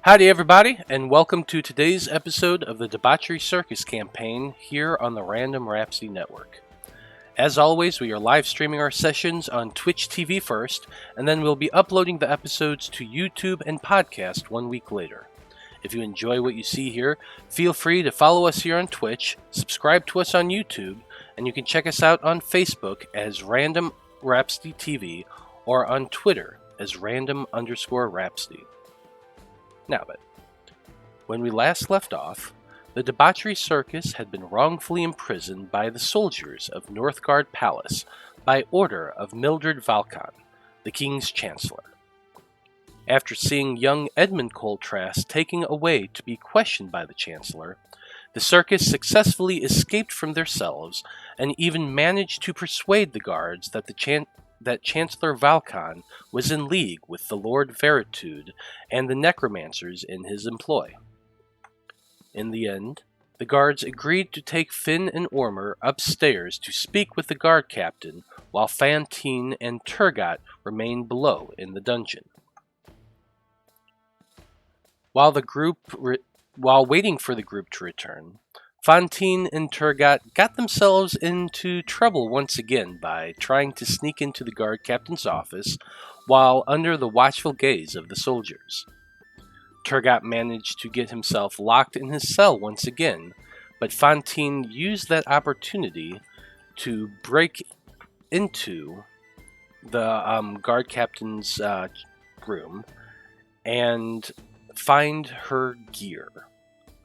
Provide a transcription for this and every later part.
Howdy everybody, and welcome to today's episode of the Debauchery Circus Campaign here on the Random Rhapsody Network. As always, we are live streaming our sessions on Twitch TV first, and then we'll be uploading the episodes to YouTube and podcast 1 week later. If you enjoy what you see here, feel free to follow us here on Twitch, subscribe to us on YouTube, and you can check us out on Facebook as Random Rhapsody TV or on Twitter as Random_Rhapsody. Now then, when we last left off, the Debauchery Circus had been wrongfully imprisoned by the soldiers of Northgard Palace by order of Mildred Valcon, the King's Chancellor. After seeing young Edmund Coltras taken away to be questioned by the Chancellor, the circus successfully escaped from their cells and even managed to persuade the guards that Chancellor Valcon was in league with the Lord Veritude and the necromancers in his employ. In the end, the guards agreed to take Finn and Ormr upstairs to speak with the guard captain, while Fantine and Tergot remained below in the dungeon. While waiting for the group to return, Fantine and Tergot got themselves into trouble once again by trying to sneak into the guard captain's office while under the watchful gaze of the soldiers. Tergot managed to get himself locked in his cell once again, but Fantine used that opportunity to break into the guard captain's room and find her gear.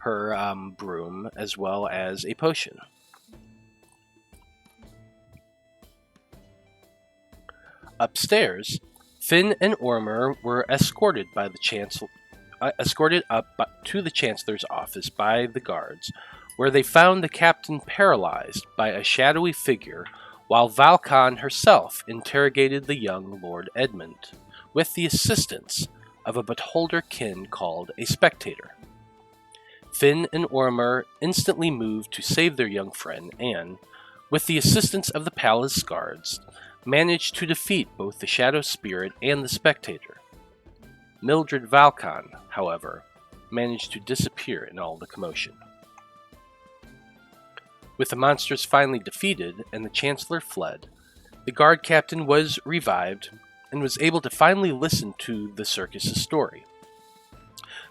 Her broom, as well as a potion. Upstairs, Finn and Ormr were escorted up to the Chancellor's office by the guards, where they found the captain paralyzed by a shadowy figure, while Valcon herself interrogated the young Lord Edmund, with the assistance of a beholder kin called a spectator. Finn and Ormr instantly moved to save their young friend and, with the assistance of the palace guards, managed to defeat both the Shadow Spirit and the Spectator. Mildred Valcon, however, managed to disappear in all the commotion. With the monsters finally defeated and the Chancellor fled, the guard captain was revived and was able to finally listen to the circus's story.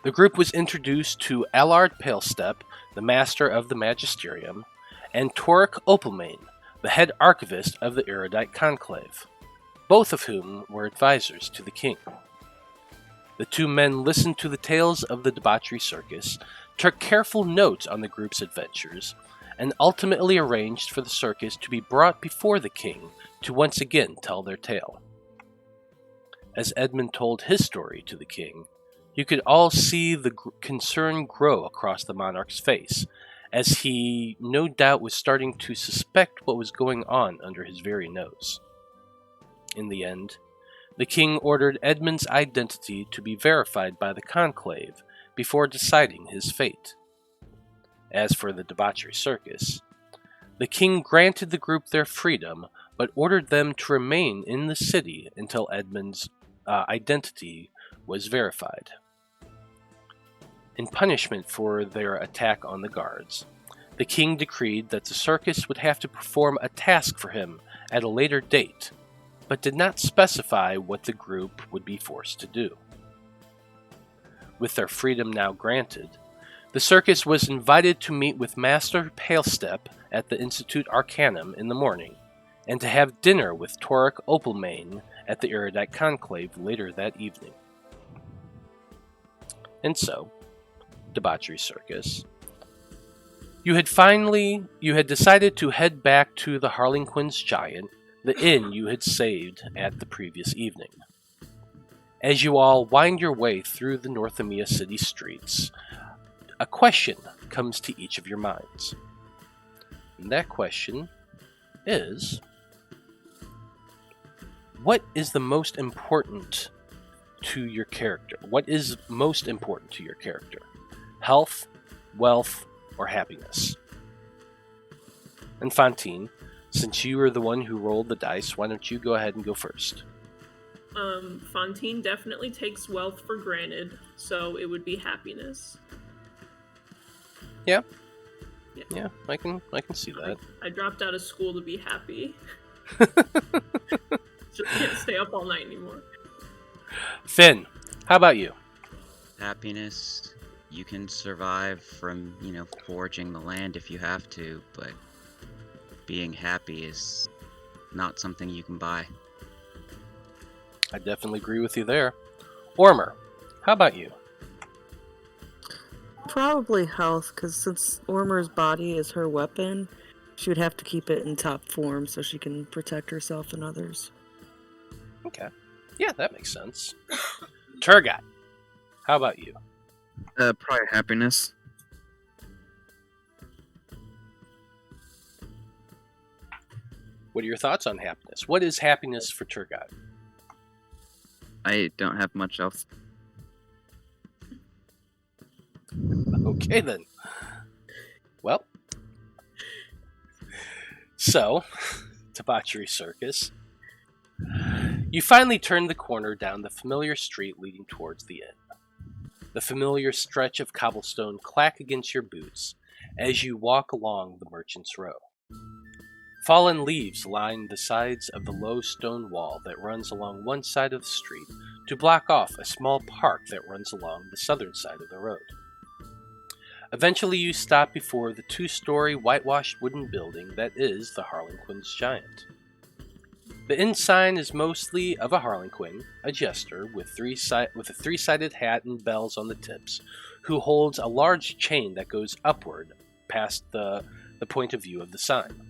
The group was introduced to Allard Palestep, the master of the Magisterium, and Torek Opalmane, the head archivist of the Erudite Conclave, both of whom were advisors to the king. The two men listened to the tales of the Debauchery Circus, took careful notes on the group's adventures, and ultimately arranged for the circus to be brought before the king to once again tell their tale. As Edmund told his story to the king, you could all see the concern grow across the monarch's face, as he no doubt was starting to suspect what was going on under his very nose. In the end, the king ordered Edmund's identity to be verified by the conclave before deciding his fate. As for the Debauchery Circus, the king granted the group their freedom, but ordered them to remain in the city until Edmund's identity was verified. In punishment for their attack on the guards, the king decreed that the circus would have to perform a task for him at a later date, but did not specify what the group would be forced to do. With their freedom now granted, the circus was invited to meet with Master Palestep at the Institute Arcanum in the morning, and to have dinner with Torek Opalmane at the Erudite Conclave later that evening. And so, Debauchery Circus, you had decided to head back to the Harlequin's Giant, the inn you had saved at the previous evening. As you all wind your way through the Northamia city streets, a question comes to each of your minds. And that question is, what is the most important to your character? What is most important to your character? Health, wealth, or happiness? And Fantine, since you are the one who rolled the dice, why don't you go ahead and go first? Fantine definitely takes wealth for granted, so it would be happiness. Yeah, I can see that. I dropped out of school to be happy. Just can't stay up all night anymore. Finn, how about you? Happiness. You can survive from, foraging the land if you have to, but being happy is not something you can buy. I definitely agree with you there. Ormr, how about you? Probably health, because since Ormr's body is her weapon, she would have to keep it in top form so she can protect herself and others. Okay. Yeah, that makes sense. Tergot, how about you? Probably happiness. What are your thoughts on happiness? What is happiness for Tergot? I don't have much else. Okay, then. Well. So, Debauchery Circus. You finally turn the corner down the familiar street leading towards the inn. The familiar stretch of cobblestone clack against your boots as you walk along the Merchant's Row. Fallen leaves line the sides of the low stone wall that runs along one side of the street to block off a small park that runs along the southern side of the road. Eventually you stop before the 2-story whitewashed wooden building that is the Harlequin's Giant. The inn sign is mostly of a Harlequin, a jester with a three-sided hat and bells on the tips, who holds a large chain that goes upward past the point of view of the sign.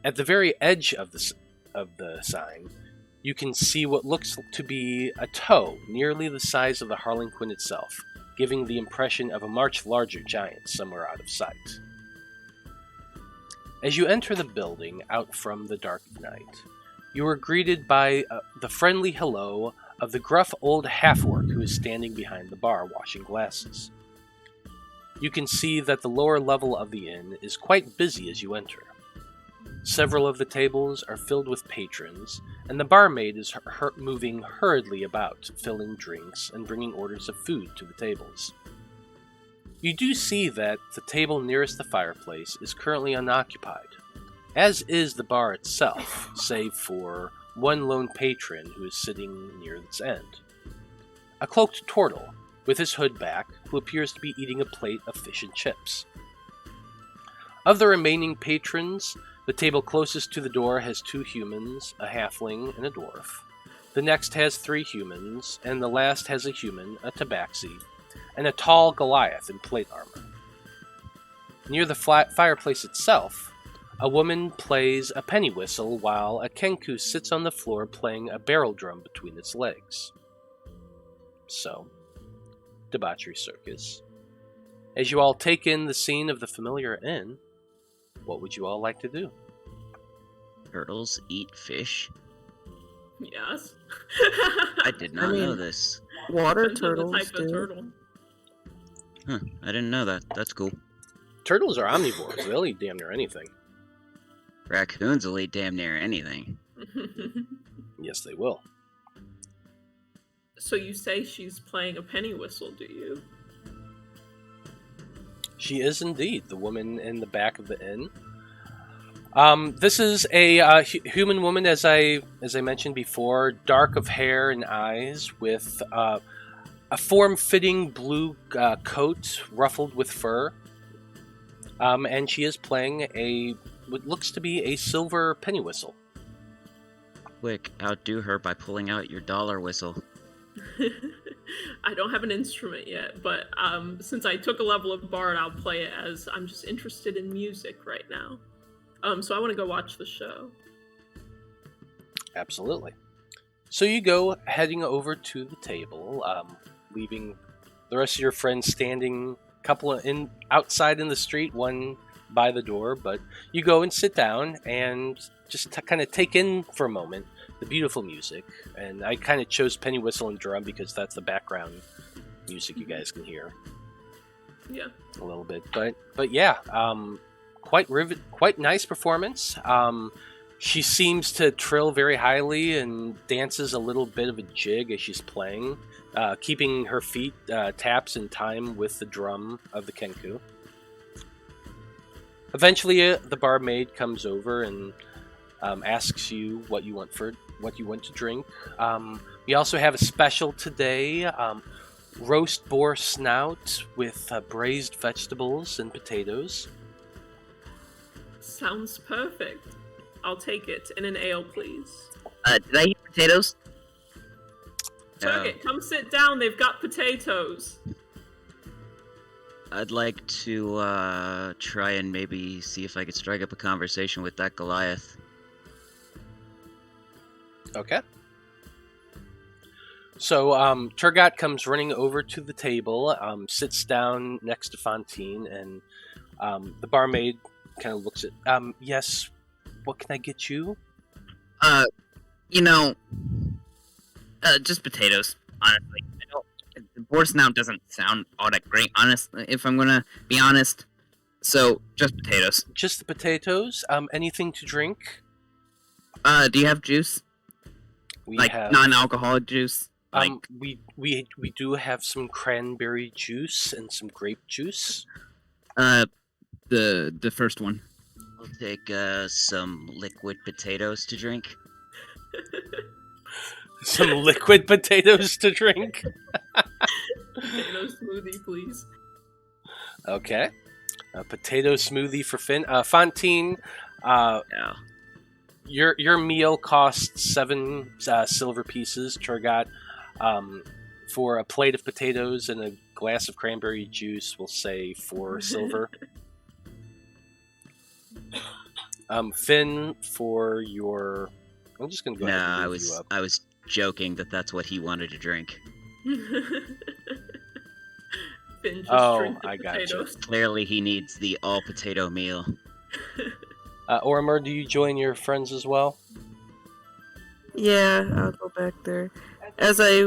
At the very edge of the sign, you can see what looks to be a toe nearly the size of the Harlequin itself, giving the impression of a much larger giant somewhere out of sight. As you enter the building out from the dark of night, you are greeted by the friendly hello of the gruff old half-orc who is standing behind the bar washing glasses. You can see that the lower level of the inn is quite busy as you enter. Several of the tables are filled with patrons, and the barmaid is moving hurriedly about, filling drinks and bringing orders of food to the tables. You do see that the table nearest the fireplace is currently unoccupied, as is the bar itself, save for one lone patron who is sitting near its end. A cloaked turtle, with his hood back, who appears to be eating a plate of fish and chips. Of the remaining patrons, the table closest to the door has 2 humans, a halfling, and a dwarf. The next has 3 humans, and the last has a human, a tabaxi, and a tall Goliath in plate armor. Near the fireplace itself, a woman plays a penny whistle while a kenku sits on the floor playing a barrel drum between its legs. So, Debauchery Circus. As you all take in the scene of the familiar inn, what would you all like to do? Turtles eat fish? Yes. I did not know this. Water Depends on the turtles type of do. turtle. Huh, I didn't know that. That's cool. Turtles are omnivores. They'll eat damn near anything. Raccoons will eat damn near anything. Yes, they will. So you say she's playing a penny whistle, do you? She is indeed the woman in the back of the inn. This is a human woman, as I mentioned before, dark of hair and eyes, with a form-fitting blue coat ruffled with fur, and she is playing what looks to be a silver penny whistle. Quick, outdo her by pulling out your dollar whistle. I don't have an instrument yet, but since I took a level of Bard, I'll play it as I'm just interested in music right now. So I want to go watch the show. Absolutely. So you go heading over to the table, leaving the rest of your friends standing, outside in the street, one by the door. But you go and sit down and just kind of take in for a moment the beautiful music. And I kind of chose penny whistle and drum because that's the background music you guys can hear. Yeah. A little bit, but yeah, quite nice performance. She seems to trill very highly and dances a little bit of a jig as she's playing, keeping her feet taps in time with the drum of the kenku. Eventually, the barmaid comes over and asks you what you want to drink. We also have a special today: roast boar snout with braised vegetables and potatoes. Sounds perfect. I'll take it. And an ale, please. Did I eat potatoes? Tergot, come sit down. They've got potatoes. I'd like to try and maybe see if I could strike up a conversation with that Goliath. Okay. So Tergot comes running over to the table, sits down next to Fantine, and the barmaid kind of looks at, yes, what can I get you? Just potatoes, honestly. Boar snout doesn't sound all that great, honestly, if I'm gonna be honest. So, just potatoes. Just the potatoes? Anything to drink? Do you have juice? We like, have non-alcoholic juice? we do have some cranberry juice and some grape juice. The first one. I'll take some liquid potatoes to drink. Some liquid potatoes to drink. Potato smoothie, please. Okay. A potato smoothie for Finn. Fantine, Yeah. your meal costs 7 silver pieces. Tergot, for a plate of potatoes and a glass of cranberry juice, we'll say 4 silver. Finn, for your... I'm just going to go ahead and move you up. I was joking that's what he wanted to drink. Finn just drink the I got you. potatoes. Clearly he needs the all-potato meal. Ormr, do you join your friends as well? Yeah, I'll go back there. As I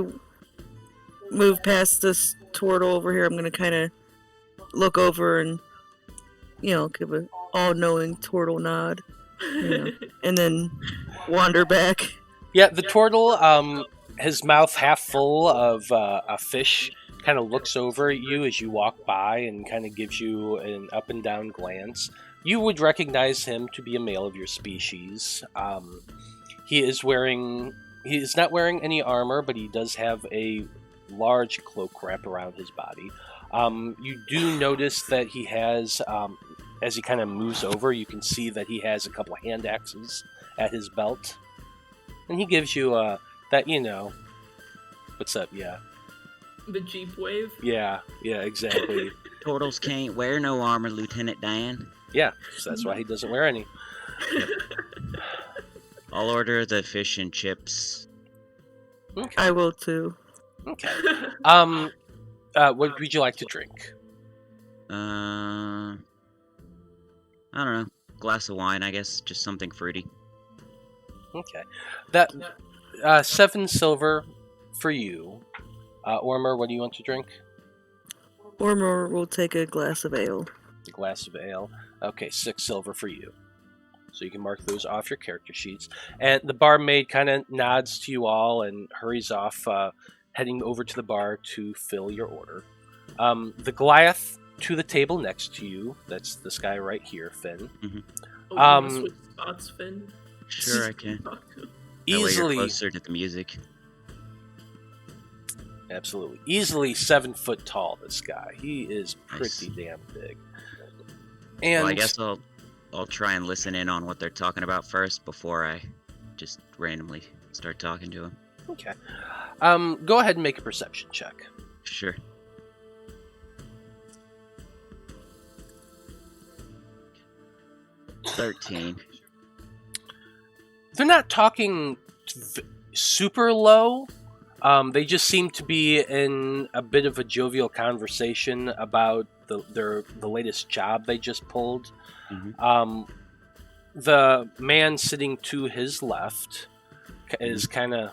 move past this turtle over here, I'm gonna kind of look over and, give an all-knowing turtle nod, and then wander back. Yeah, the turtle, his mouth half full of a fish, kind of looks over at you as you walk by and kind of gives you an up and down glance. You would recognize him to be a male of your species. He is not wearing any armor, but he does have a large cloak wrap around his body. You do notice that he has, as he kind of moves over, you can see that he has a couple of hand axes at his belt. And he gives you that, what's up, yeah. The Jeep wave. Yeah, exactly. Turtles can't wear no armor, Lieutenant Dan. Yeah, so that's why he doesn't wear any. I'll order the fish and chips. Okay. I will too. Okay. What would you like to drink? I don't know. Glass of wine, I guess. Just something fruity. Okay. That 7 silver for you. Ormr, what do you want to drink? Ormr will take a glass of ale. A glass of ale. Okay, 6 silver for you. So you can mark those off your character sheets. And the barmaid kind of nods to you all and hurries off, heading over to the bar to fill your order. The Goliath to the table next to you. That's this guy right here, Finn. Mm-hmm. Oh, you wanna switch spots, Finn? Sure, I can. That way Easily, you're closer to the music. absolutely, easily 7 foot tall. This guy, he is pretty Nice. damn big. And Well, I guess I'll try and listen in on what they're talking about first before I just randomly start talking to them. okay, go ahead and make a perception check. Sure. $13. They're not talking super low. They just seem to be in a bit of a jovial conversation about the latest job they just pulled. Mhm. The man sitting to his left is kind of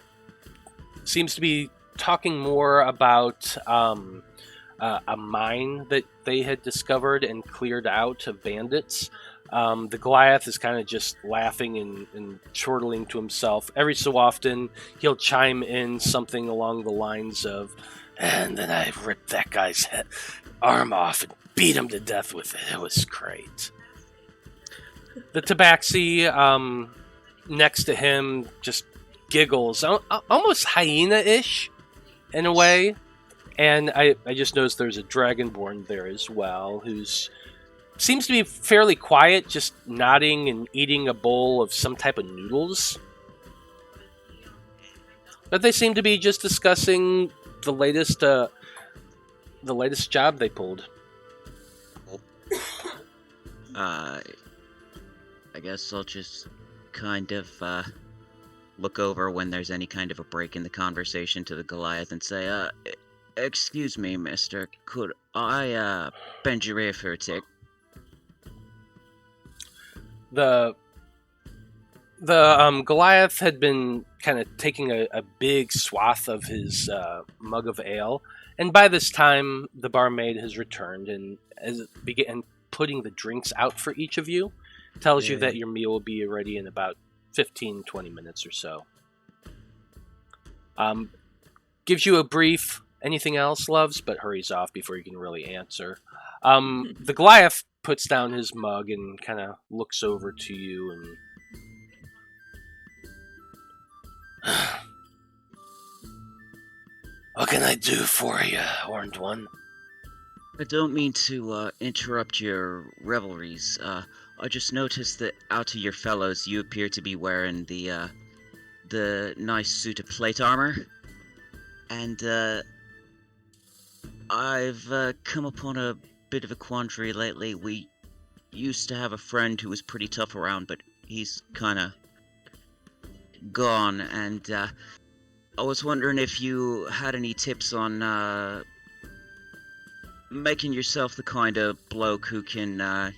seems to be talking more about a mine that they had discovered and cleared out of bandits. The Goliath is kind of just laughing and chortling to himself. Every so often, he'll chime in something along the lines of, and then I ripped that guy's arm off and beat him to death with it. It was great. The Tabaxi next to him just giggles, almost hyena-ish in a way. And I just noticed there's a Dragonborn there as well, who's seems to be fairly quiet, just nodding and eating a bowl of some type of noodles. But they seem to be just discussing the latest job they pulled. I guess I'll just kind of look over when there's any kind of a break in the conversation to the Goliath and say, excuse me, mister, could I bend your ear for a tick? The Goliath had been kind of taking a big swath of his mug of ale, and by this time the barmaid has returned and began putting the drinks out for each of you. Tells you that your meal will be ready in about 15-20 minutes or so. Gives you a brief anything else, loves, but hurries off before you can really answer. The Goliath puts down his mug and kind of looks over to you and what can I do for you, Horned One? I don't mean to interrupt your revelries. I just noticed that out of your fellows, you appear to be wearing the nice suit of plate armor, and I've come upon a bit of a quandary lately. We used to have a friend who was pretty tough around, but he's kind of gone, and I was wondering if you had any tips on making yourself the kind of bloke who can,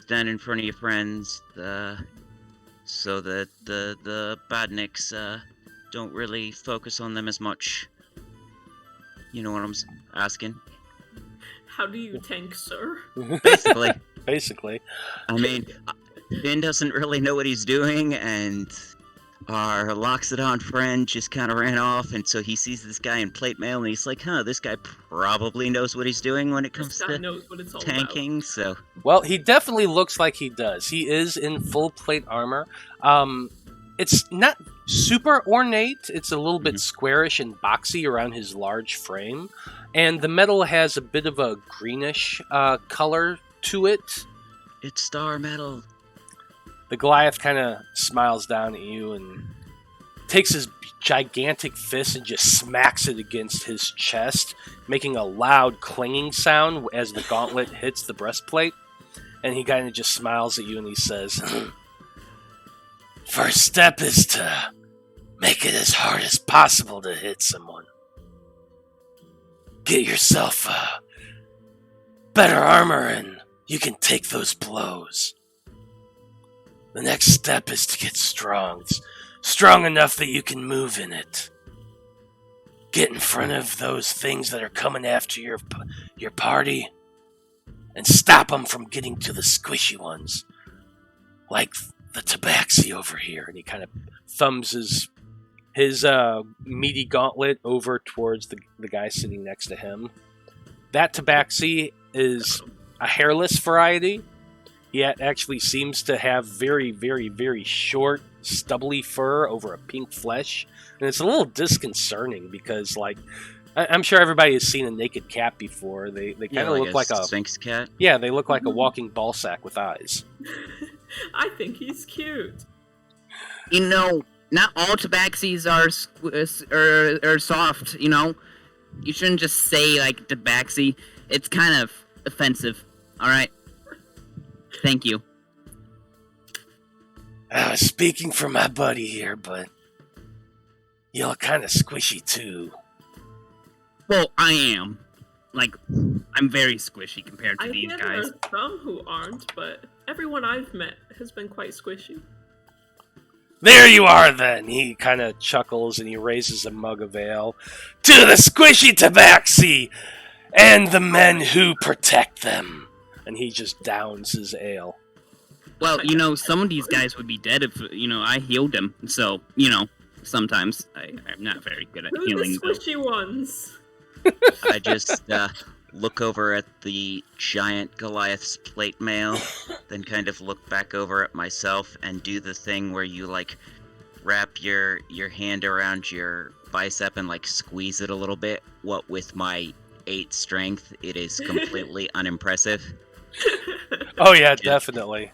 stand in front of your friends, so that the badniks don't really focus on them as much. You know what I'm asking? How do you tank, sir? Basically. Basically. I mean, Finn doesn't really know what he's doing, and our Loxodon friend just kind of ran off, and so he sees this guy in plate mail, and he's like, this guy probably knows what he's doing when it comes to knows what it's all tanking, about. so... Well, he definitely looks like he does. He is in full plate armor. It's not super ornate. It's a little bit squarish and boxy around his large frame. And the metal has a bit of a greenish color to it. It's star metal. The Goliath kind of smiles down at you and takes his gigantic fist and just smacks it against his chest, making a loud clanging sound as the gauntlet hits the breastplate. And he kind of just smiles at you and he says, first step is to make it as hard as possible to hit someone. Get yourself better armor and you can take those blows. The next step is to get strong. It's strong enough that you can move in it. Get in front of those things that are coming after your party and stop them from getting to the squishy ones. Like the Tabaxi over here. And he kind of thumbs his meaty gauntlet over towards the guy sitting next to him. That Tabaxi is a hairless variety. He actually seems to have very, very, very short, stubbly fur over a pink flesh. And it's a little disconcerting because, I'm sure everybody has seen a naked cat before. They kind of look like a Sphinx cat. Yeah, they look like a walking ball sack with eyes. I think he's cute. You know, not all tabaxis are soft, you know? You shouldn't just say, tabaxi. It's kind of offensive, alright? Thank you. I was speaking for my buddy here, but you look kind of squishy too. Well, I am. I'm very squishy compared to these guys. There are some who aren't, but everyone I've met has been quite squishy. There you are then! He kind of chuckles and he raises a mug of ale. To the squishy tabaxi and the men who protect them. and he just downs his ale. Well, some of these guys would be dead if, I healed them. So, sometimes I'm not very good at healing. Who are the squishy ones? I just look over at the giant Goliath's plate mail, then kind of look back over at myself and do the thing where you, like, wrap your hand around your bicep and, like, squeeze it a little bit. What with my 8 strength, it is completely unimpressive. Oh yeah, definitely.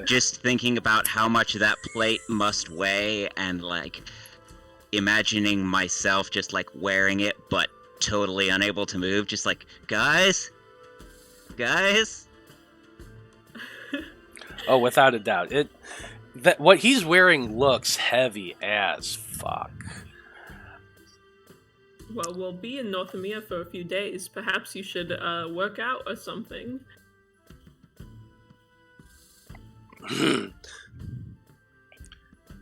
Just thinking about how much that plate must weigh and, like, imagining myself just, like, wearing it but totally unable to move, just like, guys? Oh, without a doubt. What he's wearing looks heavy as fuck. Well, we'll be in North America for a few days. Perhaps you should work out or something.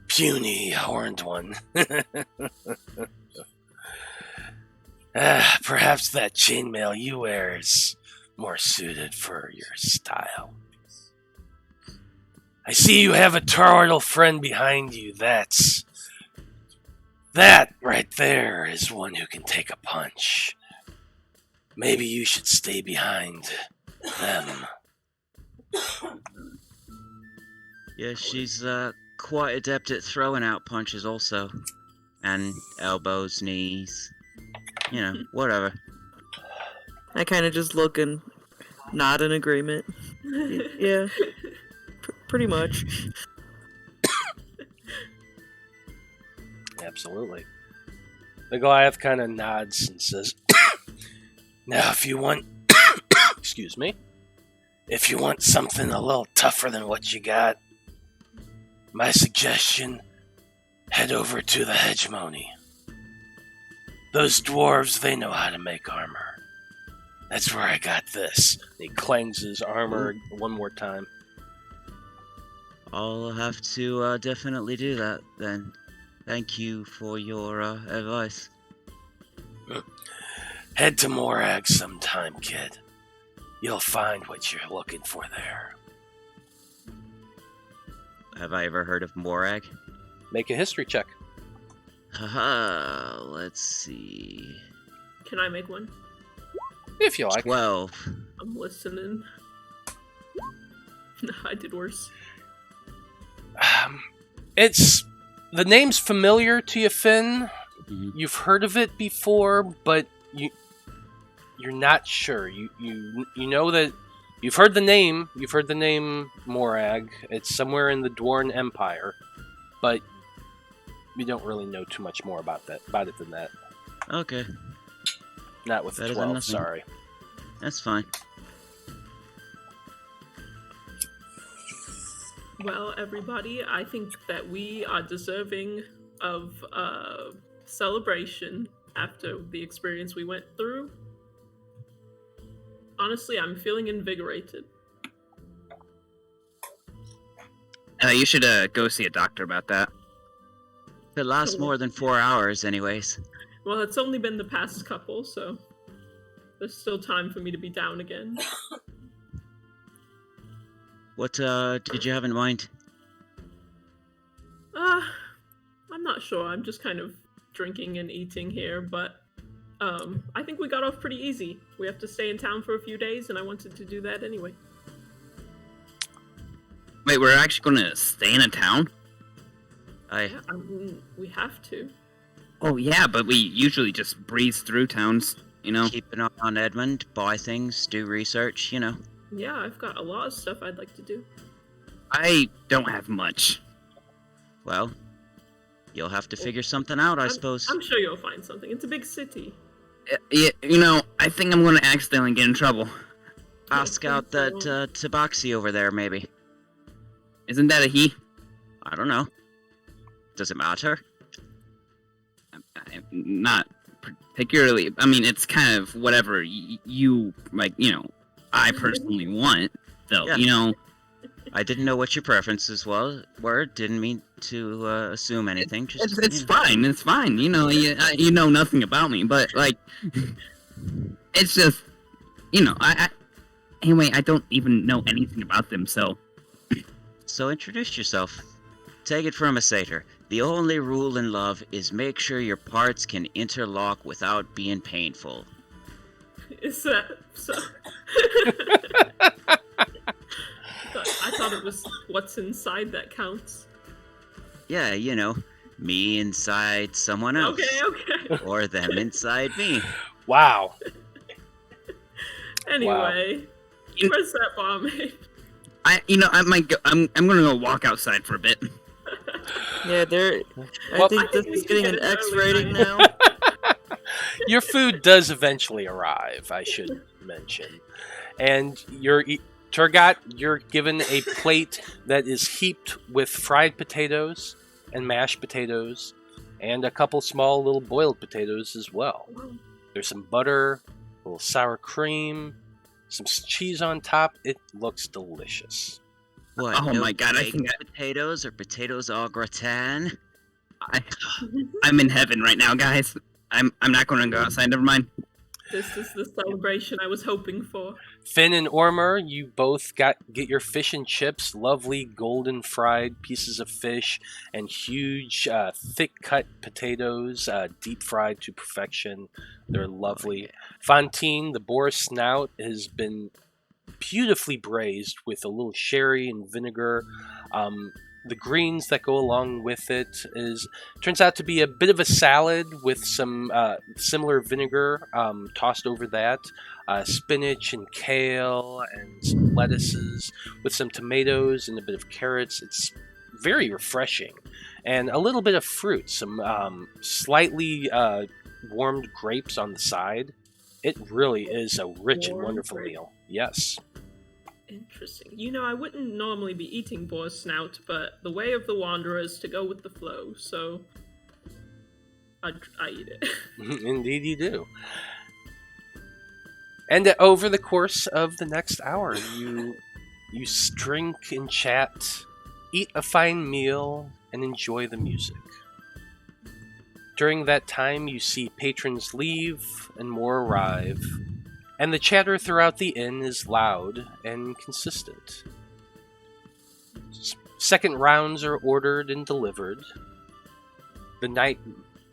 Puny horned one. Perhaps that chainmail you wear is more suited for your style. I see you have a turtle friend behind you. That right there is one who can take a punch. Maybe you should stay behind them. Yeah, she's quite adept at throwing out punches also. And elbows, knees, whatever. I kind of just look and nod in agreement. Yeah, pretty much. Absolutely. The Goliath kind of nods and says, now if you want, excuse me, if you want something a little tougher than what you got, my suggestion, head over to the Hegemony. Those dwarves, they know how to make armor. That's where I got this. He clangs his armor one more time. I'll have to definitely do that then. Thank you for your advice. Head to Morag sometime, kid. You'll find what you're looking for there. Have I ever heard of Morag? Make a history check. Haha, let's see. Can I make one? If you like. 12. I'm listening. No, I did worse. The name's familiar to you, Finn. Mm-hmm. You've heard of it before, but you're not sure. You know that you've heard the name. You've heard the name Morag. It's somewhere in the Dwarven Empire, but you don't really know too much more about it than that. Okay. Not with Better than 12. nothing. Sorry. That's fine. Well, everybody, I think that we are deserving of celebration after the experience we went through. Honestly, I'm feeling invigorated. You should go see a doctor about that. If it lasts more than 4 hours anyways. Well, it's only been the past couple, so there's still time for me to be down again. What did you have in mind? I'm not sure. I'm just kind of drinking and eating here, but I think we got off pretty easy. We have to stay in town for a few days, and I wanted to do that anyway. Wait, we're actually going to stay in a town? Yeah, I mean, we have to. Oh yeah, but we usually just breeze through towns, Keep an eye on Edmund, buy things, do research, Yeah, I've got a lot of stuff I'd like to do. I don't have much. Well, you'll have to figure something out, I suppose. I'm sure you'll find something. It's a big city. I think I'm going to accidentally get in trouble. Ask out that Tabaxi over there, maybe. Isn't that a he? I don't know. Does it matter? Not particularly. I mean, it's kind of whatever you, I personally want, though, Yeah. I didn't know what your preferences were. Didn't mean to assume anything. Just, it's fine. It's fine. You know nothing about me, but, it's just, Anyway, I don't even know anything about them, so... So introduce yourself. Take it from a satyr. The only rule in love is make sure your parts can interlock without being painful. Is that so? I thought it was what's inside that counts. Yeah, you know, me inside someone else. Okay. Or them inside me. Wow. Anyway, where's that bomb made? I might go. I'm gonna go walk outside for a bit. Yeah, I think this is getting an X rating now. Your food does eventually arrive, I should mention. And Tergot, you're given a plate that is heaped with fried potatoes and mashed potatoes and a couple small little boiled potatoes as well. There's some butter, a little sour cream, some cheese on top. It looks delicious. What? Oh no my god, I baked think potatoes or potatoes au gratin? I'm in heaven right now, guys. I'm not gonna go outside, never mind. This is the celebration I was hoping for. Finn and Ormr, you both get your fish and chips, lovely golden fried pieces of fish, and huge thick cut potatoes, deep fried to perfection. They're lovely. Oh, yeah. Fantine, the boar snout, has been beautifully braised with a little sherry and vinegar. The greens that go along with it turns out to be a bit of a salad with some similar vinegar tossed over that, spinach and kale and some lettuces with some tomatoes and a bit of carrots. It's very refreshing, and a little bit of fruit, some slightly warmed grapes on the side. It really is a rich and wonderful meal. Yes. Interesting. You know, I wouldn't normally be eating boar snout, but the way of the wanderer is to go with the flow, so I eat it. Indeed you do. And over the course of the next hour, you drink and chat, eat a fine meal, and enjoy the music. During that time, you see patrons leave and more arrive, and the chatter throughout the inn is loud and consistent. Second rounds are ordered and delivered. The night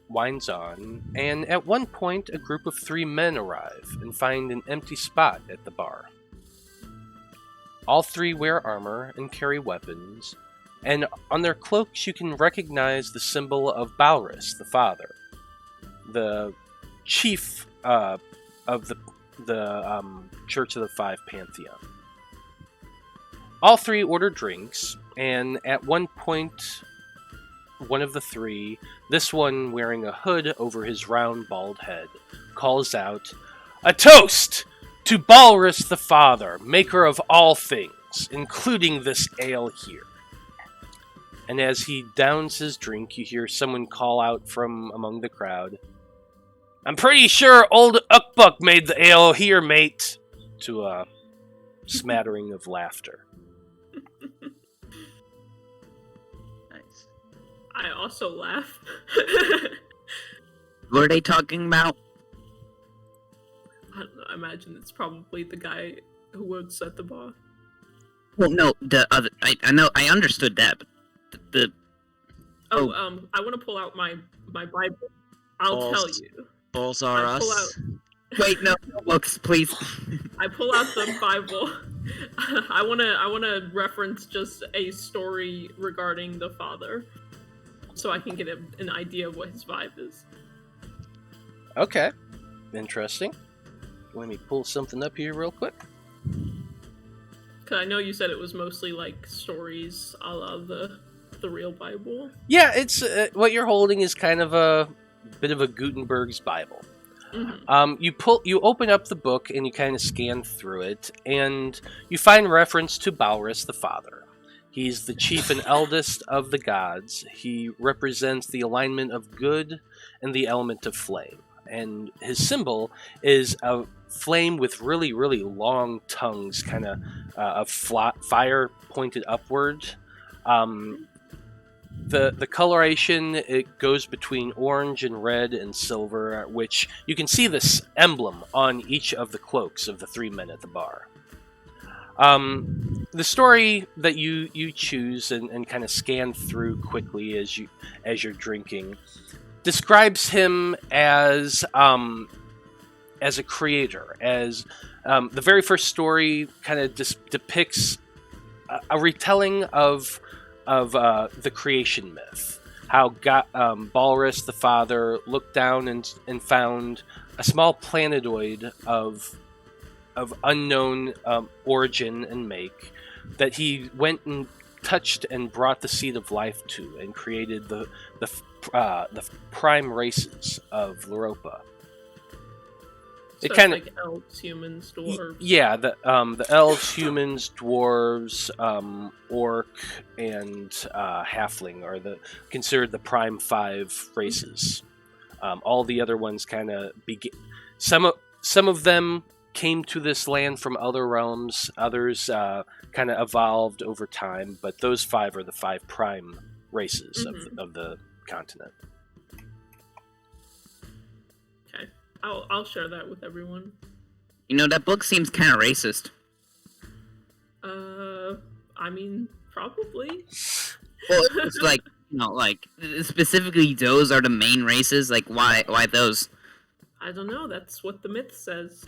winds on, and at one point a group of 3 men arrive and find an empty spot at the bar. All 3 wear armor and carry weapons, and on their cloaks you can recognize the symbol of Balrus, the Father, the chief of the Church of the Five Pantheon. All 3 order drinks, and at one point, one of the 3, this one wearing a hood over his round, bald head, calls out, "A toast to Balrus the Father, maker of all things, including this ale here." And as he downs his drink, you hear someone call out from among the crowd, "I'm pretty sure old Ukbuk made the ale here, mate," to a smattering of laughter. Nice. I also laugh. What are they talking about? I don't know, I imagine it's probably the guy who works at the bar. Well, no, the other. I know, I understood that, but the I want to pull out my Bible. I'll Balls. tell you. Balls are I pull us. wait, no, books, please. I pull out the Bible. I wanna reference just a story regarding the father, so I can get an idea of what his vibe is. Okay. Interesting. Let me pull something up here real quick. Cause I know you said it was mostly like stories a la the real Bible. Yeah, it's what you're holding is kind of a bit of a Gutenberg's Bible. Mm-hmm. You open up the book and you kind of scan through it, and you find reference to Balrus the Father. He's the chief and eldest of the gods. He represents the alignment of good and the element of flame. And his symbol is a flame with really, really long tongues, kind of fire pointed upward. The coloration, it goes between orange and red and silver, which you can see this emblem on each of the cloaks of the 3 men at the bar. The story that you choose and kind of scan through quickly as you're drinking describes him as a creator. As the very first story kind of depicts a retelling of the creation myth. How Balrus the father looked down and found a small planetoid of unknown origin and make that he went and touched and brought the seed of life to and created the prime races of Loroupa. So It kind of like elves, humans, dwarves. yeah, the elves, humans, dwarves, orc, and halfling are considered the prime 5 races. All the other ones kind of some of them came to this land from other realms. Others kind of evolved over time, but those 5 are the 5 prime races of the continent. Okay, I'll share that with everyone. You know, that book seems kind of racist. I mean, probably. Well, it's like, you know, like, specifically those are the main races. Like, why those? I don't know. That's what the myth says.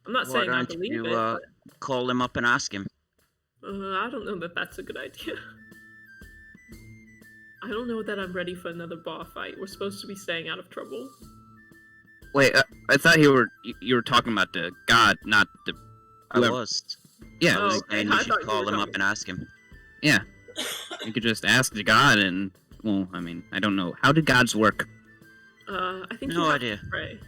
I'm not Why saying I don't believe you it. call him up and ask him? But, I don't know that that's a good idea. I don't know that I'm ready for another bar fight. We're supposed to be staying out of trouble. Wait, I thought you were talking about the god, not the. I Whoever. was. Yeah, Oh, I was okay. saying I you thought should you call were him up talking- and ask him. yeah. You could just ask the god, and well, I mean, I don't know. How do gods work? I think No you have idea. to pray.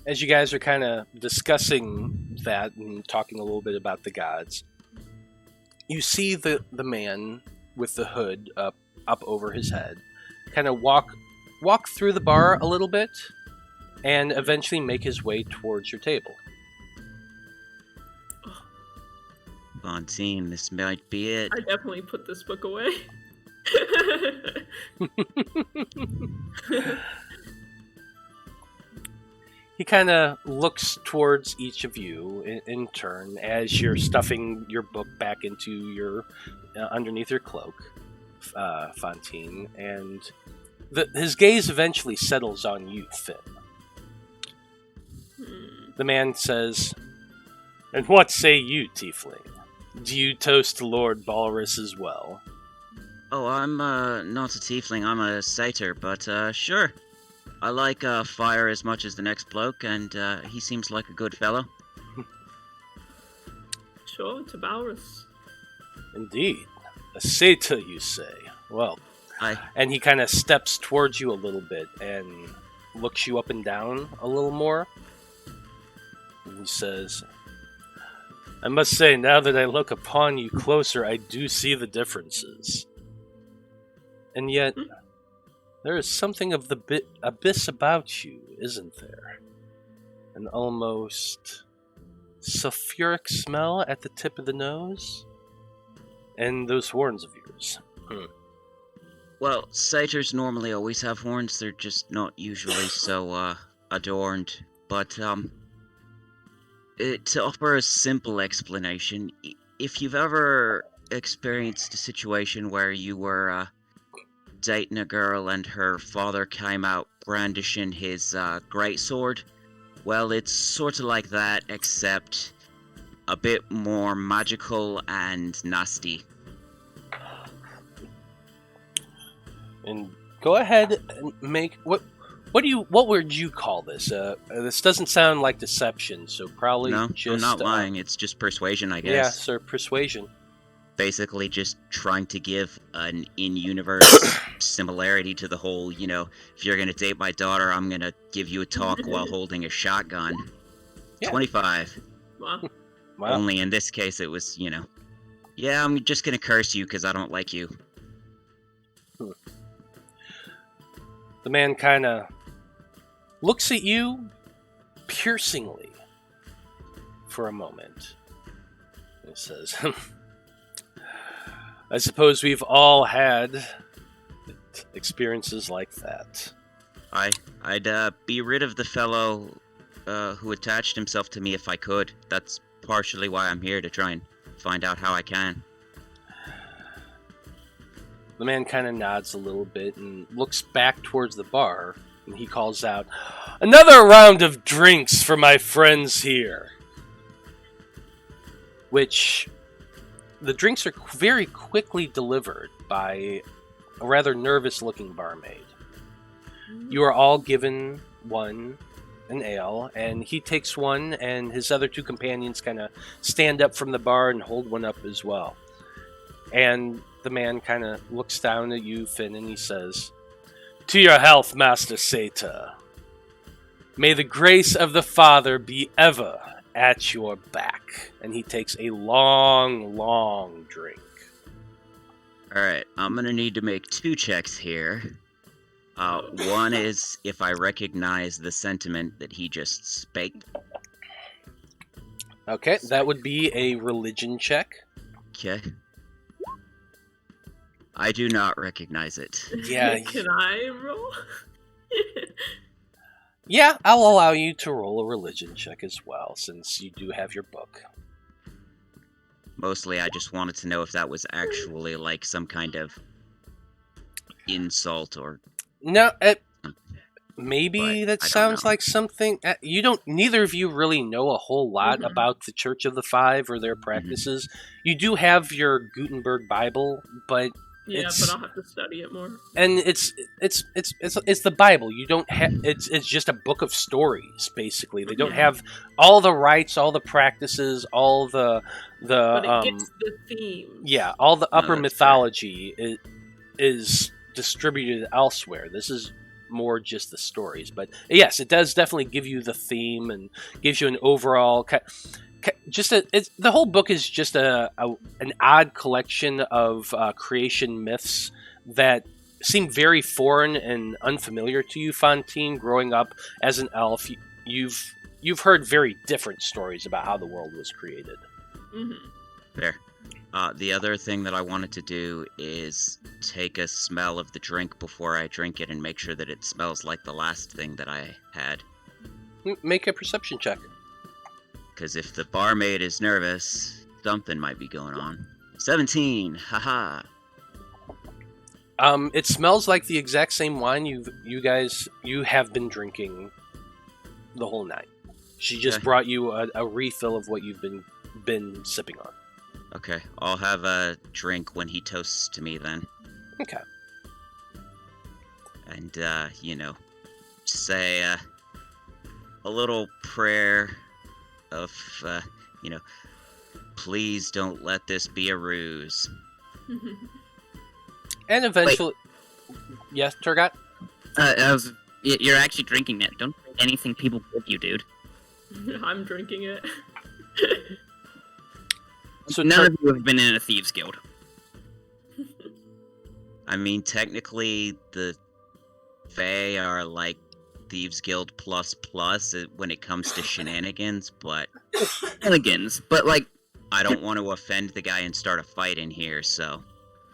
As you guys are kind of discussing that and talking a little bit about the gods, you see the man with the hood up over his head kind of walk through the bar a little bit and eventually make his way towards your table. Fantine, this might be it. I definitely put this book away. He kind of looks towards each of you in turn as you're stuffing your book back into your underneath your cloak, Fantine, and his gaze eventually settles on you, Finn. The man says, "And what say you, Tiefling? Do you toast Lord Balrus as well?" Oh, I'm not a tiefling, I'm a satyr, but sure. I like fire as much as the next bloke, and he seems like a good fellow. Sure, to Balrus. Indeed. A satyr, you say? Well, and he kind of steps towards you a little bit and looks you up and down a little more. And he says, "I must say, now that I look upon you closer, I do see the differences. And yet, there is something of the abyss about you, isn't there? An almost sulfuric smell at the tip of the nose? And those horns of yours." Well, satyrs normally always have horns, they're just not usually so adorned. But to offer a simple explanation, if you've ever experienced a situation where you were dating a girl and her father came out brandishing his greatsword, well, it's sort of like that, except a bit more magical and nasty. And go ahead and make what would you call this? This doesn't sound like deception, so probably No, just I'm not lying, it's just persuasion, I guess. Yeah, sir, persuasion. Basically just trying to give an in-universe similarity to the whole, if you're gonna date my daughter, I'm gonna give you a talk while holding a shotgun. Yeah. 25. Wow. Wow. Only in this case it was, yeah, I'm just gonna curse you because I don't like you. The man kind of looks at you piercingly for a moment. He says, "I suppose we've all had experiences like that." I'd be rid of the fellow who attached himself to me if I could. That's partially why I'm here, to try and find out how I can. The man kind of nods a little bit and looks back towards the bar, and he calls out, "Another round of drinks for my friends here." Which, the drinks are very quickly delivered by a rather nervous-looking barmaid. You are all given an ale, and he takes one, and his other two companions kind of stand up from the bar and hold one up as well. And the man kind of looks down at you, Finn, and he says, "To your health, Master Seta. May the grace of the Father be ever at your back." And he takes a long, long drink. Alright, I'm gonna need to make 2 checks here. One is if I recognize the sentiment that he just spake. Okay, that would be a religion check. Okay. I do not recognize it. Yeah. Can I roll? Yeah, I'll allow you to roll a religion check as well, since you do have your book. Mostly I just wanted to know if that was actually like some kind of insult or... No, maybe But that I don't sounds know. like something... You don't... Neither of you really know a whole lot Mhm. about the Church of the Five or their practices. You do have your Gutenberg Bible, but... Yeah, It's- but I'll have to study it more. And it's the Bible. You don't have... It's just a book of stories, basically. They don't Yeah. have all the rites, all the practices, all the But it gets the themes. yeah, all the upper that's mythology is distributed elsewhere. This is more just the stories, but yes, it does definitely give you the theme and gives you an overall the whole book is just an odd collection of creation myths that seem very foreign and unfamiliar to you, Fantine. Growing up as an elf, you've heard very different stories about how the world was created. Hmm. Fair. The other thing that I wanted to do is take a smell of the drink before I drink it and make sure that it smells like the last thing that I had. Make a perception check. Because if the barmaid is nervous, something might be going on. 17! Haha! It smells like the exact same wine you have been drinking the whole night. She just Okay. brought you a refill of what you've been sipping on. Okay, I'll have a drink when he toasts to me then. Okay. And, say a little prayer of, please don't let this be a ruse. And eventually, yes, Tergot. You're actually drinking that. Don't drink anything people give you, dude. I'm drinking it. So None of you have been in a thieves guild. I mean, technically, the Fae are like Thieves Guild plus when it comes to shenanigans, but Elegans, but like, I don't want to offend the guy and start a fight in here, so...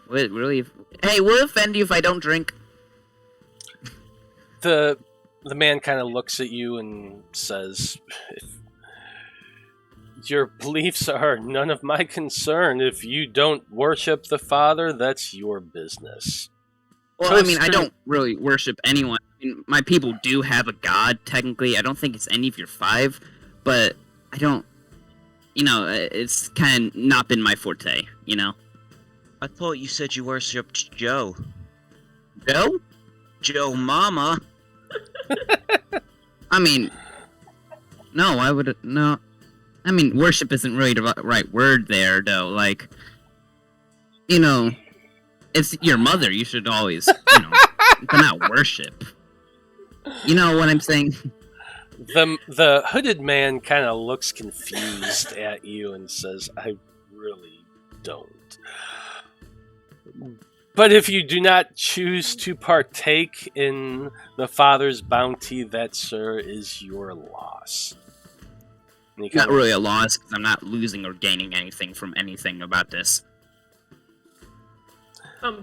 what, really? Hey, we'll offend you if I don't drink. the man kind of looks at you and says, "Your beliefs are none of my concern. If you don't worship the Father, that's your business." Well, I mean, I Toaster- don't really worship anyone. I mean, my people do have a god, technically. I don't think it's any of your 5, but I don't... it's kind of not been my forte, you know? I thought you said you worshipped Joe. Joe? Joe Mama? I mean... No, I would... No. I mean, worship isn't really the right word there, though. Like, it's your mother. You should always, but not worship. You know what I'm saying? The hooded man kind of looks confused at you and says, "I really don't. But if you do not choose to partake in the Father's bounty, that, sir, is your loss." And he Not kinda- really a loss, because I'm not losing or gaining anything from anything about this.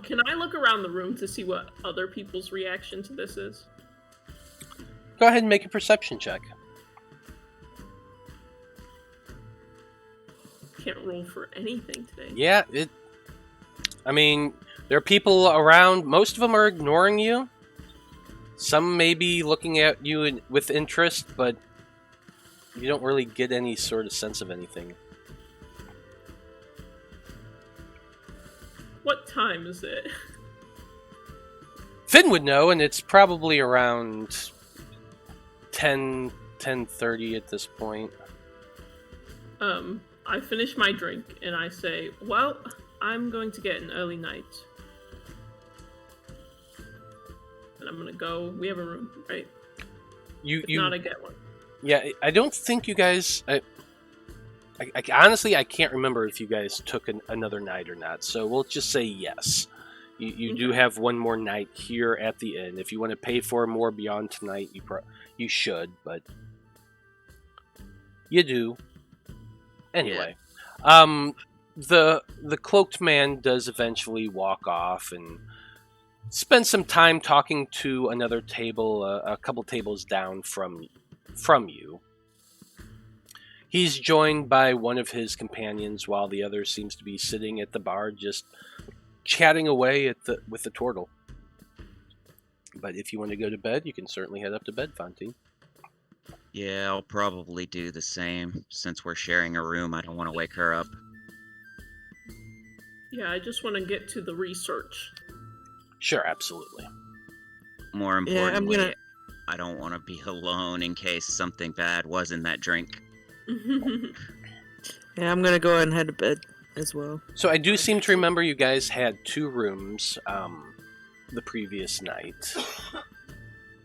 Can I look around the room to see what other people's reaction to this is? Go ahead and make a perception check. can't roll for anything today. Yeah, I mean, there are people around. Most of them are ignoring you. Some may be looking at you with interest, but you don't really get any sort of sense of anything. What time is it? Finn would know, and it's probably around 10:30 at this point. I finish my drink and I say, well, I'm going to get an early night. And I'm gonna go. We have a room, right? If not, I get one. Yeah, I don't think you guys. I honestly, I can't remember if you guys took another night or not. So we'll just say yes. You do have one more night here at the inn. If you want to pay for more beyond tonight, you should, but you do. Anyway, the cloaked man does eventually walk off and spend some time talking to another table, a couple tables down from you. He's joined by one of his companions, while the other seems to be sitting at the bar, just chatting away with the turtle. But if you want to go to bed, you can certainly head up to bed, Fantine. Yeah, I'll probably do the same. Since we're sharing a room, I don't want to wake her up. Yeah, I just want to get to the research. Sure, absolutely. More importantly, gonna- I don't want to be alone in case something bad was in that drink. Yeah, I'm gonna go ahead and head to bed as well. So I do seem to remember you guys had 2 rooms the previous night.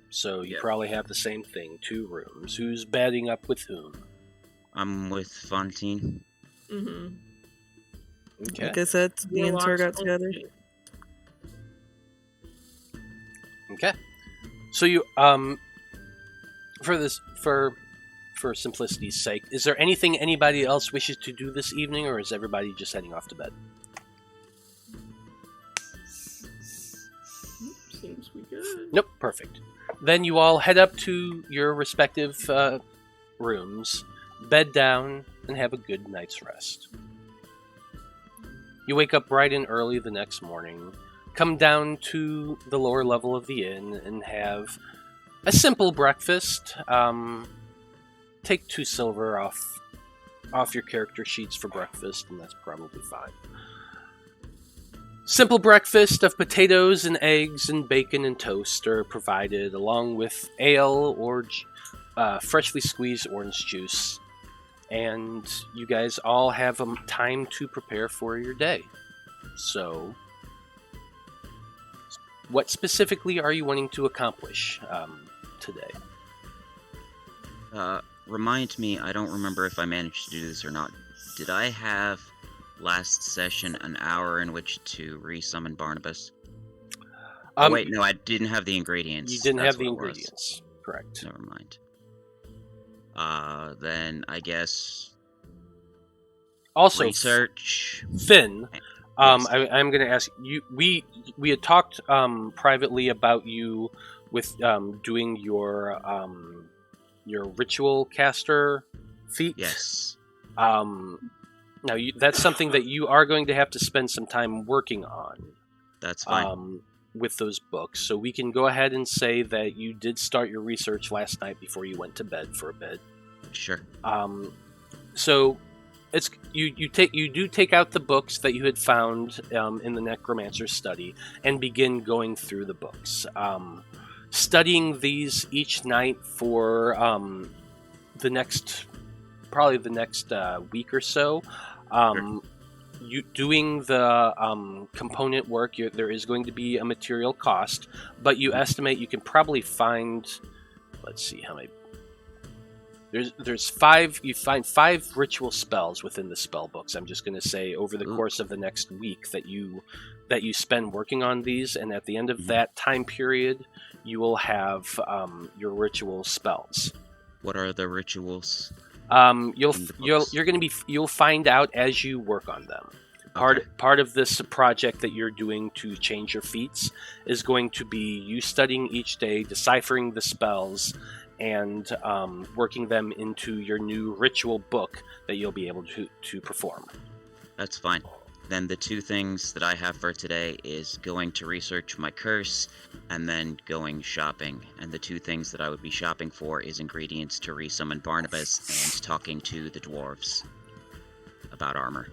So you probably have the same thing, 2 rooms. Who's bedding up with whom? I'm with Fantine. Mm-hmm. Okay. I guess that's me and Tergot together. Okay. So you for simplicity's sake, is there anything anybody else wishes to do this evening, or is everybody just heading off to bed? Seems we good. Nope, perfect. Then you all head up to your respective rooms, bed down, and have a good night's rest. You wake up bright and early the next morning, come down to the lower level of the inn, and have a simple breakfast. Take 2 silver off your character sheets for breakfast, and that's probably fine. Simple breakfast of potatoes and eggs and bacon and toast are provided, along with ale or freshly squeezed orange juice. And you guys all have time to prepare for your day. So, what specifically are you wanting to accomplish today? Remind me, I don't remember if I managed to do this or not. Did I have last session an hour in which to resummon Barnabas? Wait, no, I didn't have the ingredients. You didn't That's have the what it was. ingredients. Correct. Never mind. Then I guess Also, research. Finn, Yes. I'm going to ask you. We had talked privately about you with doing your ritual caster feat. Yes. Now that's something that you are going to have to spend some time working on. That's fine. With those books, so we can go ahead and say that you did start your research last night before you went to bed for a bit. Sure. So it's you do take out the books that you had found in the necromancer's study and begin going through the books, studying these each night for the next week or so. Sure. You doing the component work, there is going to be a material cost, but you estimate you can probably find, let's see how many. There's 5. You find 5 ritual spells within the spell books. I'm just going to say over the course of the next week that you spend working on these, and at the end of that time period, you will have your ritual spells. What are the rituals? You'll find out as you work on them. Part of this project that you're doing to change your feats is going to be you studying each day, deciphering the spells, and working them into your new ritual book that you'll be able to perform. That's fine. Then the two things that I have for today is going to research my curse and then going shopping. And the two things that I would be shopping for is ingredients to resummon Barnabas and talking to the dwarves about armor.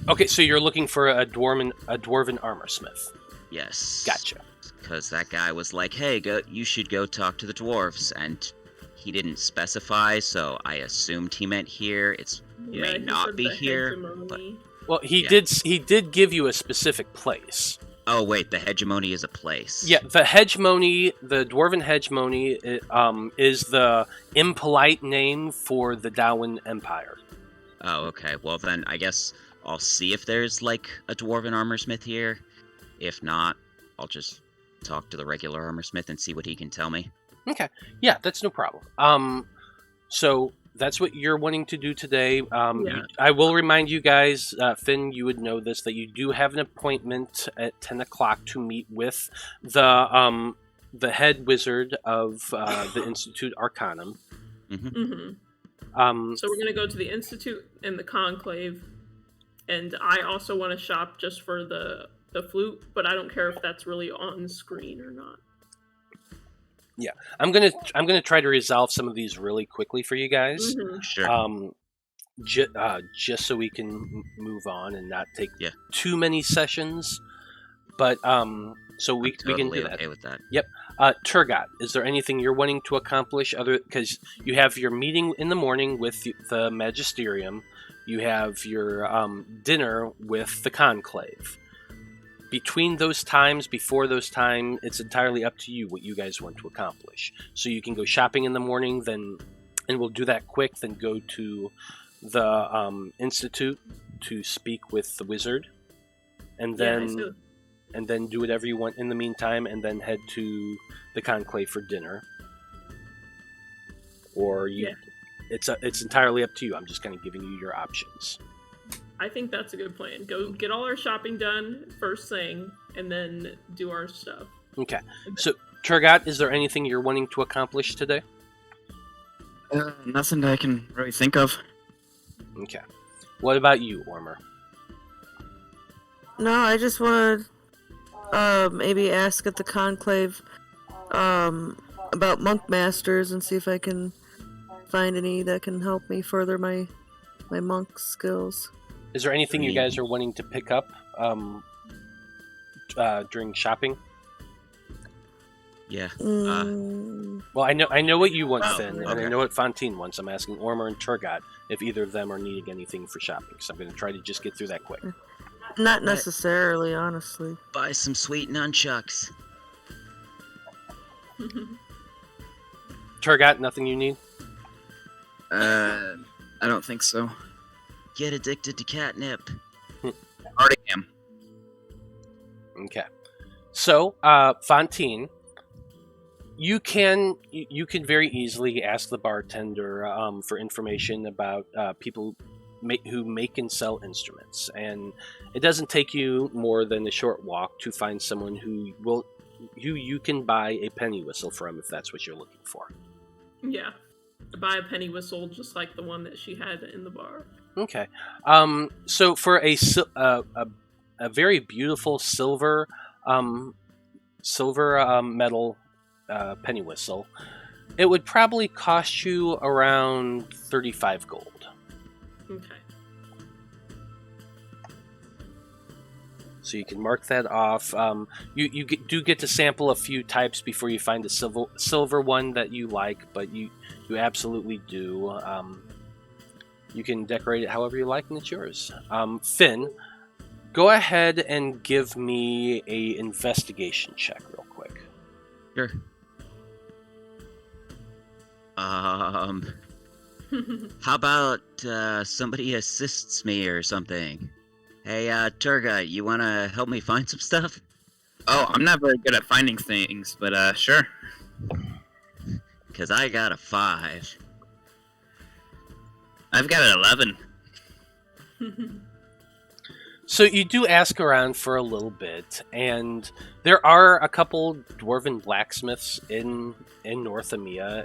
Okay, so you're looking for a dwarven armor smith. Yes. Gotcha. Because that guy was like, hey, you should go talk to the dwarves. And he didn't specify, so I assumed he meant here. May he not said be the here. hegemony. Well, he Yeah. did give you a specific place. Oh, wait, the hegemony is a place. Yeah, the hegemony, the dwarven hegemony, is the impolite name for the Dawan Empire. Oh, okay. Well, then I guess I'll see if there's, like, a dwarven armorsmith here. If not, I'll just talk to the regular armorsmith and see what he can tell me. Okay, yeah, that's no problem. So that's what you're wanting to do today. Yeah. I will remind you guys, Finn, you would know this, that you do have an appointment at 10 o'clock to meet with the head wizard of the Institute Arcanum. Mm-hmm. So we're gonna go to the Institute and the Conclave, and I also want to shop just for the flute, but I don't care if that's really on screen or not. Yeah, I'm gonna try to resolve some of these really quickly for you guys. Mm-hmm. Sure. Just so we can move on and not take Yeah. too many sessions. But so we can Totally do that. okay with that. Yep. Tergot, is there anything you're wanting to accomplish other, because you have your meeting in the morning with the Magisterium, you have your dinner with the Conclave. Between those times, before those times, it's entirely up to you what you guys want to accomplish. So you can go shopping in the morning, and we'll do that quick, then go to the Institute to speak with the wizard, and then do whatever you want in the meantime, and then head to the Conclave for dinner. Or it's entirely up to you. I'm just kind of giving you your options. I think that's a good plan. Go get all our shopping done first thing, and then do our stuff. Okay. So, Tergot, is there anything you're wanting to accomplish today? Nothing that I can really think of. Okay. What about you, Ormr? No, I just want to maybe ask at the Conclave about monk masters and see if I can find any that can help me further my monk skills. Is there anything you guys are wanting to pick up during shopping? Yeah. Well, I know what you want, Finn, and I okay. know what Fantine wants. I'm asking Ormr and Tergot if either of them are needing anything for shopping. So I'm going to try to just get through that quick. Not necessarily, honestly. Buy some sweet nunchucks. Tergot, nothing you need? I don't think so. Get addicted to catnip. Already am. Okay. So, Fantine, you can very easily ask the bartender for information about people who make and sell instruments, and it doesn't take you more than a short walk to find someone who you can buy a penny whistle from if that's what you're looking for. Yeah. Buy a penny whistle just like the one that she had in the bar. Okay. So for a very beautiful silver metal penny whistle, it would probably cost you around 35 gold. Okay. So you can mark that off. You do get to sample a few types before you find a silver one that you like, but you absolutely do. You can decorate it however you like, and it's yours. Finn, go ahead and give me a investigation check real quick. Sure. How about somebody assists me or something? Hey, Terga, you wanna help me find some stuff? Oh, I'm not very good at finding things, but sure. 'Cause I got a 5. I've got an 11. So you do ask around for a little bit, and there are a couple dwarven blacksmiths in North Emia.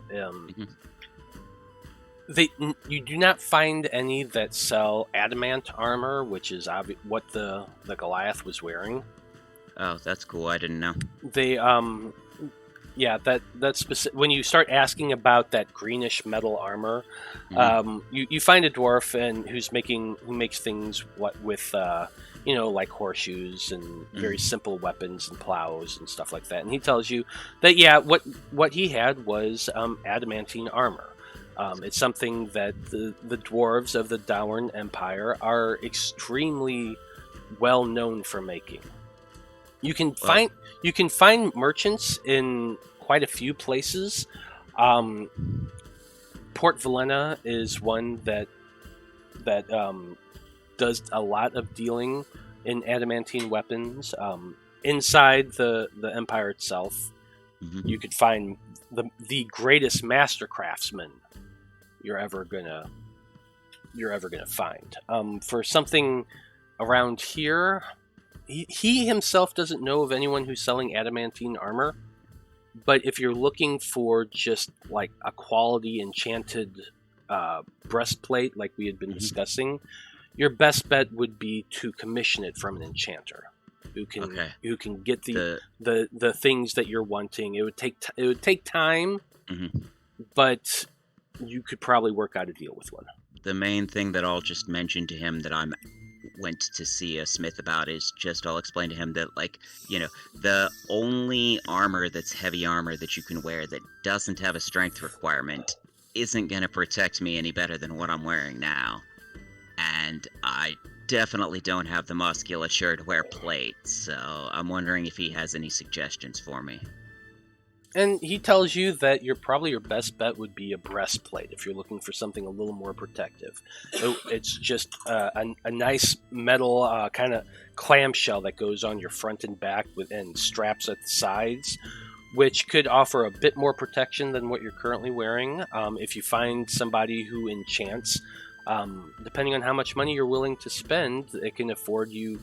You do not find any that sell adamant armor, which is what the Goliath was wearing. Oh, that's cool. I didn't know. They yeah, that's specific. When you start asking about that greenish metal armor, you find a dwarf who makes things with like horseshoes and very simple weapons and plows and stuff like that. And he tells you that what he had was adamantine armor. It's something that the dwarves of the Dowan Empire are extremely well known for making. You can find merchants in quite a few places. Port Valena is one that does a lot of dealing in adamantine weapons. Inside the Empire itself, you could find the greatest master craftsman you're ever gonna find. For something around here. He himself doesn't know of anyone who's selling adamantine armor, but if you're looking for just like a quality enchanted breastplate like we had been discussing, your best bet would be to commission it from an enchanter who can get the things that you're wanting. It would take time, but you could probably work out a deal with one. The main thing that I'll just mention to him that I'm went to see a smith about is just I'll explain to him that, like, the only armor that's heavy armor that you can wear that doesn't have a strength requirement isn't going to protect me any better than what I'm wearing now. And I definitely don't have the musculature to wear plate, so I'm wondering if he has any suggestions for me. And he tells you that your best bet would be a breastplate if you're looking for something a little more protective. It's just a nice metal kind of clamshell that goes on your front and back and straps at the sides, which could offer a bit more protection than what you're currently wearing. If you find somebody who enchants, depending on how much money you're willing to spend, it can afford you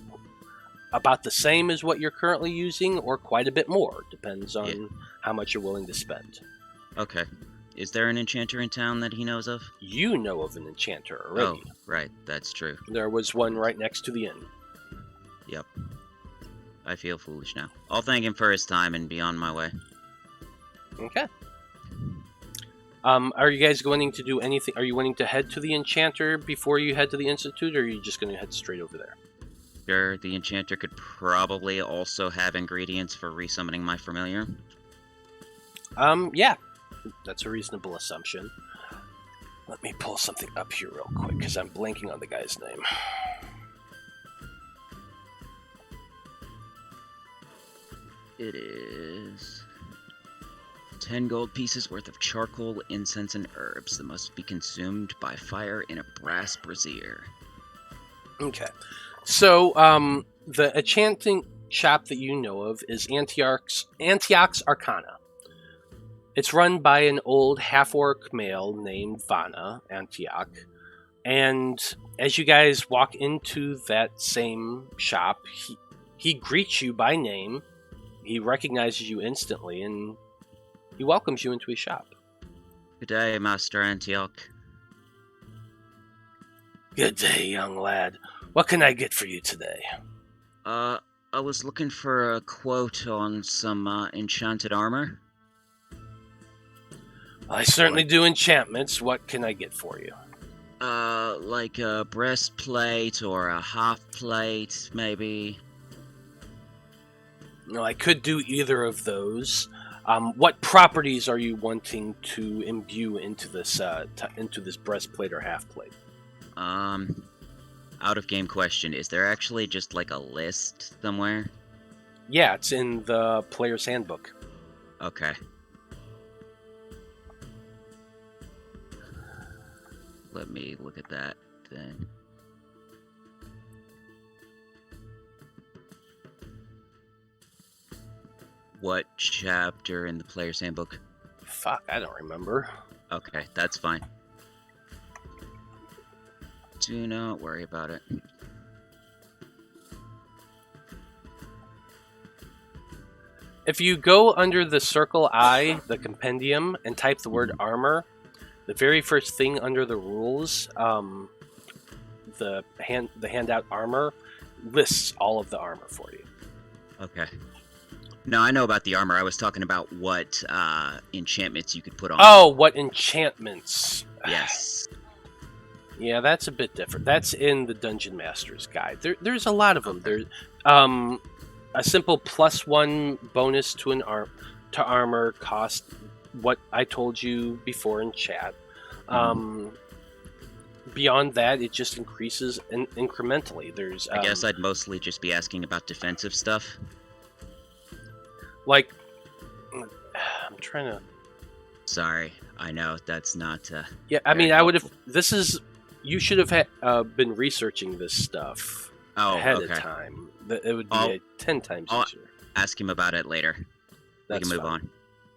about the same as what you're currently using or quite a bit more. Depends on how much you're willing to spend. Okay. Is there an enchanter in town that he knows of? You know of an enchanter already. Oh, right. That's true. There was one right next to the inn. Yep. I feel foolish now. I'll thank him for his time and be on my way. Okay. Are you guys going to do anything? Are you wanting to head to the enchanter before you head to the institute, or are you just going to head straight over there? Sure, the enchanter could probably also have ingredients for resummoning my familiar. Yeah. That's a reasonable assumption. Let me pull something up here real quick, because I'm blanking on the guy's name. It is 10 gold pieces worth of charcoal, incense, and herbs that must be consumed by fire in a brass brazier. Okay. So, the enchanting shop that you know of is Antioch's Arcana. It's run by an old half-orc male named Vanna Antioch. And as you guys walk into that same shop, he greets you by name. He recognizes you instantly, and he welcomes you into his shop. Good day, Master Antioch. Good day, young lad. What can I get for you today? I was looking for a quote on some enchanted armor. I certainly do enchantments. What can I get for you? Like a breastplate or a half plate, maybe. No, I could do either of those. What properties are you wanting to imbue into this breastplate or half plate? Out of game question. Is there actually just like a list somewhere? Yeah, it's in the player's handbook. Okay. Let me look at that then. What chapter in the player's handbook? Fuck, I don't remember. Okay, that's fine. Do not worry about it. If you go under the circle I, the compendium, and type the word armor, the very first thing under the rules, the handout armor lists all of the armor for you. Okay. No, I know about the armor. I was talking about what enchantments you could put on. Oh, what enchantments? Yes. Yeah, that's a bit different. That's in the Dungeon Master's Guide. There's a lot of them. Okay. There's a simple +1 bonus to armor cost what I told you before in chat. Beyond that, it just increases incrementally. There's I guess I'd mostly just be asking about defensive stuff. Like, I'm trying to... Sorry, I know that's not... yeah, I mean, I would have... This is... You should have been researching this stuff ahead of time. It would be 10 times easier. Ask him about it later. We can move on.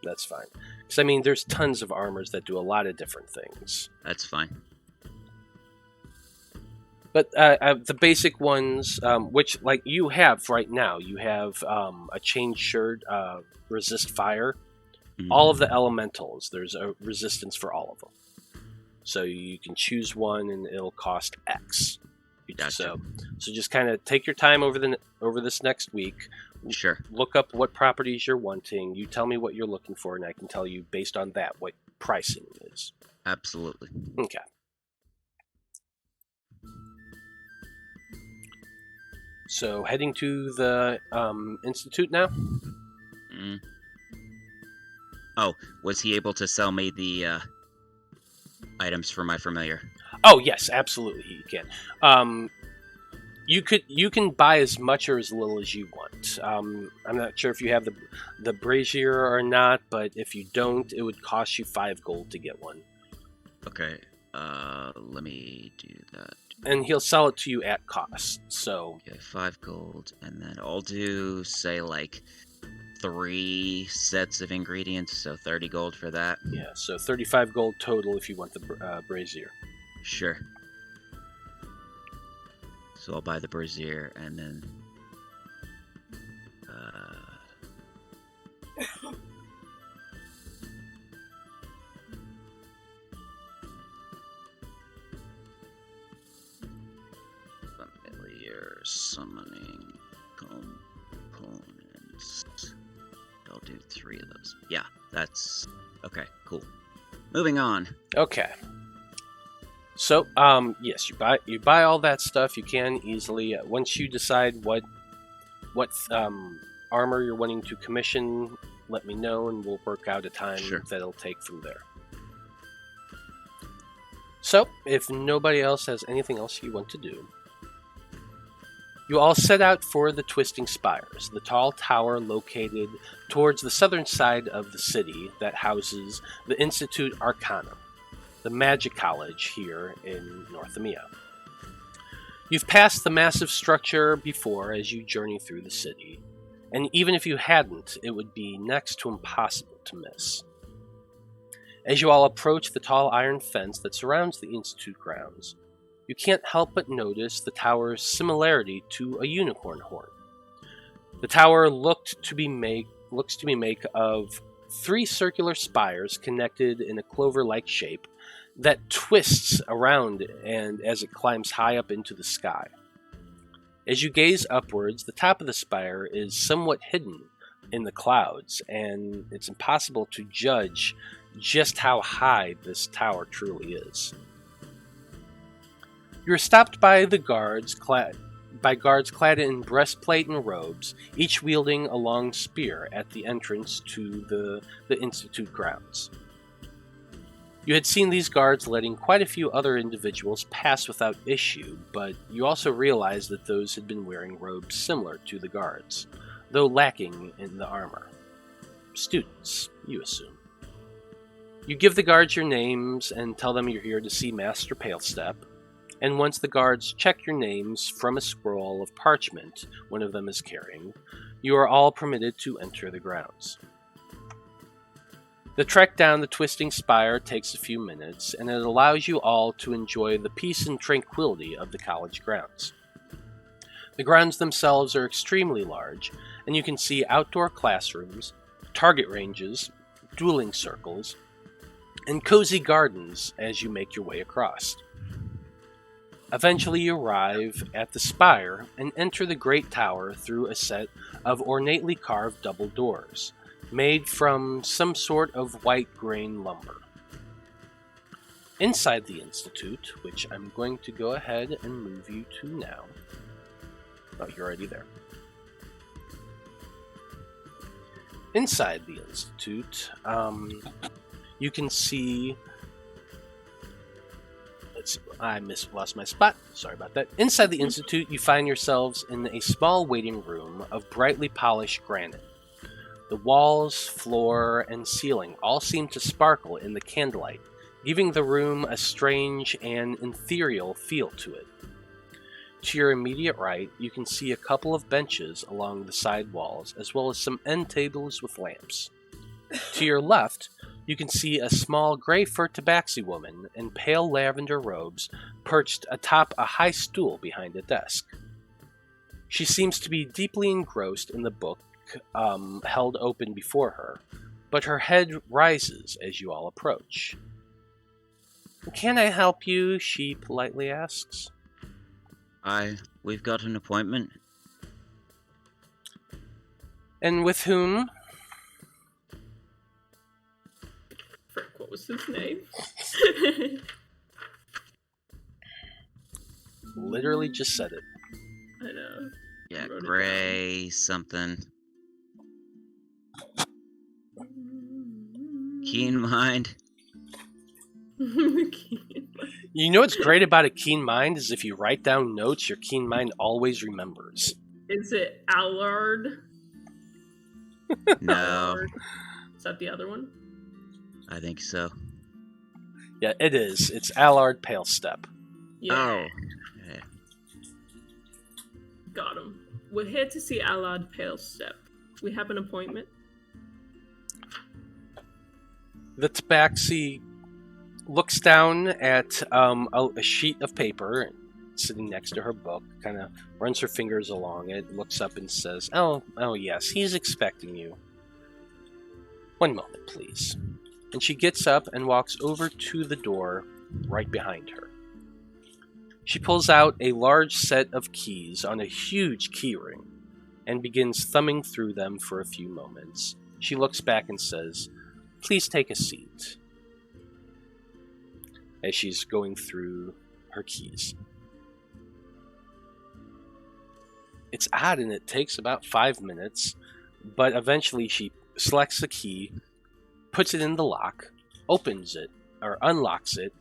That's fine. Because, I mean, there's tons of armors that do a lot of different things. That's fine. But the basic ones, which, like, you have right now, you have a chain shirt, resist fire. Mm-hmm. All of the elementals, there's a resistance for all of them. So you can choose one, and it'll cost X. Gotcha. So just kind of take your time over this next week. Sure. Look up what properties you're wanting. You tell me what you're looking for, and I can tell you based on that what pricing is. Absolutely. Okay. So heading to the Institute now? Mm. Oh, was he able to sell me the items for my familiar? Oh yes, absolutely he can. You can buy as much or as little as you want. I'm not sure if you have the brazier or not, but if you don't, it would cost you 5 gold to get one. Okay, let me do that. And he'll sell it to you at cost, so... Okay, 5 gold, and then I'll do, say, like, 3 sets of ingredients, so 30 gold for that. Yeah, so 35 gold total if you want the brazier. Sure. So I'll buy the brazier, and then... familiar summoning components. I'll do 3 of those. Yeah, that's... okay, cool. Moving on. Okay. So, yes, you buy all that stuff. You can easily once you decide what armor you're wanting to commission, let me know, and we'll work out a time that it'll take from there. So, if nobody else has anything else you want to do, you all set out for the Twisting Spires, the tall tower located towards the southern side of the city that houses the Institute Arcanum, the magic college here in North Emia. You've passed the massive structure before as you journey through the city, and even if you hadn't, it would be next to impossible to miss. As you all approach the tall iron fence that surrounds the Institute grounds, you can't help but notice the tower's similarity to a unicorn horn. The tower looks to be made of 3 circular spires connected in a clover-like shape that twists around and as it climbs high up into the sky. As you gaze upwards, the top of the spire is somewhat hidden in the clouds, and it's impossible to judge just how high this tower truly is. You're stopped by guards clad in breastplate and robes, each wielding a long spear at the entrance to the Institute grounds. You had seen these guards letting quite a few other individuals pass without issue, but you also realized that those had been wearing robes similar to the guards, though lacking in the armor. Students, you assume. You give the guards your names and tell them you're here to see Master Palestep, and once the guards check your names from a scroll of parchment one of them is carrying, you are all permitted to enter the grounds. The trek down the twisting spire takes a few minutes, and it allows you all to enjoy the peace and tranquility of the college grounds. The grounds themselves are extremely large, and you can see outdoor classrooms, target ranges, dueling circles, and cozy gardens as you make your way across. Eventually you arrive at the spire and enter the great tower through a set of ornately carved double doors, made from some sort of white grain lumber. Inside the Institute, which I'm going to go ahead and move you to now. Oh, you're already there. Inside the Institute, you can see... Let's see, I lost my spot. Sorry about that. Inside the Institute, you find yourselves in a small waiting room of brightly polished granite. The walls, floor, and ceiling all seem to sparkle in the candlelight, giving the room a strange and ethereal feel to it. To your immediate right, you can see a couple of benches along the side walls, as well as some end tables with lamps. To your left, you can see a small gray-fur tabaxi woman in pale lavender robes perched atop a high stool behind a desk. She seems to be deeply engrossed in the book held open before her, but her head rises as you all approach. "Can I help you?" she politely asks. We've got an appointment. "And with whom?" Frick, what was his name? Literally just said it. I know. Yeah, Wrote it Gray something. Keen mind. You know what's great about a keen mind is if you write down notes, your keen mind always remembers. Is it Allard? No, Allard? Is that the other one? I think so. Yeah, it is. It's Allard Palestep. Yeah. Oh. Yeah. Got him. We're here to see Allard Palestep. We have an appointment. The tabaxi looks down at a sheet of paper sitting next to her book, kind of runs her fingers along it, looks up and says, Oh, yes, he's expecting you. One moment, please." And she gets up and walks over to the door right behind her. She pulls out a large set of keys on a huge keyring and begins thumbing through them for a few moments. She looks back and says, "Please take a seat," as she's going through her keys. It's odd and it takes about 5 minutes, but eventually she selects the key, puts it in the lock, opens it, or unlocks it,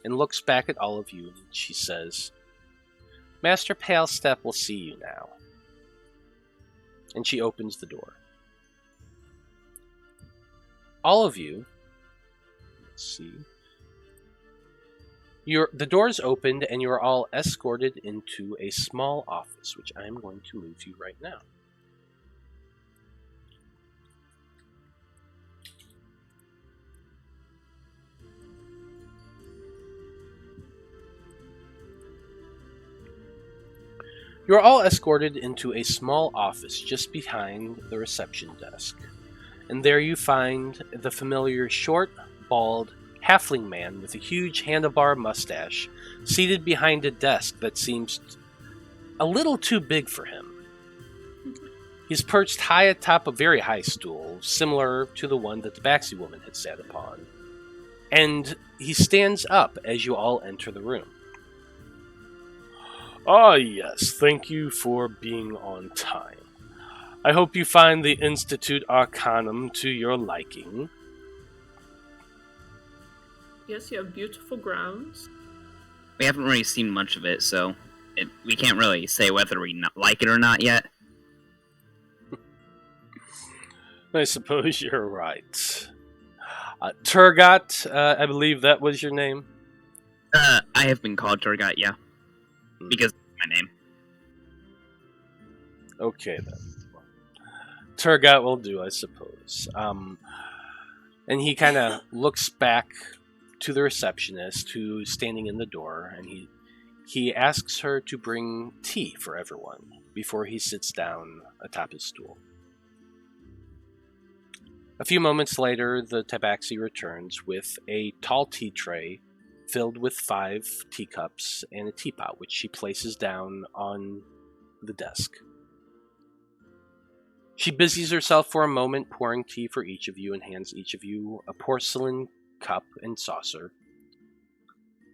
and looks back at all of you, and she says, "Master Palestep will see you now." And she opens the door. All of you, let's see, the doors opened and you are all escorted into a small office, which I'm going to move you right now. You are all escorted into a small office just behind the reception desk. And there you find the familiar short, bald, halfling man with a huge handlebar mustache seated behind a desk that seems a little too big for him. He's perched high atop a very high stool, similar to the one that the Tabaxi woman had sat upon. And he stands up as you all enter the room. "Ah, yes, thank you for being on time. I hope you find the Institute Arcanum to your liking." Yes, you have beautiful grounds. We haven't really seen much of it, so we can't really say whether we like it or not yet. I suppose you're right. Tergot, I believe that was your name? I have been called Tergot, yeah. Because it's my name. Okay, then. Tergot will do, I suppose. And he kind of looks back to the receptionist who's standing in the door, and he asks her to bring tea for everyone before he sits down atop his stool. A few moments later, the tabaxi returns with a tall tea tray filled with 5 teacups and a teapot, which she places down on the desk. She busies herself for a moment pouring tea for each of you and hands each of you a porcelain cup and saucer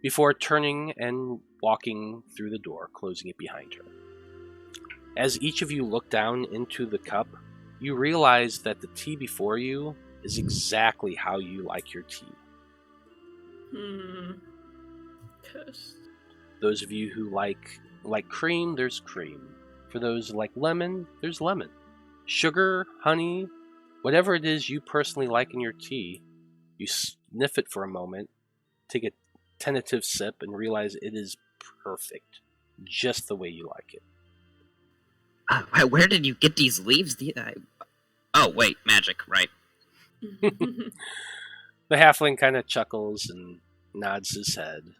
before turning and walking through the door, closing it behind her. As each of you look down into the cup, you realize that the tea before you is exactly how you like your tea. Cursed. Those of you who like cream, there's cream. For those who like lemon, there's lemon. Sugar, honey, whatever it is you personally like in your tea, you sniff it for a moment, take a tentative sip, and realize it is perfect, just the way you like it. Where did you get these leaves? Oh, wait, magic, right. The halfling kind of chuckles and nods his head.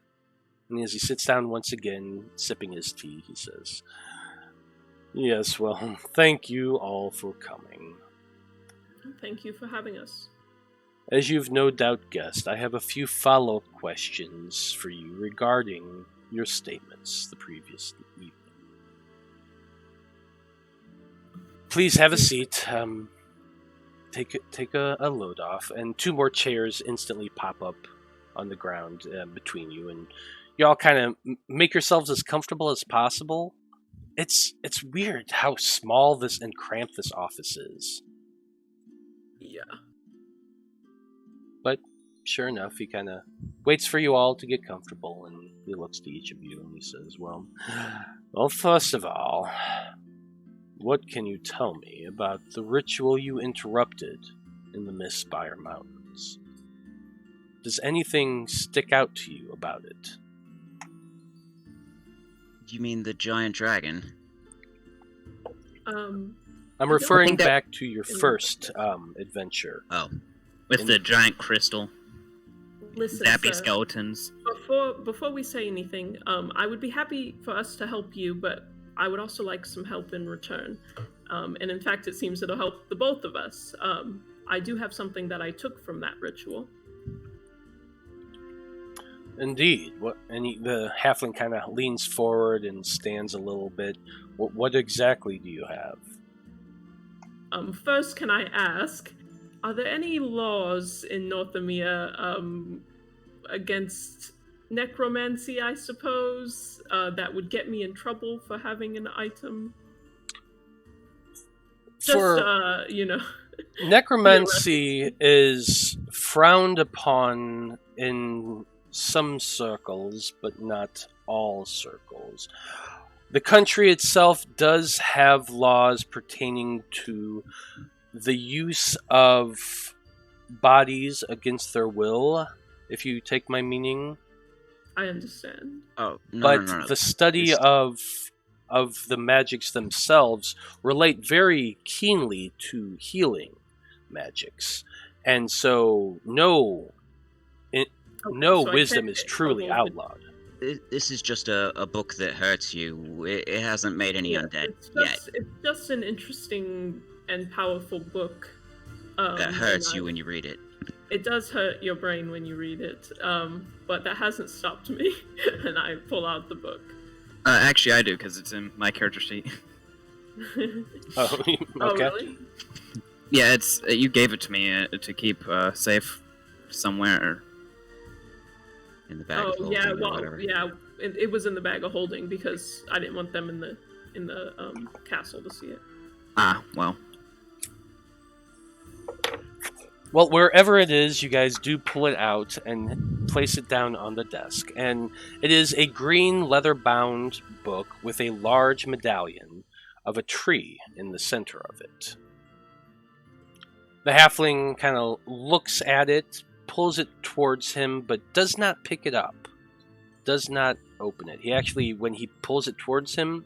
And as he sits down once again, sipping his tea, he says, "Yes, well, thank you all for coming. Thank you for having us. As you've no doubt guessed, I have a few follow-up questions for you regarding your statements the previous evening. Please have a seat. Take a load off, and 2 more chairs instantly pop up on the ground between you, and you all kind of make yourselves as comfortable as possible. It's weird how small this and cramped this office is. Yeah. But sure enough, he kind of waits for you all to get comfortable, and he looks to each of you and he says, well, first of all, what can you tell me about the ritual you interrupted in the Mistspire Mountains? Does anything stick out to you about it? You mean the giant dragon? I'm referring back to your first adventure. Oh. With the giant crystal. Listen, Zappy sir, skeletons. Before we say anything, I would be happy for us to help you, but I would also like some help in return. And in fact, it seems it'll help the both of us. I do have something that I took from that ritual. Indeed. The halfling kind of leans forward and stands a little bit. What exactly do you have? First, can I ask, are there any laws in North Emia against necromancy, I suppose, that would get me in trouble for having an item? Necromancy is frowned upon in some circles, but not all circles. The country itself does have laws pertaining to the use of bodies against their will, if you take my meaning. I understand. Oh, no. The study of the magics themselves relate very keenly to healing magics. And so no wisdom is truly outlawed. This is just a book that hurts you. It hasn't made any undead yet. It's just an interesting and powerful book. That hurts you when you read it. It does hurt your brain when you read it, but that hasn't stopped me, and I pull out the book. Actually, I do, because it's in my character sheet. Oh, okay. Oh, really? Yeah, it's you gave it to me to keep safe somewhere. In the bag of holding or whatever. Yeah, it was in the bag of holding because I didn't want them in the castle to see it. Ah, well. Well, wherever it is, you guys do pull it out and place it down on the desk. And it is a green leather-bound book with a large medallion of a tree in the center of it. The halfling kind of looks at it, pulls it towards him, but does not pick it up. Does not open it. He actually, when he pulls it towards him,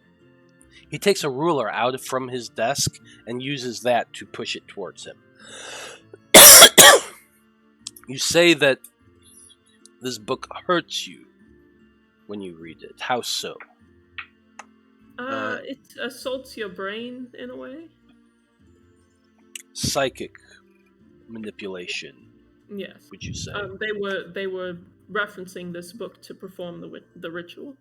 he takes a ruler out from his desk and uses that to push it towards him. You say that this book hurts you when you read it. How so? It assaults your brain in a way. Psychic manipulation, Yes. would you say? They were referencing this book to perform the ritual.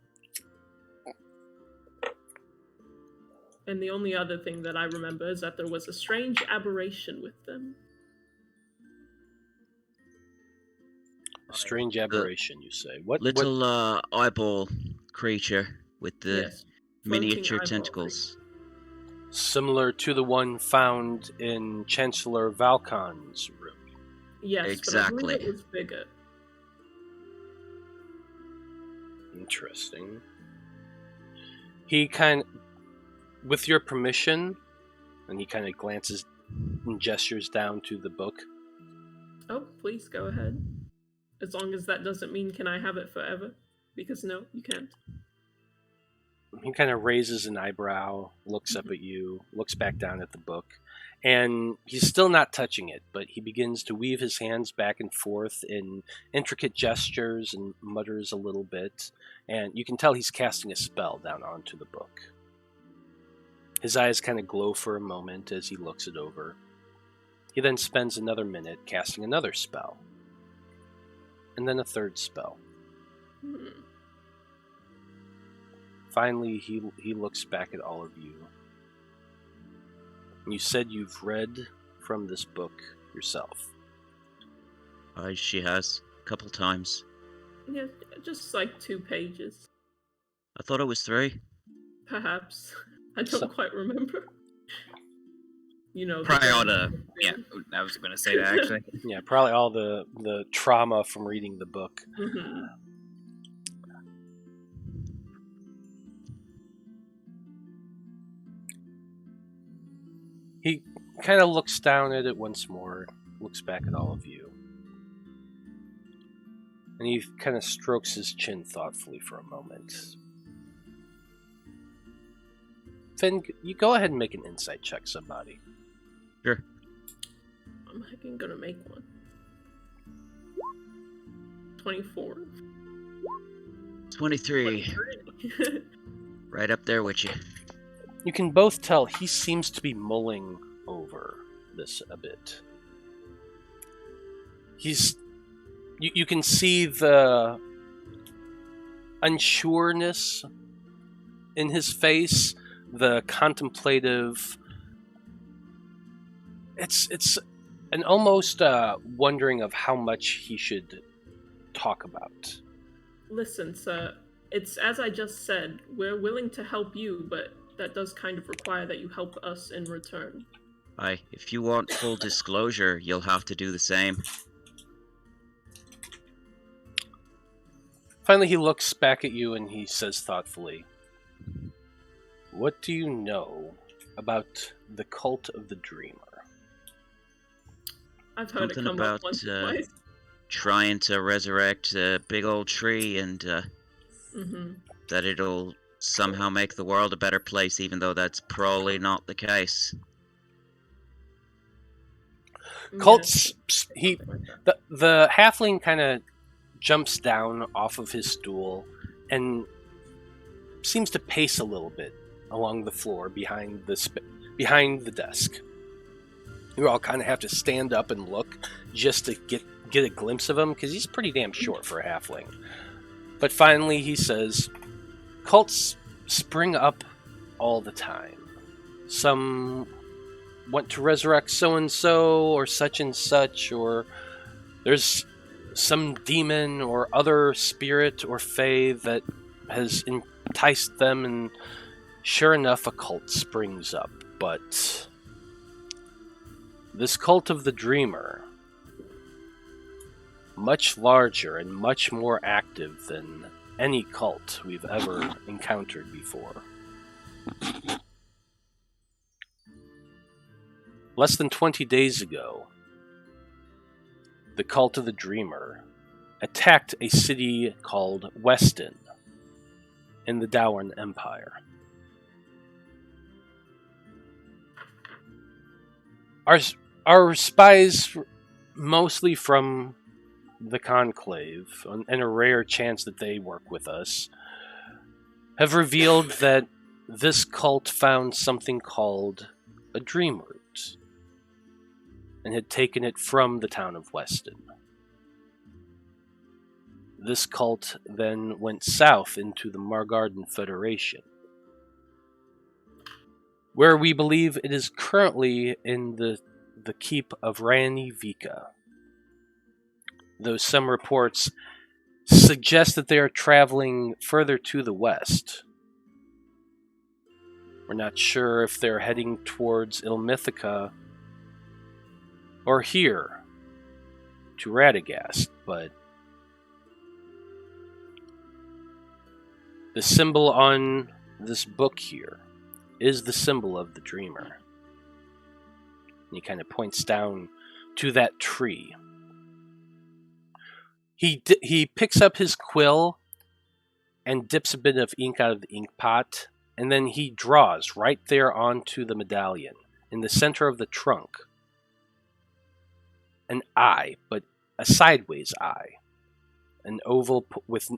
And the only other thing that I remember is that there was a strange aberration with them. A strange aberration, you say? What Little eyeball creature with the Yes. Floating miniature eyeball tentacles. Similar to the one found in Chancellor Valkon's room. Yes, Exactly. but I believe it was bigger. Interesting. He kind of, with your permission, and he kind of glances and gestures down to the book. Oh, please go ahead. As long as that doesn't mean can I have it forever? Because no, you can't. He kind of raises an eyebrow, looks up at you, looks back down at the book, and he's still not touching it, but he begins to weave his hands back and forth in intricate gestures and mutters a little bit, and you can tell he's casting a spell down onto the book. His eyes kind of glow for a moment as he looks it over. He then spends another minute casting another spell, and then a third spell. Finally, he looks back at all of you. You said you've read from this book yourself. She has. A couple times. Yeah, just like 2 pages. I thought it was 3. Perhaps. I don't quite remember. You know. Probably all the... Yeah, I was going to say that, actually. Yeah, probably all the trauma from reading the book. Mm-hmm. He kind of looks down at it once more, looks back at all of you. And he kind of strokes his chin thoughtfully for a moment. Finn, you go ahead and make an insight check, somebody. Sure. I'm hecking gonna make one. 24. 23. Right up there with you. You can both tell he seems to be mulling over this a bit. You can see the unsureness in his face, the contemplative. It's an almost wondering of how much he should talk about. Listen, sir, it's as I just said, we're willing to help you, but that does kind of require that you help us in return. Aye, if you want full disclosure, you'll have to do the same. Finally, he looks back at you and he says thoughtfully, "What do you know about the cult of the Dreamer?" I've heard Something it come about up once or twice. trying to resurrect a big old tree and that it'll somehow make the world a better place, even though that's probably not the case. Cults. The halfling kind of jumps down off of his stool and seems to pace a little bit along the floor behind the desk. You all kind of have to stand up and look just to get a glimpse of him because he's pretty damn short for a halfling. But finally, he says, "Cults spring up all the time. Some want to resurrect so-and-so or such and such, or there's some demon or other spirit or fae that has enticed them, and sure enough, a cult springs up. But this cult of the Dreamer, much larger and much more active than any cult we've ever encountered before. Less than 20 days ago, the cult of the Dreamer attacked a city called Weston in the Dawson Empire. Our spies, mostly from the Conclave, and a rare chance that they work with us, have revealed that this cult found something called a dream root. and had taken it from the town of Weston. This cult then went south into the Margarden Federation, where we believe it is currently in the keep of Rani Vika. Though some reports suggest that they are traveling further to the west. We're not sure if they're heading towards Ilmithica or here to Radagast, but the symbol on this book here is the symbol of the Dreamer. And he kind of points down to that tree. He picks up his quill and dips a bit of ink out of the ink pot, and then he draws right there onto the medallion, in the center of the trunk, an eye, but a sideways eye, an oval with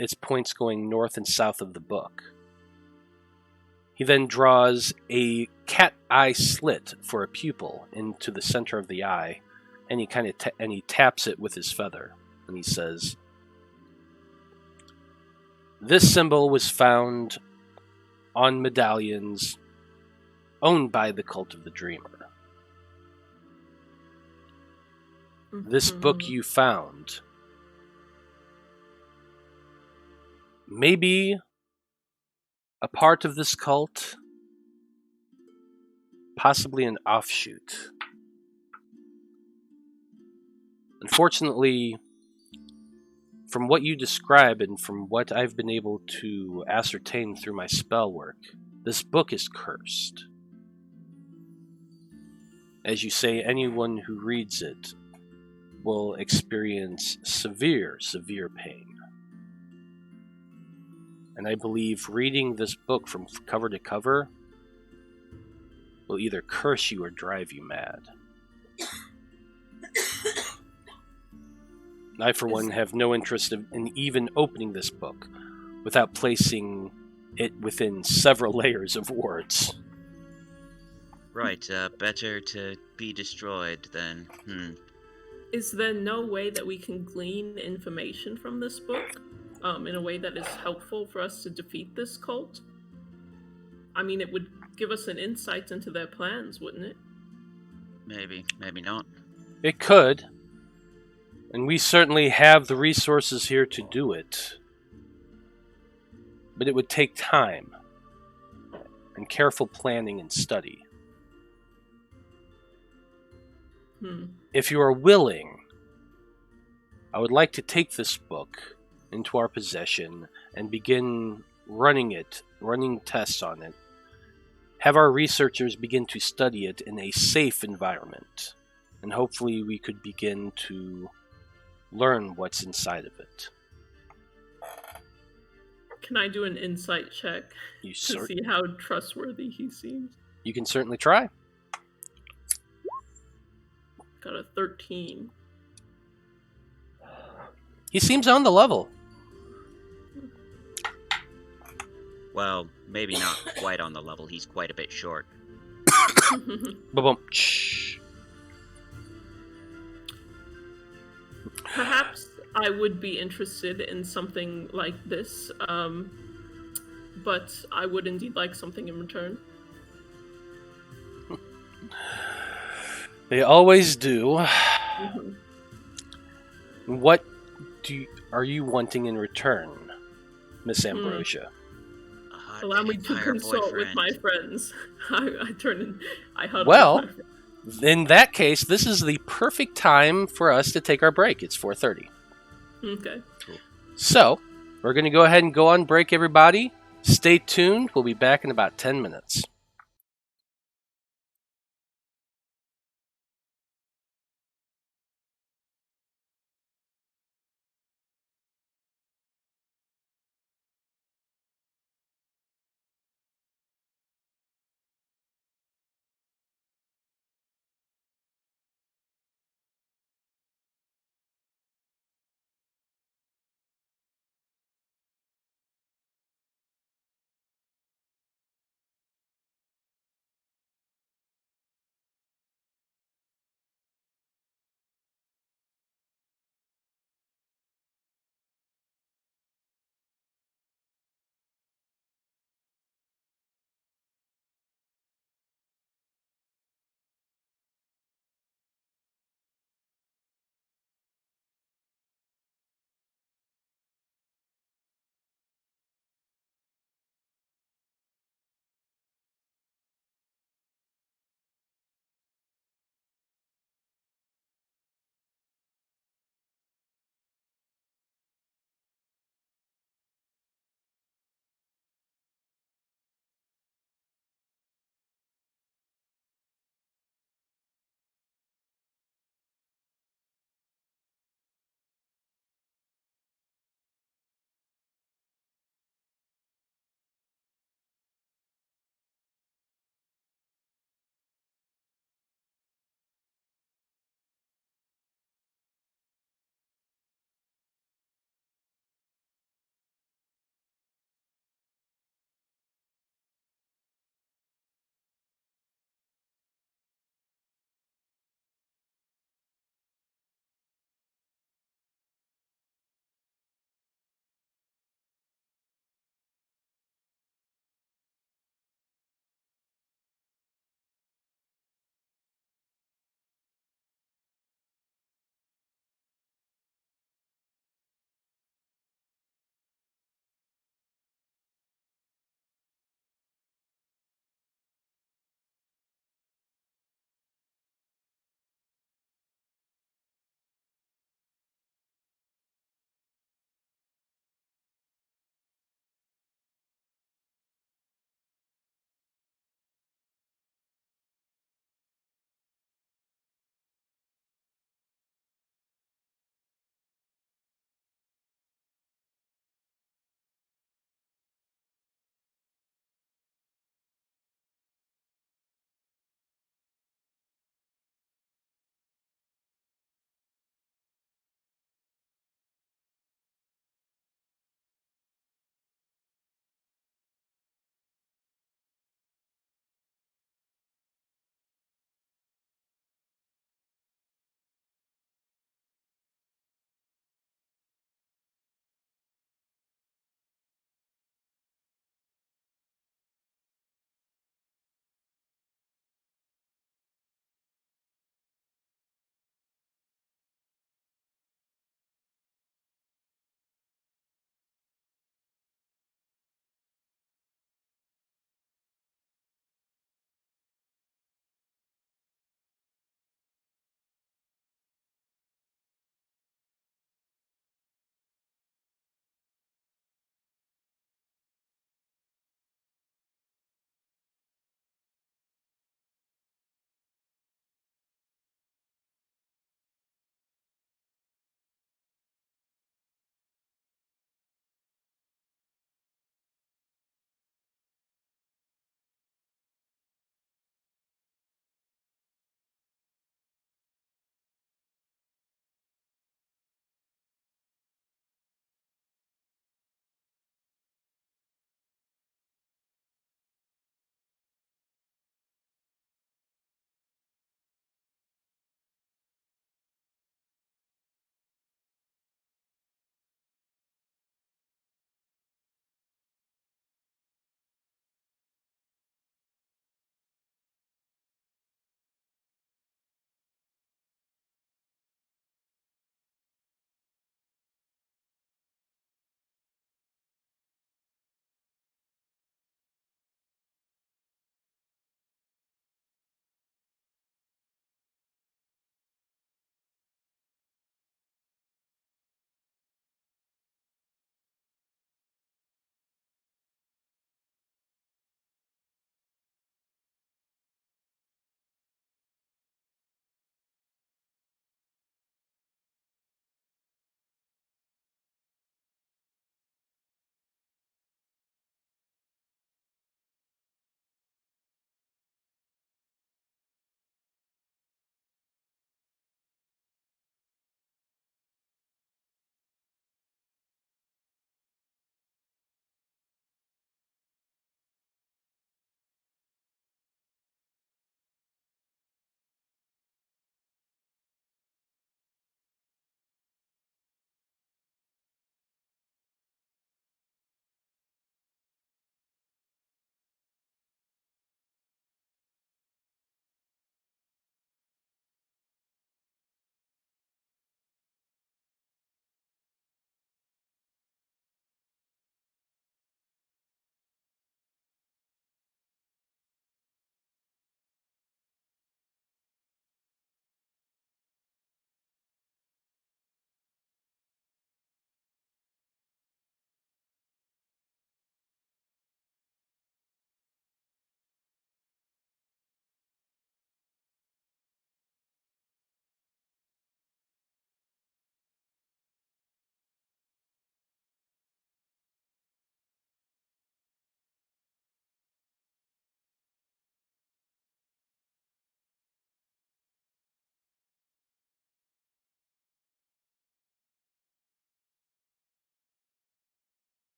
its points going north and south of the book. He then draws a cat eye slit for a pupil into the center of the eye, and he taps it with his feather, and he says, "This symbol was found on medallions owned by the Cult of the Dreamer. This book you found may be a part of this cult, possibly an offshoot. Unfortunately, from what you describe and from what I've been able to ascertain through my spell work, this book is cursed. As you say, anyone who reads it will experience severe, severe pain. And I believe reading this book from cover to cover will either curse you or drive you mad. I, for one, have no interest in even opening this book without placing it within several layers of wards. Right, better to be destroyed than, Is there no way that we can glean information from this book, in a way that is helpful for us to defeat this cult? I mean, it would give us an insight into their plans, wouldn't it? Maybe not. It could. And we certainly have the resources here to do it. But it would take time and careful planning and study. If you are willing, I would like to take this book into our possession and begin running tests on it. Have our researchers begin to study it in a safe environment. And hopefully we could begin to learn what's inside of it. Can I do an insight check to see how trustworthy he seems? You can certainly try. Got a 13. He seems on the level. Well, maybe not quite on the level. He's quite a bit short. Ba-bum. Perhaps I would be interested in something like this, but I would indeed like something in return. They always do. What are you wanting in return, Miss Ambrosia? Allow me to consult with my friends. I turn and I huddle. Well, in that case, this is the perfect time for us to take our break. It's 4:30. Okay. Cool. So, we're going to go ahead and go on break, everybody. Stay tuned. We'll be back in about 10 minutes.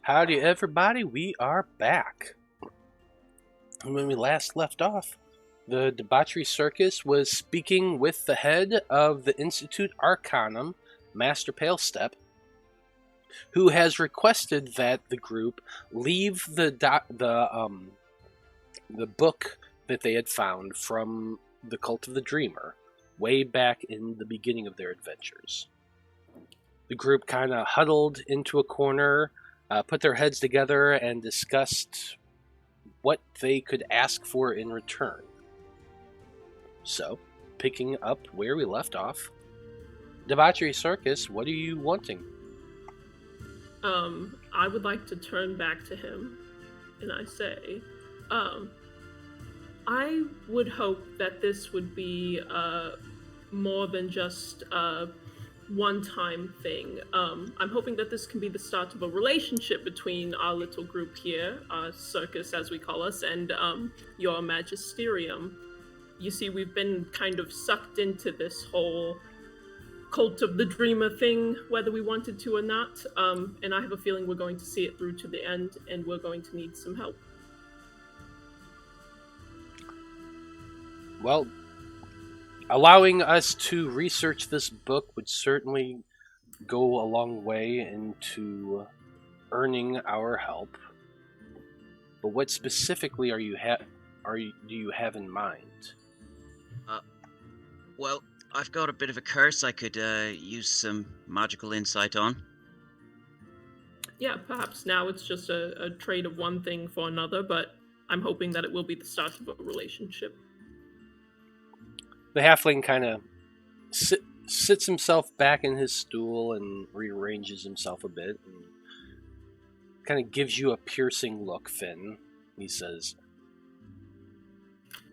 Howdy, everybody. We are back. When we last left off, the Debauchery Circus was speaking with the head of the Institute Arcanum, Master Palestep, who has requested that the group leave the book that they had found from the Cult of the Dreamer way back in the beginning of their adventures. The group kind of huddled into a corner, put their heads together, and discussed what they could ask for in return. So, picking up where we left off, Debauchery Circus, what are you wanting? I would like to turn back to him, and I say, I would hope that this would be more than just a one-time thing. I'm hoping that this can be the start of a relationship between our little group here, our circus as we call us, and your magisterium. You see, we've been kind of sucked into this whole Cult of the Dreamer thing, whether we wanted to or not, and I have a feeling we're going to see it through to the end, and we're going to need some help. Well, allowing us to research this book would certainly go a long way into earning our help. But what specifically do you have in mind? Well, I've got a bit of a curse I could use some magical insight on. Yeah, perhaps now it's just a trade of one thing for another, but I'm hoping that it will be the start of a relationship. The halfling kind of sits himself back in his stool and rearranges himself a bit and kind of gives you a piercing look, Finn. He says,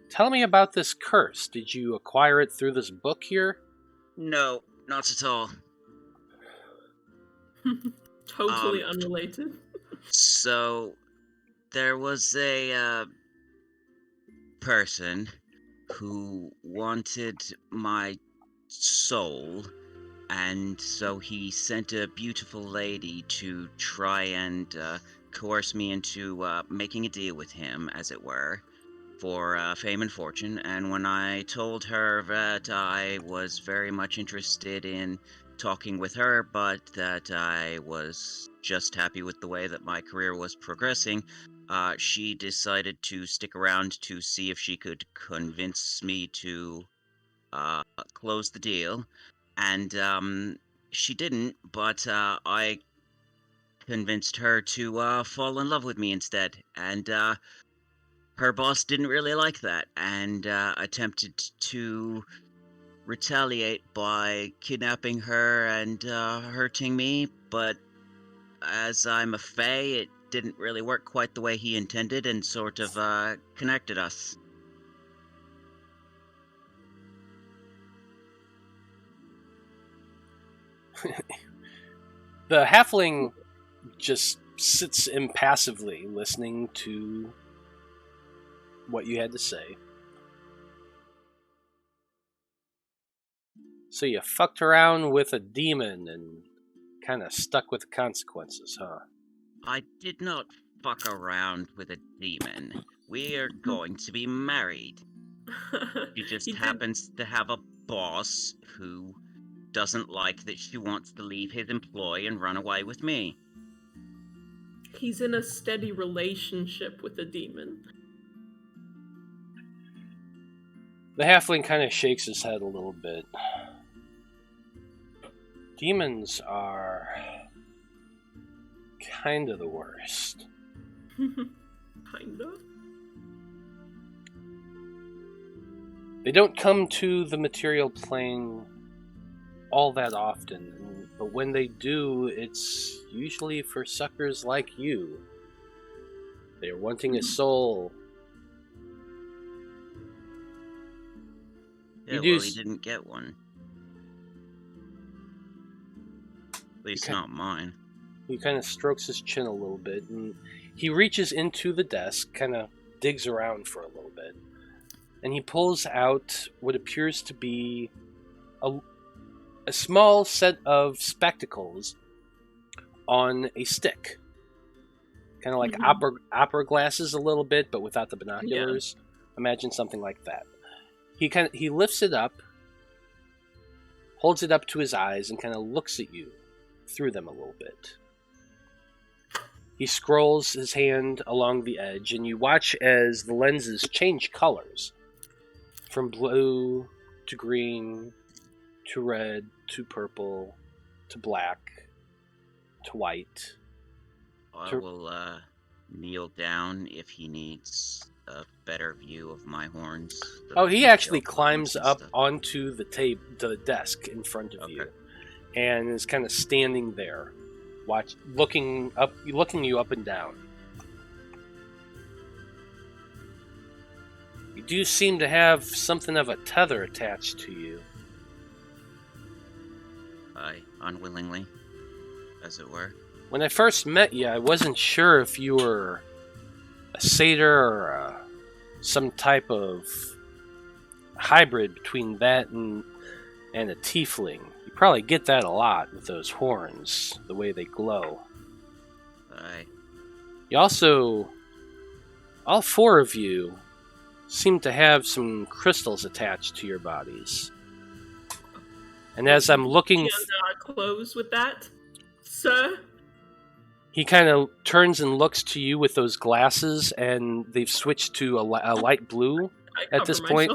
"Tell me about this curse. Did you acquire it through this book here?" No, not at all. Totally unrelated. So, there was a person who wanted my soul, and so he sent a beautiful lady to try and coerce me into making a deal with him, as it were, for fame and fortune. And when I told her that I was very much interested in talking with her, but that I was just happy with the way that my career was progressing, she decided to stick around to see if she could convince me to close the deal. And she didn't, but I convinced her to fall in love with me instead. And her boss didn't really like that and attempted to retaliate by kidnapping her and hurting me, but as I'm a fae, it didn't really work quite the way he intended and sort of connected us. The halfling just sits impassively listening to what you had to say. So you fucked around with a demon and kind of stuck with the consequences, huh? I did not fuck around with a demon. We are going to be married. She just happens to have a boss who doesn't like that she wants to leave his employ and run away with me. He's in a steady relationship with a demon. The halfling kind of shakes his head a little bit. Demons are kind of the worst. Kinda? They don't come to the material plane all that often, but when they do, it's usually for suckers like you. They're wanting a soul. Yeah, well, he didn't get one. At least not mine. He kind of strokes his chin a little bit, and he reaches into the desk, kind of digs around for a little bit, and he pulls out what appears to be a small set of spectacles on a stick. Kind of like opera glasses a little bit, but without the binoculars. Yeah. Imagine something like that. He lifts it up, holds it up to his eyes, and kind of looks at you through them a little bit. He scrolls his hand along the edge, and you watch as the lenses change colors. From blue to green to red to purple to black to white. I will kneel down if he needs a better view of my horns. Oh, he actually climbs up onto the desk in front of you, and is kind of standing there, looking you up and down. You do seem to have something of a tether attached to you. Aye, unwillingly, as it were. When I first met you, I wasn't sure if you were a satyr or some type of hybrid between that and a tiefling. You probably get that a lot with those horns, the way they glow. Aye. You also, all four of you, seem to have some crystals attached to your bodies. And as I'm looking... close with that, sir? He kind of turns and looks to you with those glasses, and they've switched to a light blue at this point.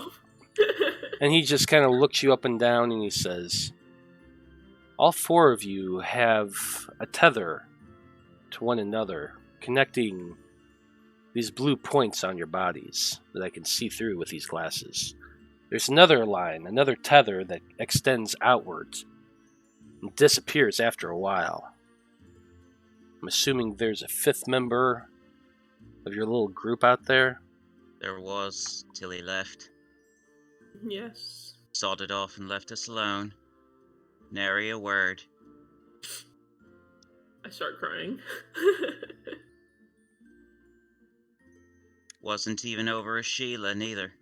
And he just kind of looks you up and down, and he says, all four of you have a tether to one another, connecting these blue points on your bodies that I can see through with these glasses. There's another line, another tether that extends outwards and disappears after a while. I'm assuming there's a fifth member of your little group out there? There was, till he left. Yes. Sodded off and left us alone. Nary a word. I start crying. Wasn't even over a Sheila, neither.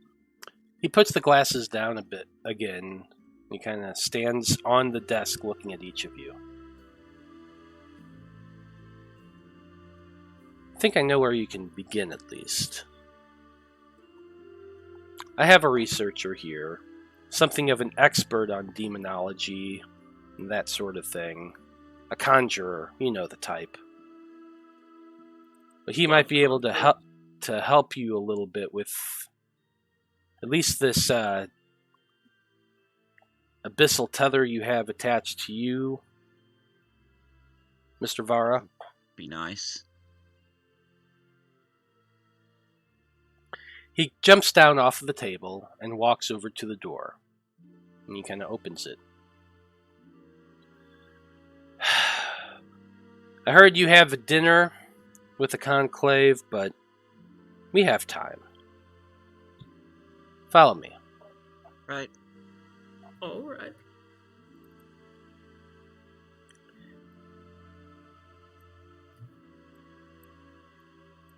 He puts the glasses down a bit again. He kind of stands on the desk looking at each of you. I think I know where you can begin, at least. I have a researcher here, something of an expert on demonology and that sort of thing. A conjurer, you know the type. But he might be able to help you a little bit with at least this abyssal tether you have attached to you, Mr. Varra. Be nice. He jumps down off of the table and walks over to the door. And he kind of opens it. I heard you have a dinner with the conclave, but we have time. Follow me. Right. All right.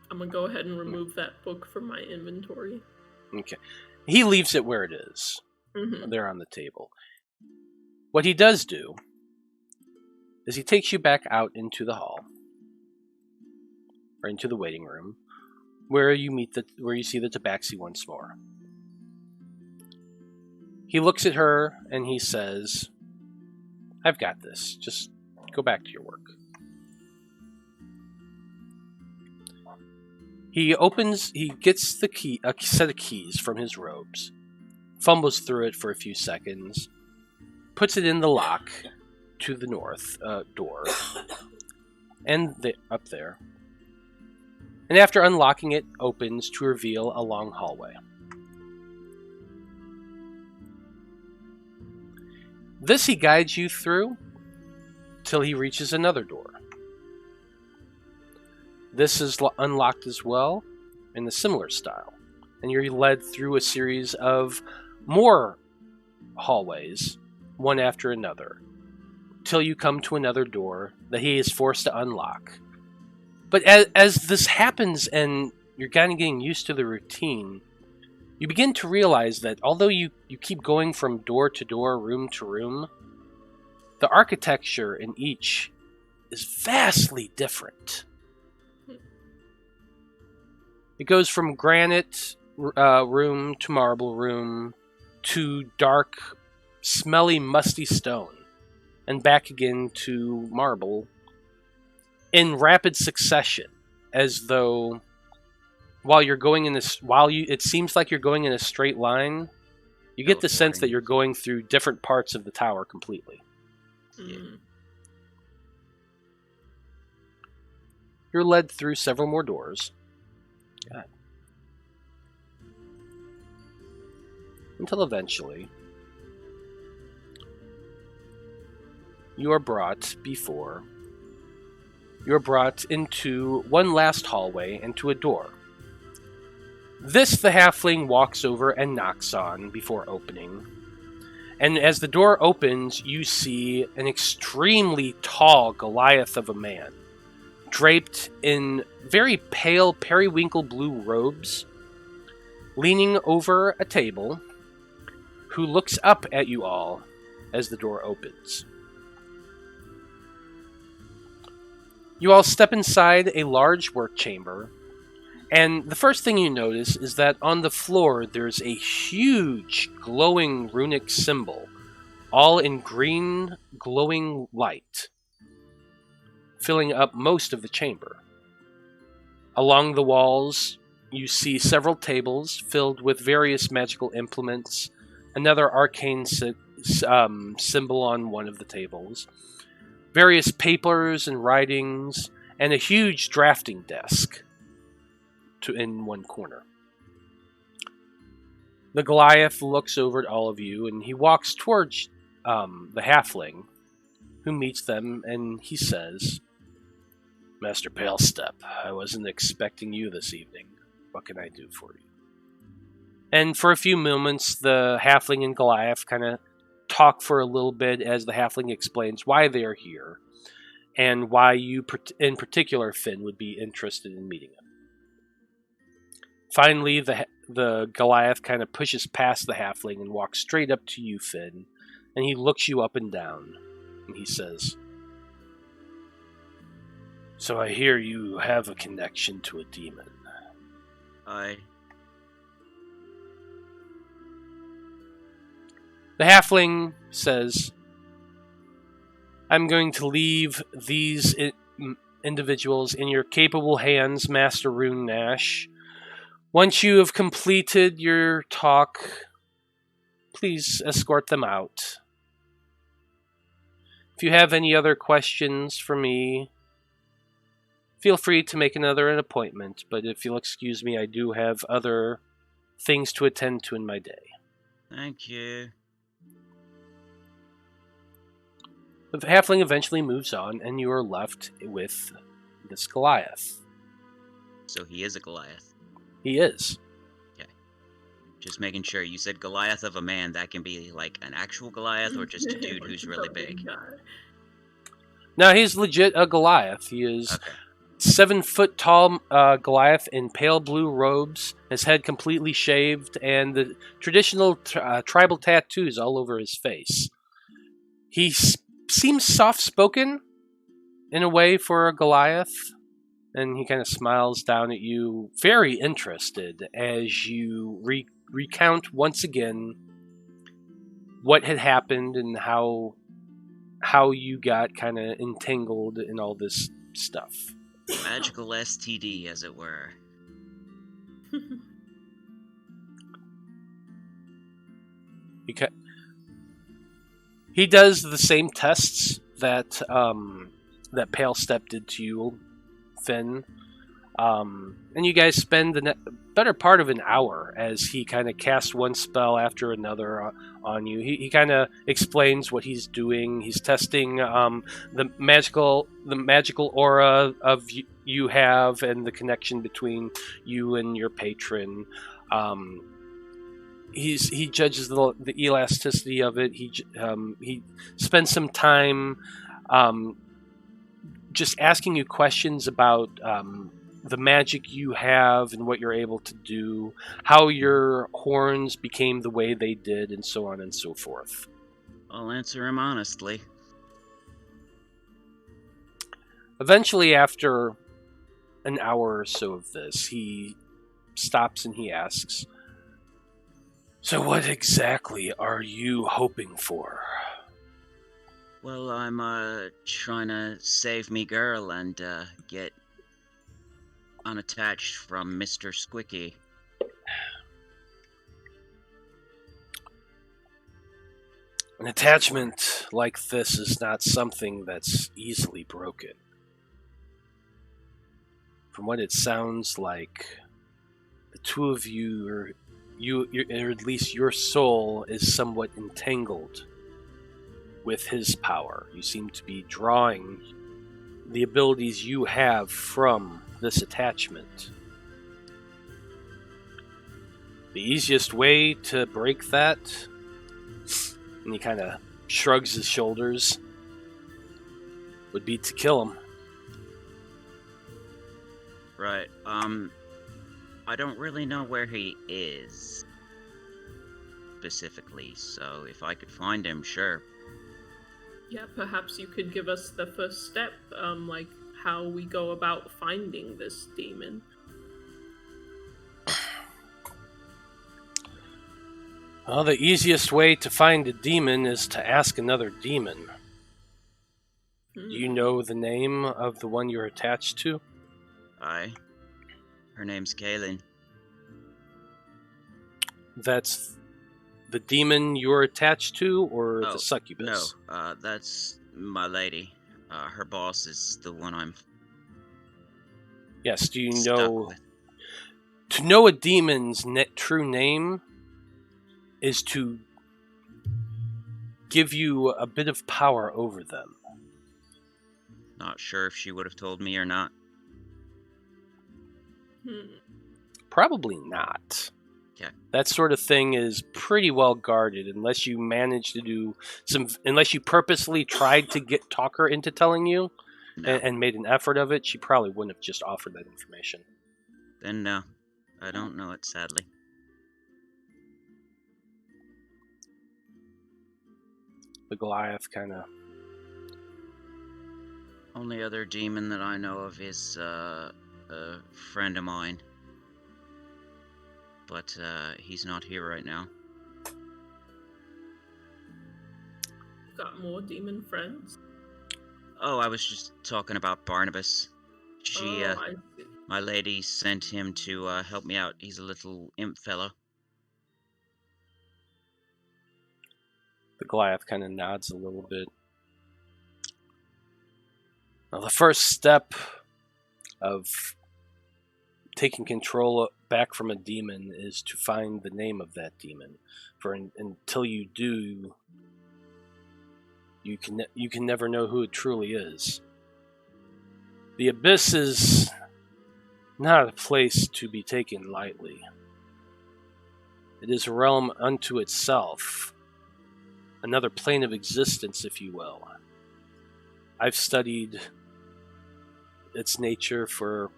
I'm gonna go ahead and remove that book from my inventory. Okay. He leaves it where it is. Mm-hmm. There on the table. What he does do is he takes you back out into the hall, or into the waiting room, where you see the Tabaxi once more. He looks at her and he says, "I've got this. Just go back to your work." He gets a set of keys from his robes, fumbles through it for a few seconds, puts it in the lock to the north door, and up there. And after unlocking it, opens to reveal a long hallway. This he guides you through till he reaches another door. This is unlocked as well, in a similar style. And you're led through a series of more hallways, one after another, till you come to another door that he is forced to unlock. But as this happens and you're kind of getting used to the routine, you begin to realize that although you keep going from door to door, room to room, the architecture in each is vastly different. It goes from granite room to marble room to dark, smelly, musty stone, and back again to marble in rapid succession, as though while you're going in this, it seems like you're going in a straight line. You get the sense that you're going through different parts of the tower completely. Mm. You're led through several more doors. God. Until eventually, you are brought into one last hallway and to a door. This the halfling walks over and knocks on before opening. And as the door opens, you see an extremely tall Goliath of a man, draped in very pale periwinkle blue robes, leaning over a table, who looks up at you all as the door opens. You all step inside a large work chamber, and the first thing you notice is that on the floor there's a huge glowing runic symbol, all in green glowing light, filling up most of the chamber. Along the walls, you see several tables filled with various magical implements, another arcane symbol on one of the tables, various papers and writings, and a huge drafting desk in one corner. The Goliath looks over at all of you, and he walks towards the halfling, who meets them, and he says, "Master Palestep, I wasn't expecting you this evening. What can I do for you?" And for a few moments, the halfling and Goliath kind of talk for a little bit as the halfling explains why they are here, and why you, in particular, Finn, would be interested in meeting him. Finally, the Goliath kind of pushes past the halfling and walks straight up to you, Finn, and he looks you up and down, and he says, "So I hear you have a connection to a demon." Aye. The halfling says, "I'm going to leave these individuals in your capable hands, Master Rune Nash. Once you have completed your talk, please escort them out. If you have any other questions for me, feel free to make an appointment, but if you'll excuse me, I do have other things to attend to in my day." Thank you. The halfling eventually moves on, and you are left with this Goliath. So he is a Goliath. He is. Okay. Just making sure. You said Goliath of a man. That can be like an actual Goliath or just a dude who's really big? No, he's legit a Goliath. He is 7 foot tall Goliath in pale blue robes, his head completely shaved, and the traditional tribal tattoos all over his face. He seems soft-spoken in a way for a Goliath, and he kind of smiles down at you, very interested, as you recount once again what had happened and how you got kind of entangled in all this stuff. Magical STD, as it were. He does the same tests that that Palestep did to you, Finn. And you guys spend the better part of an hour as he kind of casts one spell after another on you. He kind of explains what he's doing. He's testing the magical aura of you have and the connection between you and your patron. He judges the elasticity of it. He spends some time just asking you questions about the magic you have and what you're able to do, how your horns became the way they did, and so on and so forth. I'll answer him honestly. Eventually, after an hour or so of this, he stops and he asks, "So what exactly are you hoping for?" Well, I'm trying to save me girl and get unattached from Mr. Squicky. An attachment like this is not something that's easily broken. From what it sounds like, the two of you, or at least your soul, is somewhat entangled with his power. You seem to be drawing the abilities you have from this attachment. The easiest way to break that, and he kind of shrugs his shoulders, would be to kill him. Right. I don't really know where he is specifically, so if I could find him, sure. Yeah, perhaps you could give us the first step, like how we go about finding this demon. Well, the easiest way to find a demon is to ask another demon. Do you know the name of the one you're attached to? Aye. Her name's Kaylin. That's the demon you're attached to, or the succubus? No, that's my lady. Her boss is the one I'm Yes, do you stuck know... with. To know a demon's true name is to give you a bit of power over them. Not sure if she would have told me or not. Probably not. Okay. That sort of thing is pretty well guarded unless you manage to do unless you purposely tried to talk her into telling you No. and made an effort of it. She probably wouldn't have just offered that information. Then no. I don't know it, sadly. The Goliath kind of... Only other demon that I know of is a friend of mine. But he's not here right now. Got more demon friends? Oh, I was just talking about Barnabas. She, I see. my lady sent him to help me out. He's a little imp fellow. The Goliath kind of nods a little bit. Now, the first step of taking control back from a demon is to find the name of that demon. For until you do, you can never know who it truly is. The Abyss is not a place to be taken lightly. It is a realm unto itself. Another plane of existence, if you will. I've studied its nature for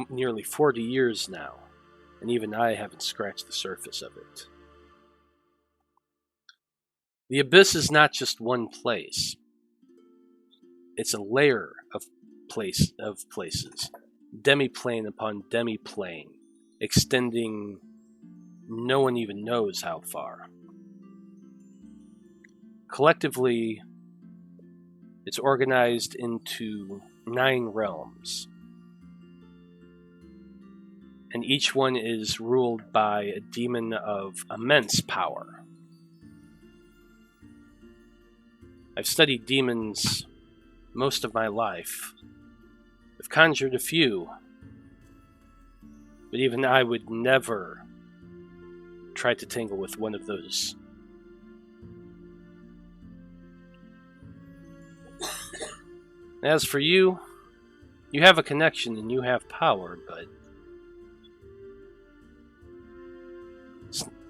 nearly 40 years now, and even I haven't scratched the surface of it. The Abyss is not just one place. It's a layer of places, demi-plane upon demi-plane, extending no one even knows how far. Collectively, it's organized into 9 realms, and each one is ruled by a demon of immense power. I've studied demons most of my life. I've conjured a few, but even I would never try to tangle with one of those. As for you, you have a connection and you have power, but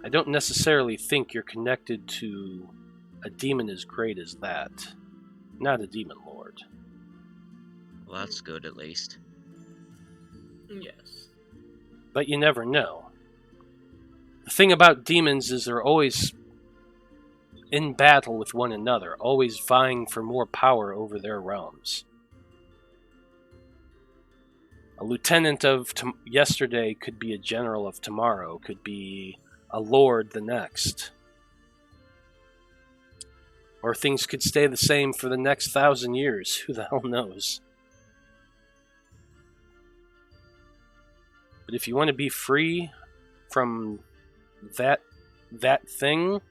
I don't necessarily think you're connected to a demon as great as that. Not a demon lord. Well, that's good at least. Yes. But you never know. The thing about demons is they're always in battle with one another, always vying for more power over their realms. A lieutenant of yesterday could be a general of tomorrow, could be a lord the next. Or things could stay the same for the next 1,000 years. Who the hell knows? But if you want to be free from that thing,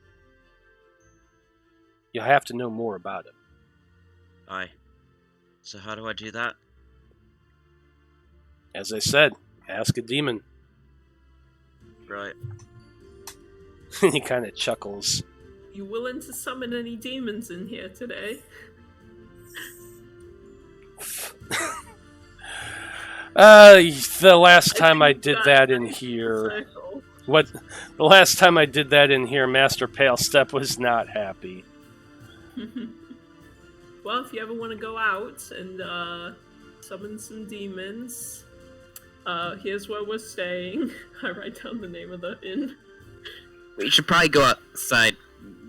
you'll have to know more about it. Aye. So how do I do that? As I said, ask a demon. Right. He kind of chuckles. You willing to summon any demons in here today? The last time I did that in here... The last time I did that in here, Master Palestep was not happy. Well, if you ever want to go out and summon some demons, here's where we're staying. I write down the name of the inn. We should probably go outside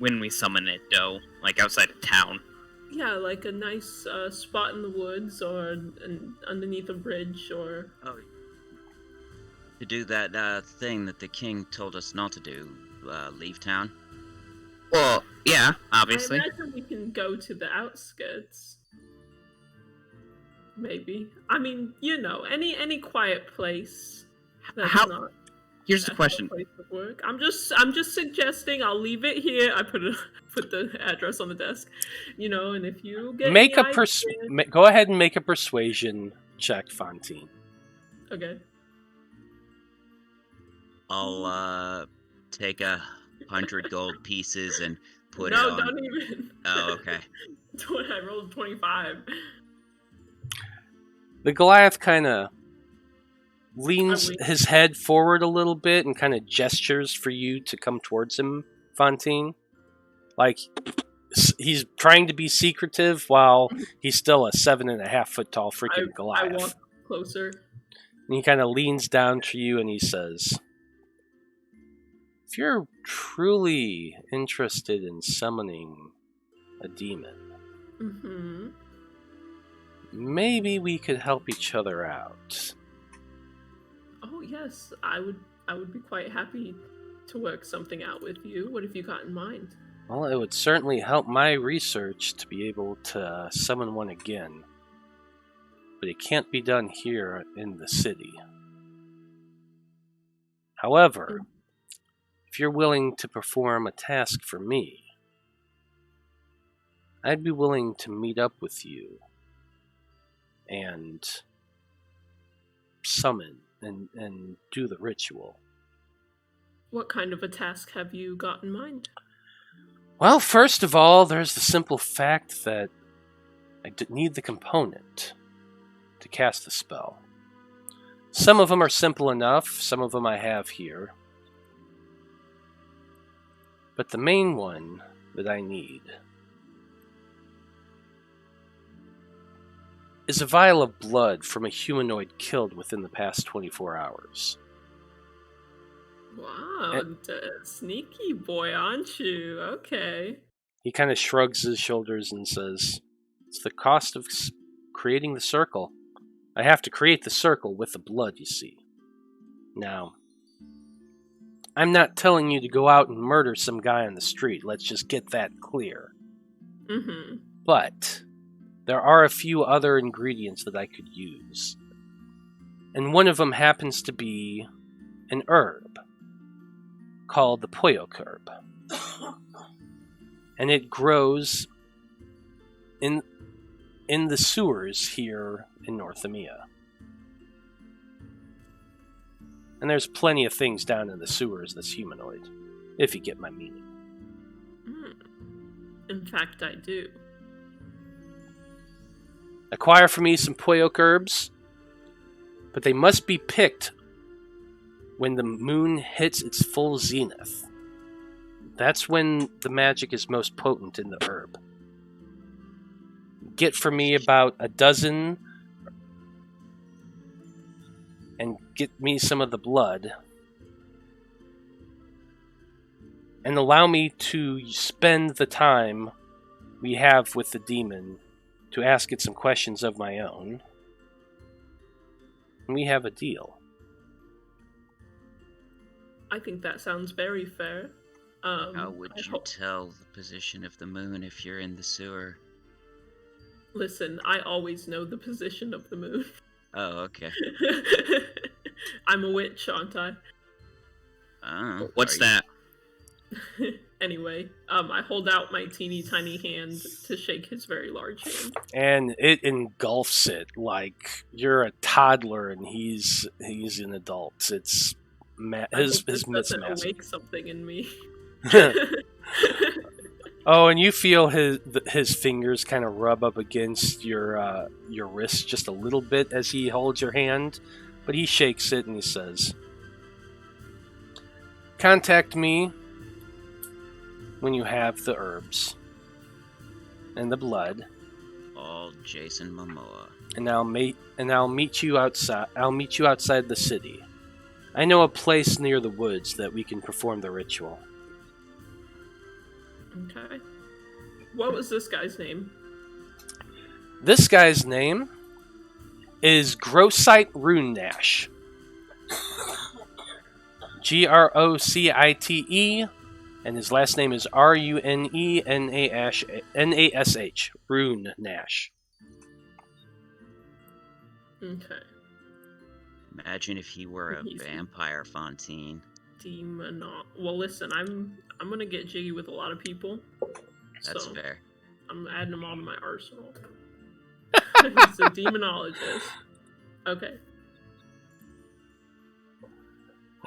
when we summon it, though. Like outside of town. Yeah, like a nice spot in the woods or underneath a bridge or... Oh. To do that thing that the king told us not to do, leave town? Well, yeah, obviously. I imagine we can go to the outskirts. Maybe. I mean, you know, any quiet place that's not... Here's the question. Place of work. I'm just suggesting. I'll leave it here. I put the address on the desk. You know, and if you get go ahead and make a persuasion check, Fantine. Okay. I'll take 100 gold pieces and put it No, on. don't even. Oh, okay. I rolled 25. The Goliath kind of leans his head forward a little bit and kind of gestures for you to come towards him, Fantine. Like, he's trying to be secretive while he's still a 7.5 foot tall freaking Goliath. I walk closer. And he kind of leans down to you and he says, if you're truly interested in summoning a demon, maybe we could help each other out. Oh yes, I would be quite happy to work something out with you. What have you got in mind? Well, it would certainly help my research to be able to summon one again. But it can't be done here in the city. However, if you're willing to perform a task for me, I'd be willing to meet up with you and summon and do the ritual. What kind of a task have you got in mind? Well, first of all, there's the simple fact that I need the component to cast the spell. Some of them are simple enough, some of them I have here. But the main one that I need is a vial of blood from a humanoid killed within the past 24 hours. Wow, sneaky boy, aren't you? Okay. He kind of shrugs his shoulders and says, it's the cost of creating the circle. I have to create the circle with the blood, you see. Now, I'm not telling you to go out and murder some guy on the street. Let's just get that clear. But there are a few other ingredients that I could use. And one of them happens to be an herb called the poyok herb. And it grows in the sewers here in North Emia. And there's plenty of things down in the sewers that's humanoid, if you get my meaning. In fact, I do. Acquire for me some poyok herbs, but they must be picked when the moon hits its full zenith. That's when the magic is most potent in the herb. Get for me about a dozen and get me some of the blood. And allow me to spend the time we have with the demon to ask it some questions of my own. we have a deal. I think that sounds very fair. How would I you hope- tell the position of the moon if you're in the sewer? Listen, I always know the position of the moon. Oh, okay. I'm a witch, aren't I? Oh, What's are you- that? Anyway, I hold out my teeny tiny hand to shake his very large hand. And it engulfs it like you're a toddler and he's an adult. It's his this mitts doesn't massive. awake something in me. Oh, and you feel his fingers kind of rub up against your wrist just a little bit as he holds your hand, but he shakes it and he says, "Contact me when you have the herbs and the blood, All Jason Momoa. and I'll meet you outside. I'll meet you outside the city. I know a place near the woods that we can perform the ritual." Okay. What was this guy's name? This guy's name is Grossite Runenash. Grocite, and his last name is Runenash. Runenash. Okay. Imagine if he were a He's- vampire, Fantine. Well, listen, I'm gonna get jiggy with a lot of people. That's so fair. I'm adding them all to my arsenal. He's a demonologist. Okay.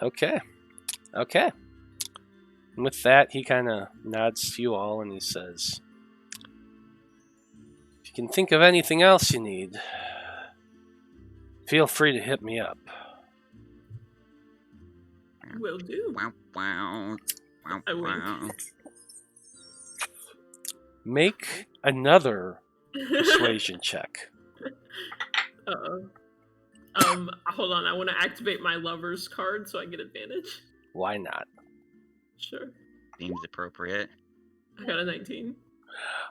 Okay. And with that, he kind of nods to you all and he says, "If you can think of anything else you need, feel free to hit me up." Will do. Wow, wow. Wow, I wink. wow. Make another persuasion check. Uh-oh. Hold on. I want to activate my lover's card so I get advantage. Why not? Sure. Seems appropriate. I got a 19.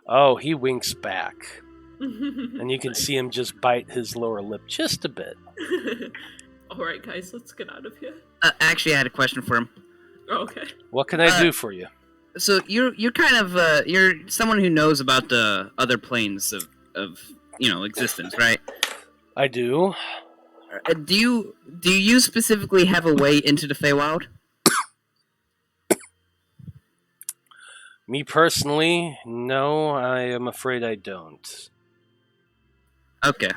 Oh, he winks back. And And you can see him just bite his lower lip just a bit. Alright, guys, let's get out of here. Actually, I had a question for him. Okay. What can I do for you? So you're kind of you're someone who knows about the other planes of existence, right? I do. Do you specifically have a way into the Feywild? Me personally, no, I am afraid I don't. Okay.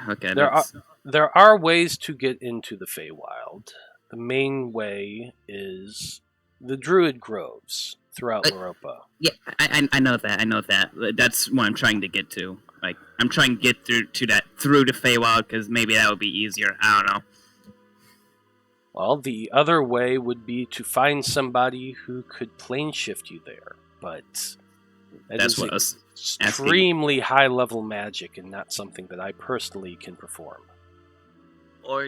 There are ways to get into the Feywild. The main way is the Druid Groves throughout Loroupa. Yeah, I know that. I know that. That's what I'm trying to get to. Like, I'm trying to get through the Feywild because maybe that would be easier. I don't know. Well, the other way would be to find somebody who could plane shift you there, but That's what I was asking. extremely high level magic and not something that I personally can perform. Or,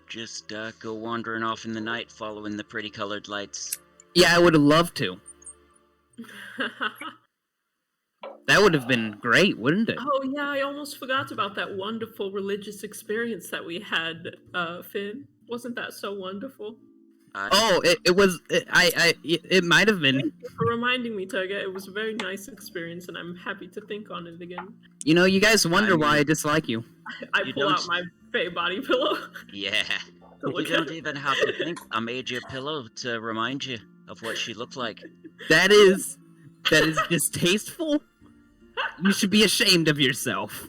just go wandering off in the night following the pretty colored lights. Yeah, I would have loved to. That would have been great, wouldn't it? Oh yeah, I almost forgot about that wonderful religious experience that we had, Finn. Wasn't that so wonderful? Oh, it was. It might have been. Thank you for reminding me, Tergot. It was a very nice experience, and I'm happy to think on it again. You guys wonder why I dislike you. I You pull don't out my Fey body pillow. Yeah. to You look don't at. even have to think. I made you a pillow to remind you of what she looked like. That is distasteful. You should be ashamed of yourself.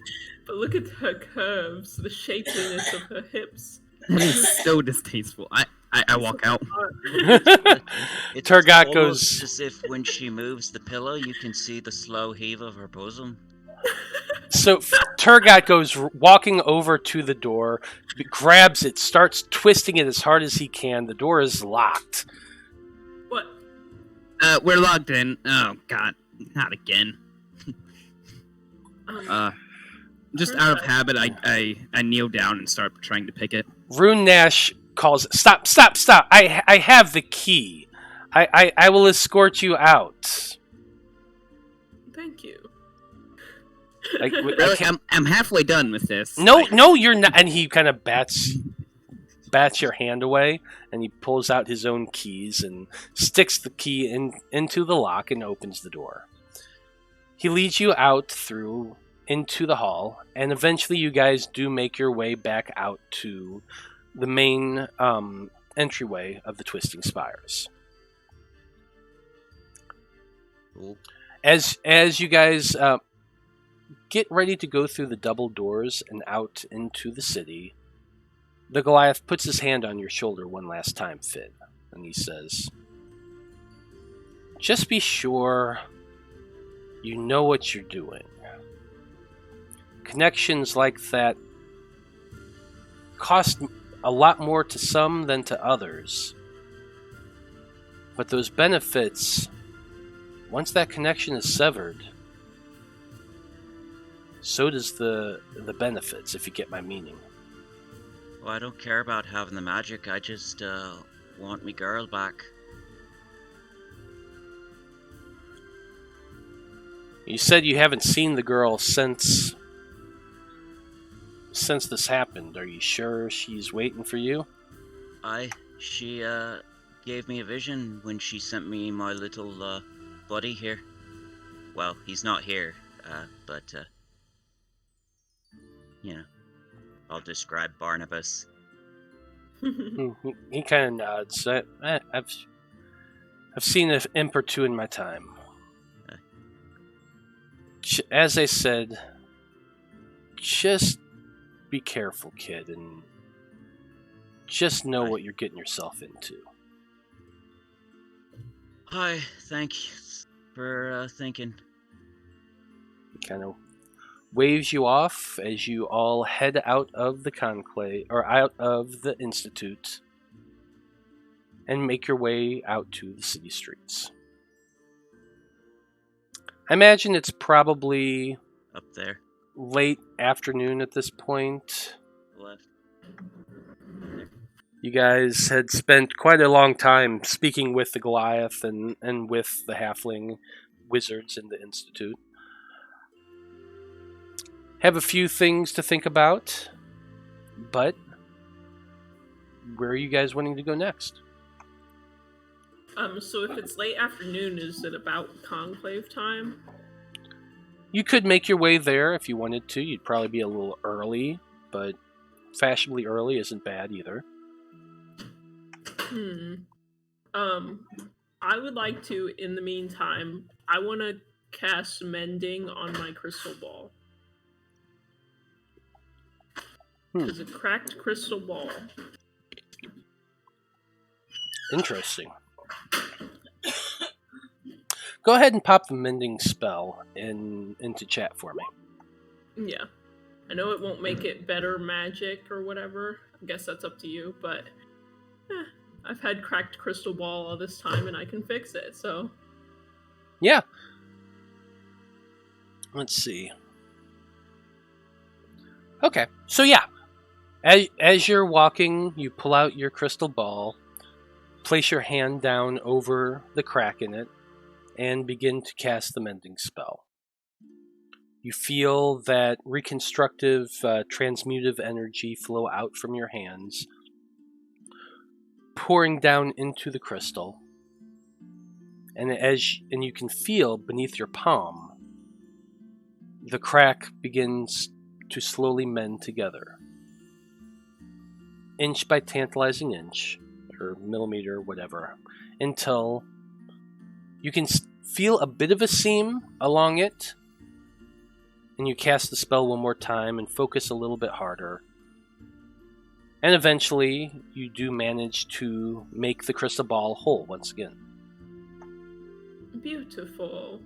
But look at her curves, the shapeliness of her hips. That is so distasteful. I walk out. It's Tergot almost goes- as if when she moves the pillow, you can see the slow heave of her bosom. So Tergot goes walking over to the door, grabs it, starts twisting it as hard as he can. The door is locked. What? We're logged in. Oh God, not again. Just out of habit, I kneel down and start trying to pick it. Rune Nash calls, "Stop! I have the key. I will escort you out." Thank you. Like, I Really, can't- I'm halfway done with this. no, you're not. And he kind of bats bats your hand away, and he pulls out his own keys and sticks the key into the lock and opens the door. He leads you out through into the hall, and eventually you guys do make your way back out to the main entryway of the Twisting Spires. Cool. As you guys get ready to go through the double doors and out into the city, the Goliath puts his hand on your shoulder one last time, Finn, and he says, "Just be sure you know what you're doing. Connections like that cost a lot more to some than to others. But those benefits, once that connection is severed, so does the benefits, if you get my meaning." Well, I don't care about having the magic. I just want me girl back. You said you haven't seen the girl since this happened. Are you sure she's waiting for you? She gave me a vision when she sent me my little buddy here. Well, he's not here, but you know, I'll describe Barnabas. He kind of nods. I've seen an imp or two in my time. As I said, just be careful, kid, and just know what you're getting yourself into. Hi, thanks for thinking. He kind of waves you off as you all head out of the conclave, or out of the institute, and make your way out to the city streets. I imagine it's probably Up there. late afternoon at this point. Left. You guys had spent quite a long time speaking with the Goliath and with the halfling wizards in the institute. Have a few things to think about, but where are you guys wanting to go next? So if it's late afternoon, is it about conclave time? You could make your way there if you wanted to. You'd probably be a little early, but fashionably early isn't bad either. I would like to, in the meantime, I want to cast Mending on my crystal ball. It's a cracked crystal ball. Interesting. Go ahead and pop the mending spell into chat for me. Yeah. I know it won't make it better magic or whatever. I guess that's up to you, but I've had cracked crystal ball all this time and I can fix it, so. Yeah. Let's see. Okay, so yeah. As you're walking, you pull out your crystal ball, place your hand down over the crack in it, and begin to cast the mending spell. You feel that reconstructive, transmutive energy flow out from your hands, pouring down into the crystal. And you can feel beneath your palm, the crack begins to slowly mend together. Inch by tantalizing inch, or millimeter, whatever, until you can feel a bit of a seam along it, and you cast the spell one more time and focus a little bit harder. And eventually, you do manage to make the crystal ball whole once again. Beautiful.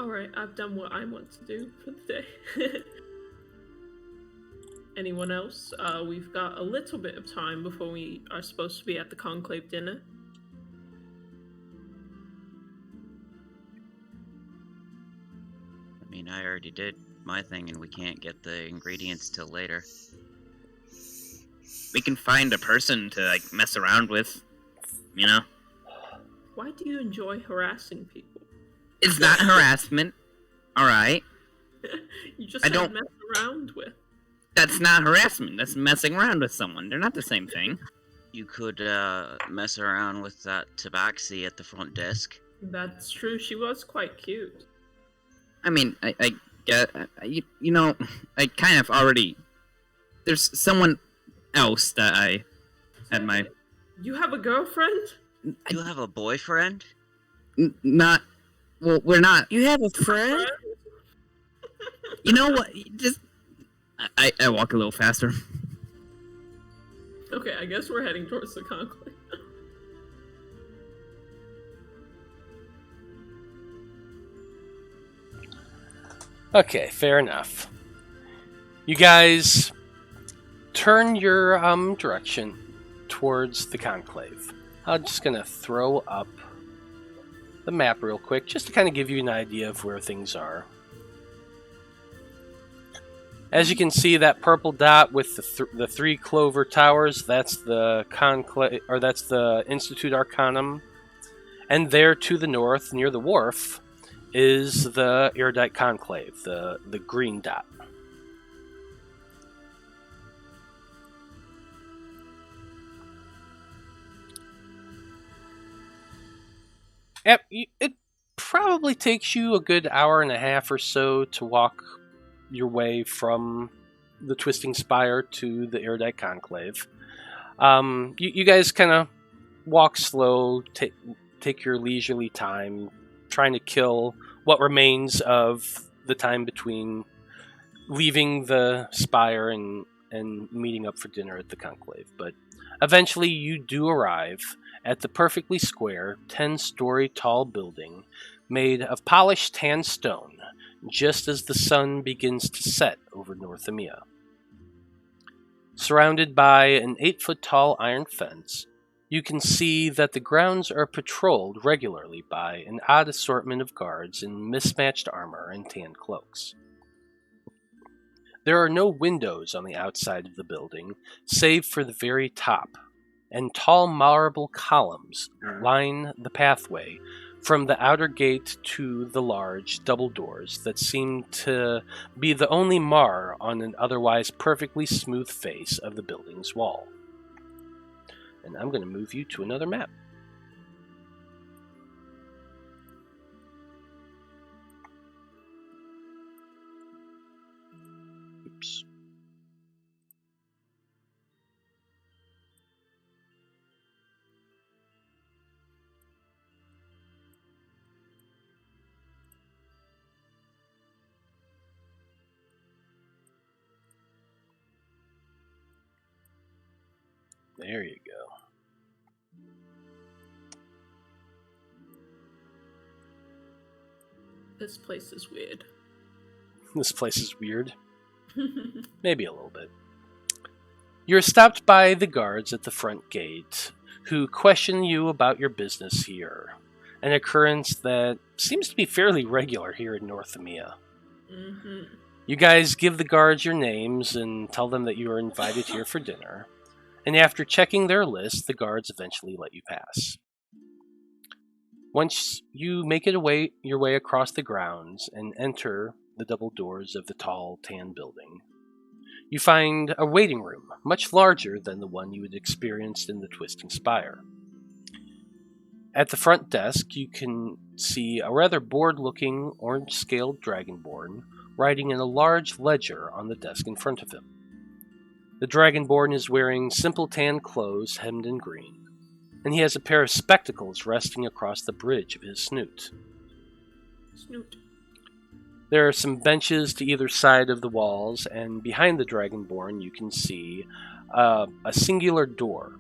Alright, I've done what I want to do for the day. Anyone else? We've got a little bit of time before we are supposed to be at the conclave dinner. I mean, I already did my thing and we can't get the ingredients till later. We can find a person to, like, mess around with, you know? Why do you enjoy harassing people? It's not harassment, alright? You just I said don't- mess around with. That's not harassment. That's messing around with someone. They're not the same thing. You could mess around with that tabaxi at the front desk. That's true. She was quite cute. I mean, I kind of already. There's someone else that I had my. You have a girlfriend? You have a boyfriend? Not. Well, we're not. You have a friend? You know what? Just. I walk a little faster. Okay, I guess we're heading towards the conclave. Okay, fair enough. You guys turn your direction towards the conclave. I'm just gonna throw up the map real quick, just to kind of give you an idea of where things are. As you can see, that purple dot with the three clover towers, that's the conclave, or that's the Institute Arcanum. And there to the north, near the wharf, is the Erudite Conclave, the green dot. It probably takes you a good hour and a half or so to walk your way from the Twisting Spire to the Erudite Conclave. You guys kind of walk slow, take your leisurely time, trying to kill what remains of the time between leaving the Spire and meeting up for dinner at the Conclave. But eventually you do arrive at the perfectly square, 10-story tall building made of polished tan stone, just as the sun begins to set over North EMEA. Surrounded by an 8-foot-tall iron fence, you can see that the grounds are patrolled regularly by an odd assortment of guards in mismatched armor and tan cloaks. There are no windows on the outside of the building, save for the very top, and tall marble columns line the pathway from the outer gate to the large double doors that seem to be the only mar on an otherwise perfectly smooth face of the building's wall. And I'm going to move you to another map. Oops. There you go. This place is weird. This place is weird. Maybe a little bit. You're stopped by the guards at the front gate, who question you about your business here, an occurrence that seems to be fairly regular here in North EMEA. Mm-hmm. You guys give the guards your names and tell them that you are invited here for dinner, and after checking their list, the guards eventually let you pass. Once you make your way across the grounds and enter the double doors of the tall tan building, you find a waiting room, much larger than the one you had experienced in the Twisting Spire. At the front desk, you can see a rather bored-looking, orange-scaled dragonborn writing in a large ledger on the desk in front of him. The dragonborn is wearing simple tan clothes hemmed in green, and he has a pair of spectacles resting across the bridge of his snoot. Snoot. There are some benches to either side of the walls, and behind the dragonborn you can see a singular door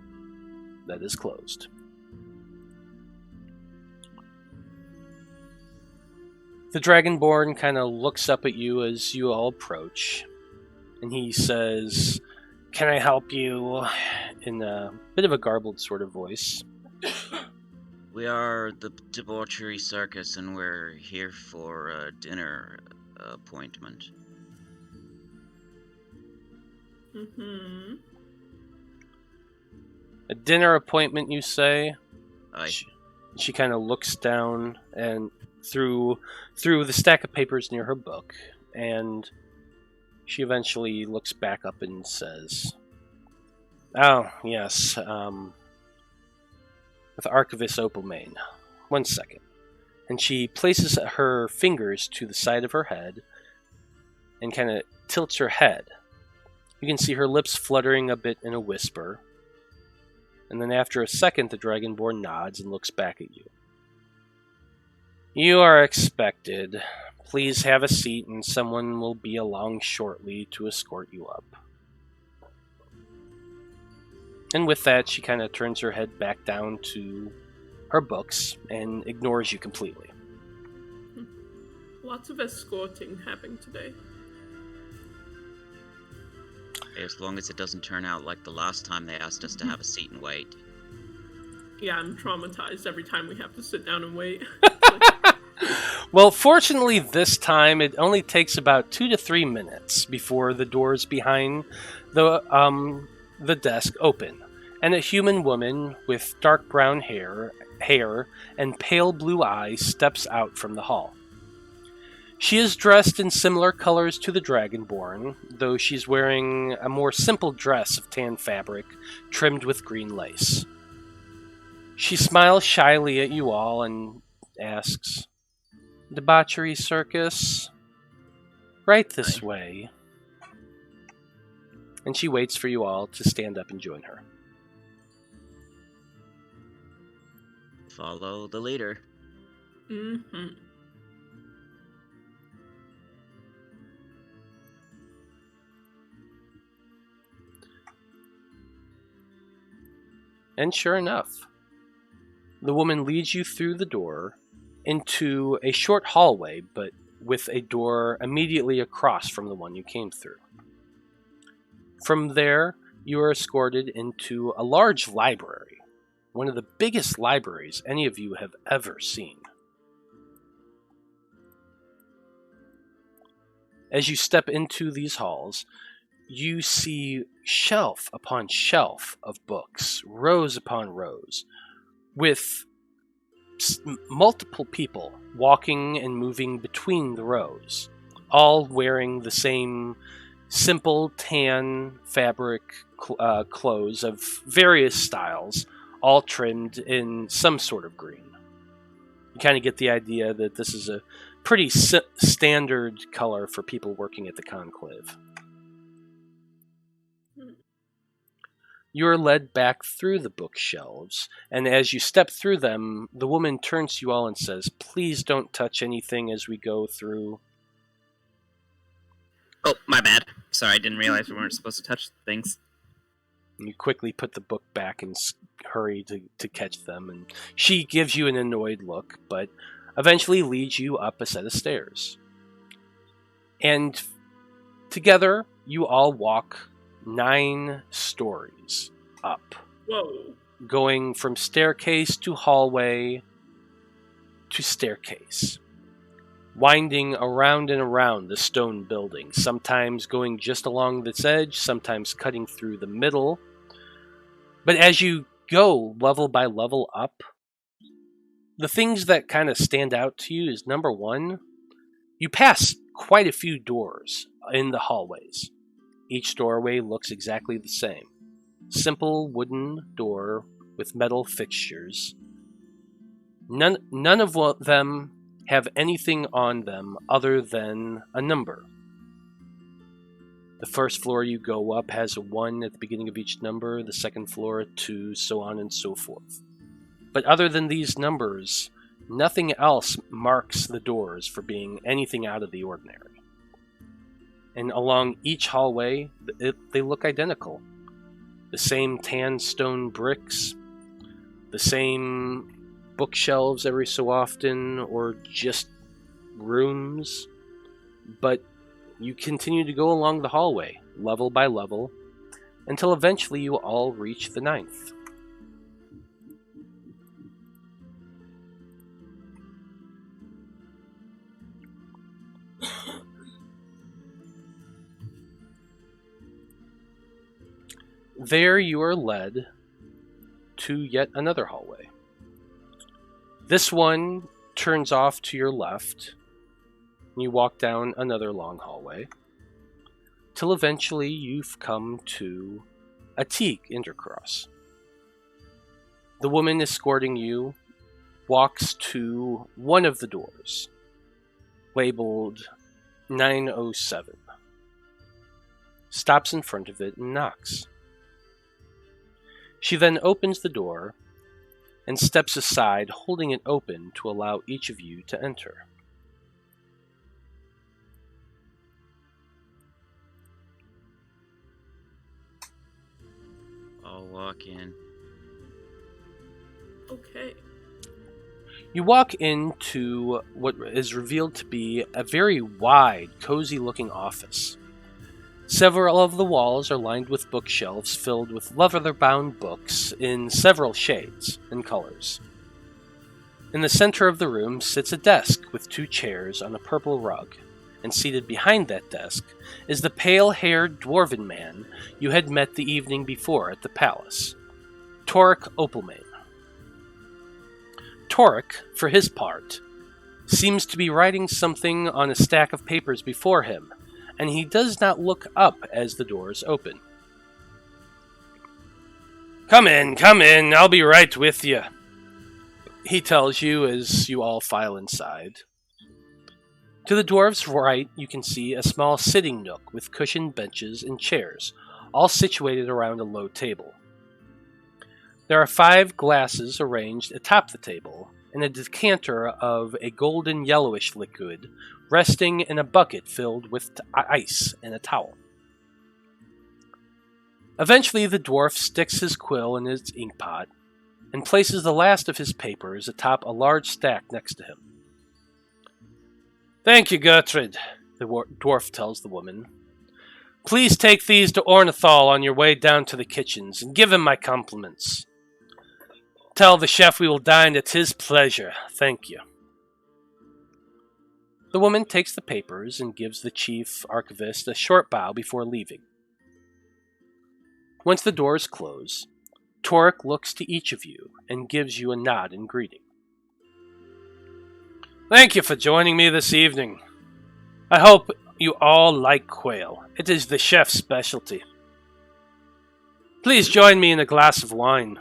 that is closed. The dragonborn kind of looks up at you as you all approach, and he says, "Can I help you?" in a bit of a garbled sort of voice. We are the Debauchery Circus, and we're here for a dinner appointment. Mm-hmm. A dinner appointment, you say? Aye. She kind of looks down and through the stack of papers near her book, and she eventually looks back up and says, "Oh, yes, with Archivist Opalmane. 1 second." And she places her fingers to the side of her head and kind of tilts her head. You can see her lips fluttering a bit in a whisper. And then after a second, the Dragonborn nods and looks back at you. "You are expected. Please have a seat and someone will be along shortly to escort you up." And with that, she kind of turns her head back down to her books and ignores you completely. Lots of escorting happening today. As long as it doesn't turn out like the last time they asked us to have a seat and wait. Yeah, I'm traumatized every time we have to sit down and wait. Well, fortunately this time it only takes about 2 to 3 minutes before the doors behind the desk open, and a human woman with dark brown hair and pale blue eyes steps out from the hall. She is dressed in similar colors to the Dragonborn, though she's wearing a more simple dress of tan fabric trimmed with green lace. She smiles shyly at you all and asks, "Debauchery Circus? Right this way." And she waits for you all to stand up and join her. Follow the leader. Mm-hmm. And sure enough, the woman leads you through the door into a short hallway, but with a door immediately across from the one you came through. From there, you are escorted into a large library, one of the biggest libraries any of you have ever seen. As you step into these halls, you see shelf upon shelf of books, rows upon rows, with multiple people walking and moving between the rows, all wearing the same simple tan fabric clothes of various styles, all trimmed in some sort of green. You kind of get the idea that this is a pretty standard color for people working at the Conclave. You are led back through the bookshelves, and as you step through them, the woman turns to you all and says, "Please don't touch anything as we go through." Oh, my bad. Sorry, I didn't realize we weren't supposed to touch things. And you quickly put the book back and hurry to catch them, and she gives you an annoyed look, but eventually leads you up a set of stairs. And together, you all walk 9 stories up, Whoa. going from staircase to hallway to staircase, winding around and around the stone building, sometimes going just along its edge, sometimes cutting through the middle. But as you go level by level up, the things that kind of stand out to you is, number one, you pass quite a few doors in the hallways. Each doorway looks exactly the same. Simple wooden door with metal fixtures. None of them have anything on them other than a number. The first floor you go up has a 1 at the beginning of each number, the second floor a 2, so on and so forth. But other than these numbers, nothing else marks the doors for being anything out of the ordinary. And along each hallway, they look identical. The same tan stone bricks, the same bookshelves every so often, or just rooms. But you continue to go along the hallway, level by level, until eventually you all reach the 9th. There you are led to yet another hallway. This one turns off to your left You walk down another long hallway, till eventually you've come to a teak intercross. The woman escorting you walks to one of the doors, labeled 907, stops in front of it and knocks. She then opens the door and steps aside, holding it open to allow each of you to enter. I'll walk in. Okay. You walk into what is revealed to be a very wide, cozy-looking office. Several of the walls are lined with bookshelves filled with leather-bound books in several shades and colors. In the center of the room sits a desk with 2 chairs on a purple rug, and seated behind that desk is the pale-haired dwarven man you had met the evening before at the palace, Torek Opalmane. Torek, for his part, seems to be writing something on a stack of papers before him, and he does not look up as the doors open. Come in, I'll be right with you," he tells you as you all file inside. To the dwarves' right, you can see a small sitting nook with cushioned benches and chairs, all situated around a low table. There are 5 glasses arranged atop the table, and a decanter of a golden yellowish liquid resting in a bucket filled with ice and a towel. Eventually, the dwarf sticks his quill in his inkpot and places the last of his papers atop a large stack next to him. "Thank you, Gertrude," the dwarf tells the woman. "Please take these to Ornithal on your way down to the kitchens, and give him my compliments. Tell the chef we will dine at his pleasure. Thank you." The woman takes the papers and gives the chief archivist a short bow before leaving. Once the doors close, Torek looks to each of you and gives you a nod in greeting. "Thank you for joining me this evening. I hope you all like quail. It is the chef's specialty. Please join me in a glass of wine."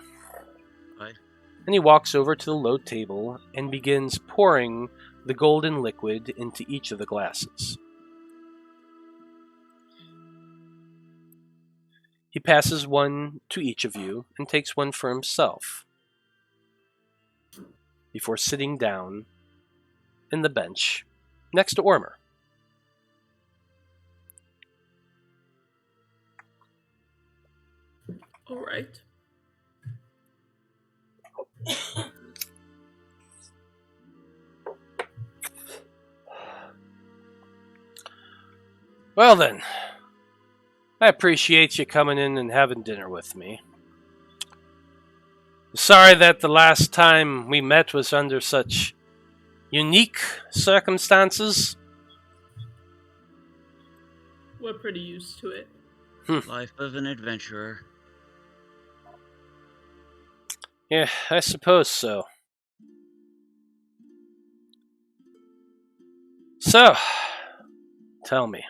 Right. And he walks over to the low table and begins pouring the golden liquid into each of the glasses. He passes one to each of you and takes one for himself before sitting down in the bench next to Ormr. All right. Well then, I appreciate you coming in and having dinner with me. Sorry that the last time we met was under such unique circumstances. We're pretty used to it. Life of an adventurer. Yeah, I suppose so. So, tell me,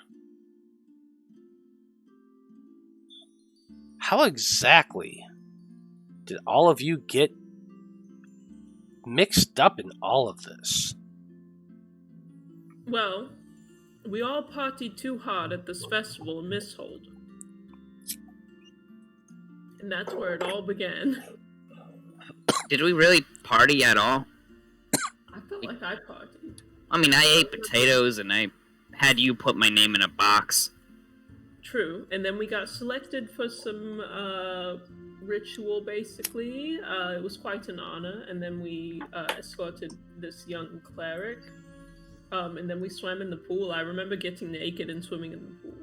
how exactly did all of you get mixed up in all of this? Well, we all partied too hard at this festival in Misthold. And that's where it all began. Did we really party at all? I felt like I partied. I mean, I ate potatoes and I had you put my name in a box. True. And then we got selected for some ritual, basically. It was quite an honor. And then we escorted this young cleric. And then we swam in the pool. I remember getting naked and swimming in the pool.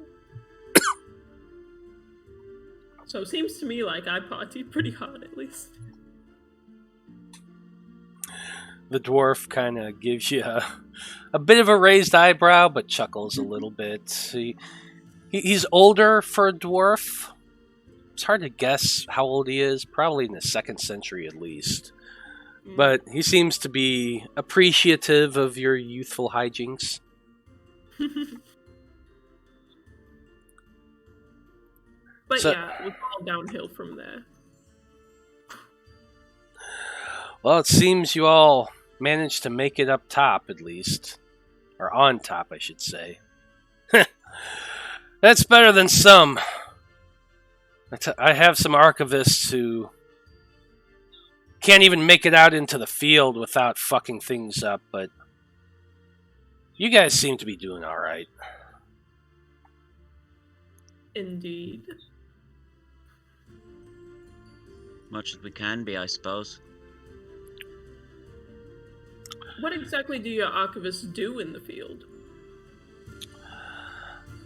So it seems to me like I partied pretty hard, at least. The dwarf kind of gives you a bit of a raised eyebrow, but chuckles a little bit. He's older for a dwarf. It's hard to guess how old he is. Probably in the 2nd century at least. But he seems to be appreciative of your youthful hijinks. But So- yeah, it was all downhill from there. Well, it seems you all managed to make it up top, at least. Or on top, I should say. That's better than some. I have some archivists who can't even make it out into the field without fucking things up, but you guys seem to be doing alright. Indeed. Much as we can be, I suppose. What exactly do your archivists do in the field?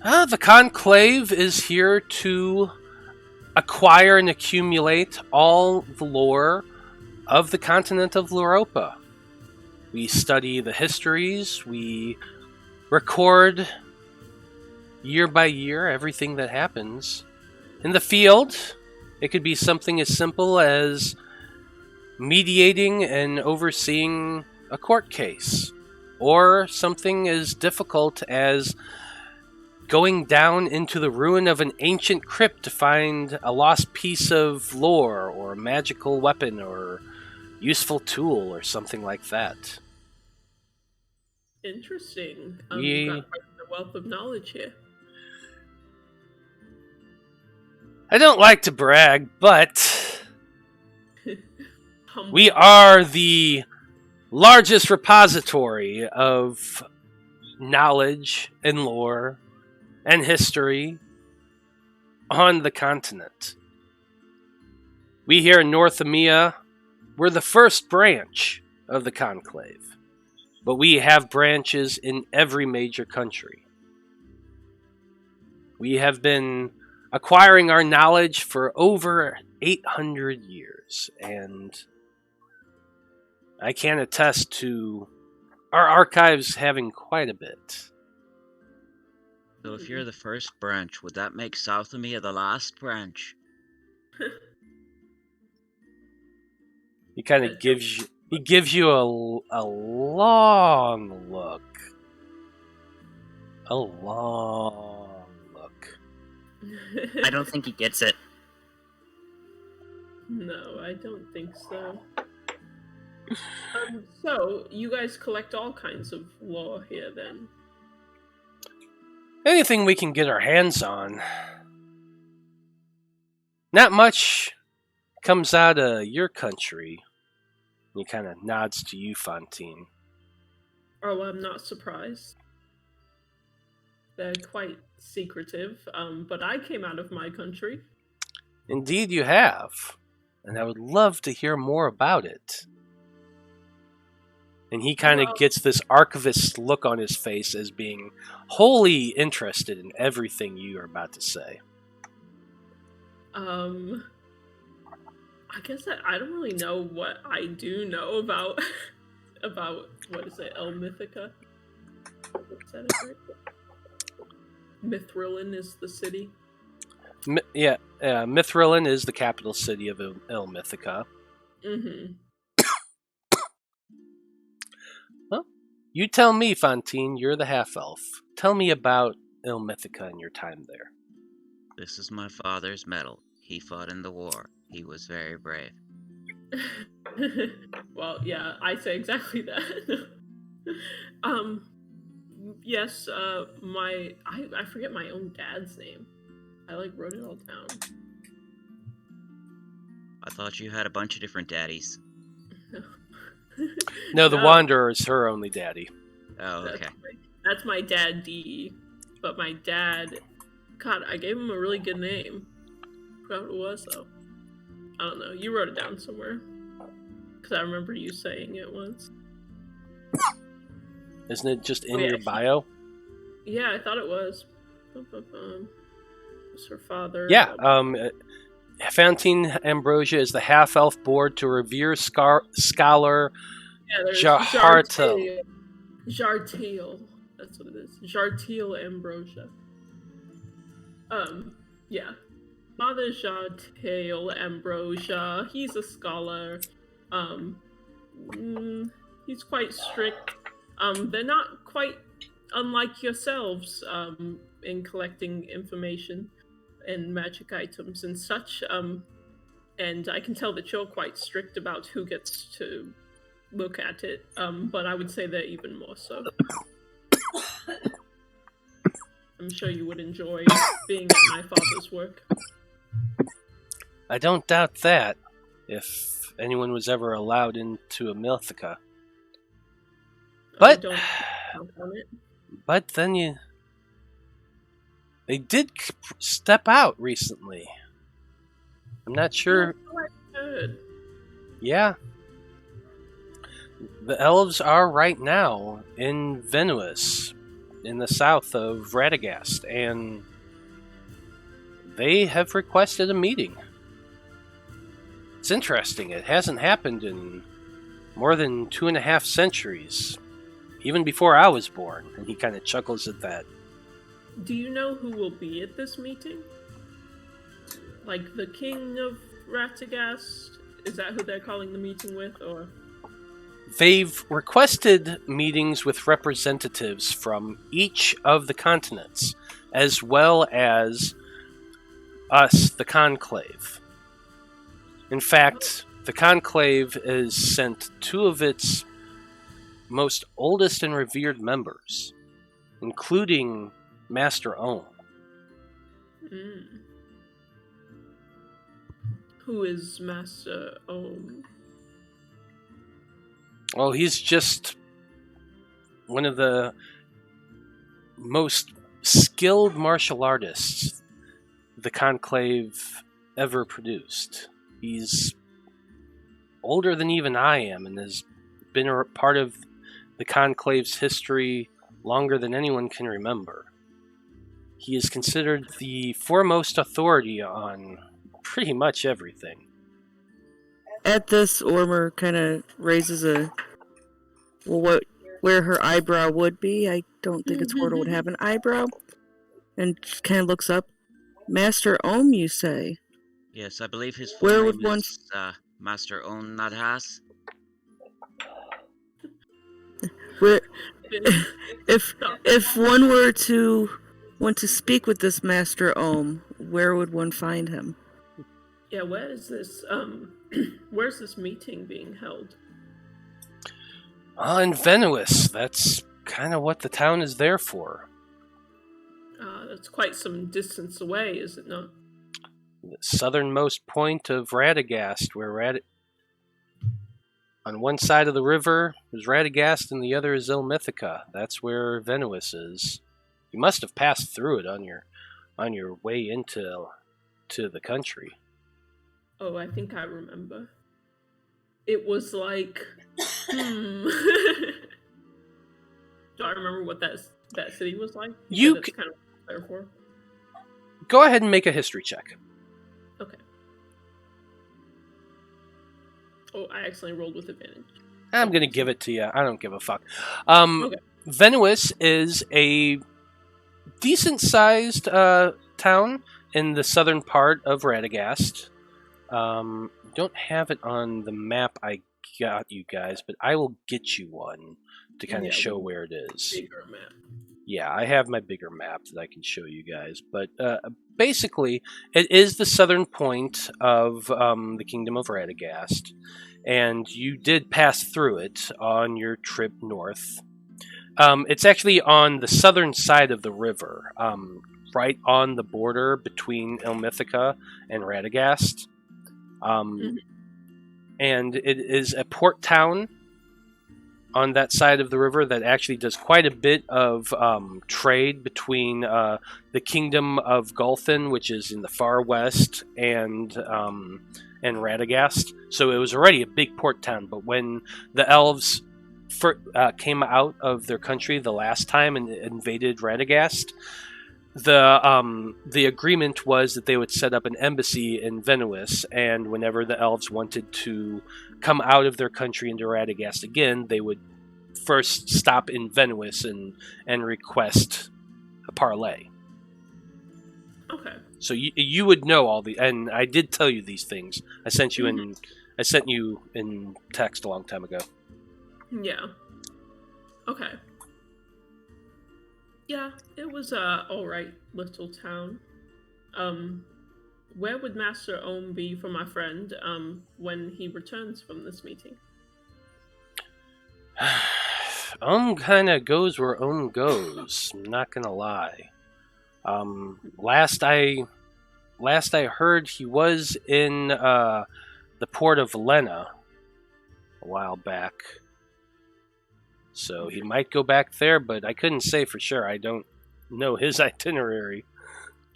The Conclave is here to acquire and accumulate all the lore of the continent of Loroupa. We study the histories, we record year by year everything that happens. In the field, it could be something as simple as mediating and overseeing a court case, or something as difficult as going down into the ruin of an ancient crypt to find a lost piece of lore, or a magical weapon, or useful tool, or something like that. Interesting. We- You've got quite a wealth of knowledge here. I don't like to brag, but Humble. we are the largest repository of knowledge and lore and history on the continent. We here in North EMEA, we're the first branch of the Conclave, but we have branches in every major country. We have been acquiring our knowledge for over 800 years, and I can attest to our archives having quite a bit. So if you're the first branch, would that make South EMEA the last branch? He kind of gives you a long look. A long look. I don't think he gets it. No, I don't think so. So, you guys collect all kinds of lore here then? Anything we can get our hands on. Not much comes out of your country. He kind of nods to you, Fantine. Oh, I'm not surprised. They're quite secretive, but I came out of my country. Indeed you have. And I would love to hear more about it. And he kind of gets this archivist look on his face as being wholly interested in everything you are about to say. I guess I don't really know what I do know about what is it, El Mythica? Is that it, right? Mithrillin is the city. Mithrillin is the capital city of El Mythica. Mm-hmm. Well, you tell me, Fantine, you're the half-elf. Tell me about El Mythica and your time there. This is my father's medal. He fought in the war. He was very brave. Well, yeah, I say exactly that. Yes, I forget my own dad's name. I wrote it all down. I thought you had a bunch of different daddies. No, the Wanderer is her only daddy. Oh, okay. That's my dad, D. But my dad, God, I gave him a really good name. Forgot what it was though. I don't know. You wrote it down somewhere. Because I remember you saying it once. Isn't it just in your bio? Yeah, I thought it was. It's her father. Yeah, Fantine Ambrosia is the half-elf board to revere scholar Jartel. Jartel. That's what it is. Jartel Ambrosia. Yeah. Father Jartel Ambrosia. He's a scholar. He's quite strict. They're not quite unlike yourselves in collecting information and magic items and such. And I can tell that you're quite strict about who gets to look at it, but I would say they're even more so. I'm sure you would enjoy being at my father's work. I don't doubt that, if anyone was ever allowed into Amilthica. But, Don't count on it. but then they did step out recently. I'm not sure. Oh, I heard. Yeah. The elves are right now in Venuis, in the south of Radagast, and they have requested a meeting. It's interesting. It hasn't happened in more than 2.5 centuries, even before I was born, and he kind of chuckles at that. Do you know who will be at this meeting? Like the king of Radagast? Is that who they're calling the meeting with, or? They've requested meetings with representatives from each of the continents, as well as us, the Conclave. In fact, the Conclave has sent 2 of its most oldest and revered members, including Master Ohm. Who is Master Ohm? Well, he's just one of the most skilled martial artists the Conclave ever produced. He's older than even I am and has been a part of the Conclave's history longer than anyone can remember. He is considered the foremost authority on pretty much everything. At this, Ormr kind of raises where her eyebrow would be. I don't think a turtle would have an eyebrow. And kind of looks up. Master Ohm, you say? Yes, I believe his full Where name would one... is Master Ohm Nadhas. Where, if one were to want to speak with this Master Ohm, where would one find him? Yeah, where is this, where's this meeting being held? In Venuis. That's kind of what the town is there for. That's quite some distance away, is it not? The southernmost point of Radagast, where on one side of the river is Radagast and the other is Ilmithica. That's where Venuis is. You must have passed through it on your way into the country. Oh, I think I remember. It was like, Do I remember what that city was like? You that's kind of there for. Go ahead and make a history check. Okay. Oh, I accidentally rolled with advantage. I'm gonna give it to you. I don't give a fuck. Okay. Venuis is a decent-sized town in the southern part of Radagast. Don't have it on the map I got you guys, but I will get you one to kind of show where it is. Bigger map. Yeah, I have my bigger map that I can show you guys. But basically, it is the southern point of the Kingdom of Radagast, and you did pass through it on your trip north. It's actually on the southern side of the river, right on the border between Ilmithica and Radagast. And it is a port town on that side of the river that actually does quite a bit of trade between the Kingdom of Gulthin, which is in the far west, and Radagast. So it was already a big port town, but when the elves came out of their country the last time and invaded Radagast, the agreement was that they would set up an embassy in Venuis, and whenever the elves wanted to come out of their country into Radagast again, they would first stop in Venuis and request a parley. Okay. So you would know all the, and I did tell you these things. I sent you in text a long time ago. Yeah. Okay. Yeah, it was a alright little town. Where would Master Ohm be for my friend, when he returns from this meeting? Kind of goes where goes. I'm not gonna lie. Last I heard, he was in the port of Lena a while back. So he might go back there, but I couldn't say for sure. I don't know his itinerary.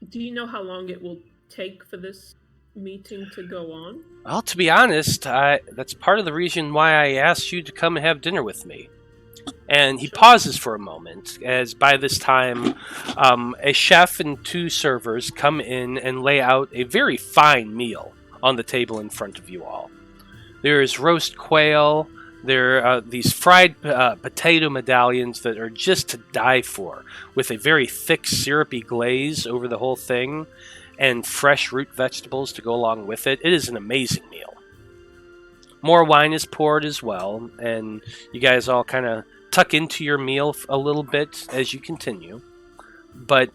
Do you know how long it will take for this meeting to go on? Well, to be honest, that's part of the reason why I asked you to come and have dinner with me. And he pauses for a moment, as by this time, a chef and 2 servers come in and lay out a very fine meal on the table in front of you all. There is roast quail. There are these fried potato medallions that are just to die for, with a very thick, syrupy glaze over the whole thing, and fresh root vegetables to go along with it. It is an amazing meal. More wine is poured as well, and you guys all kind of tuck into your meal a little bit as you continue. But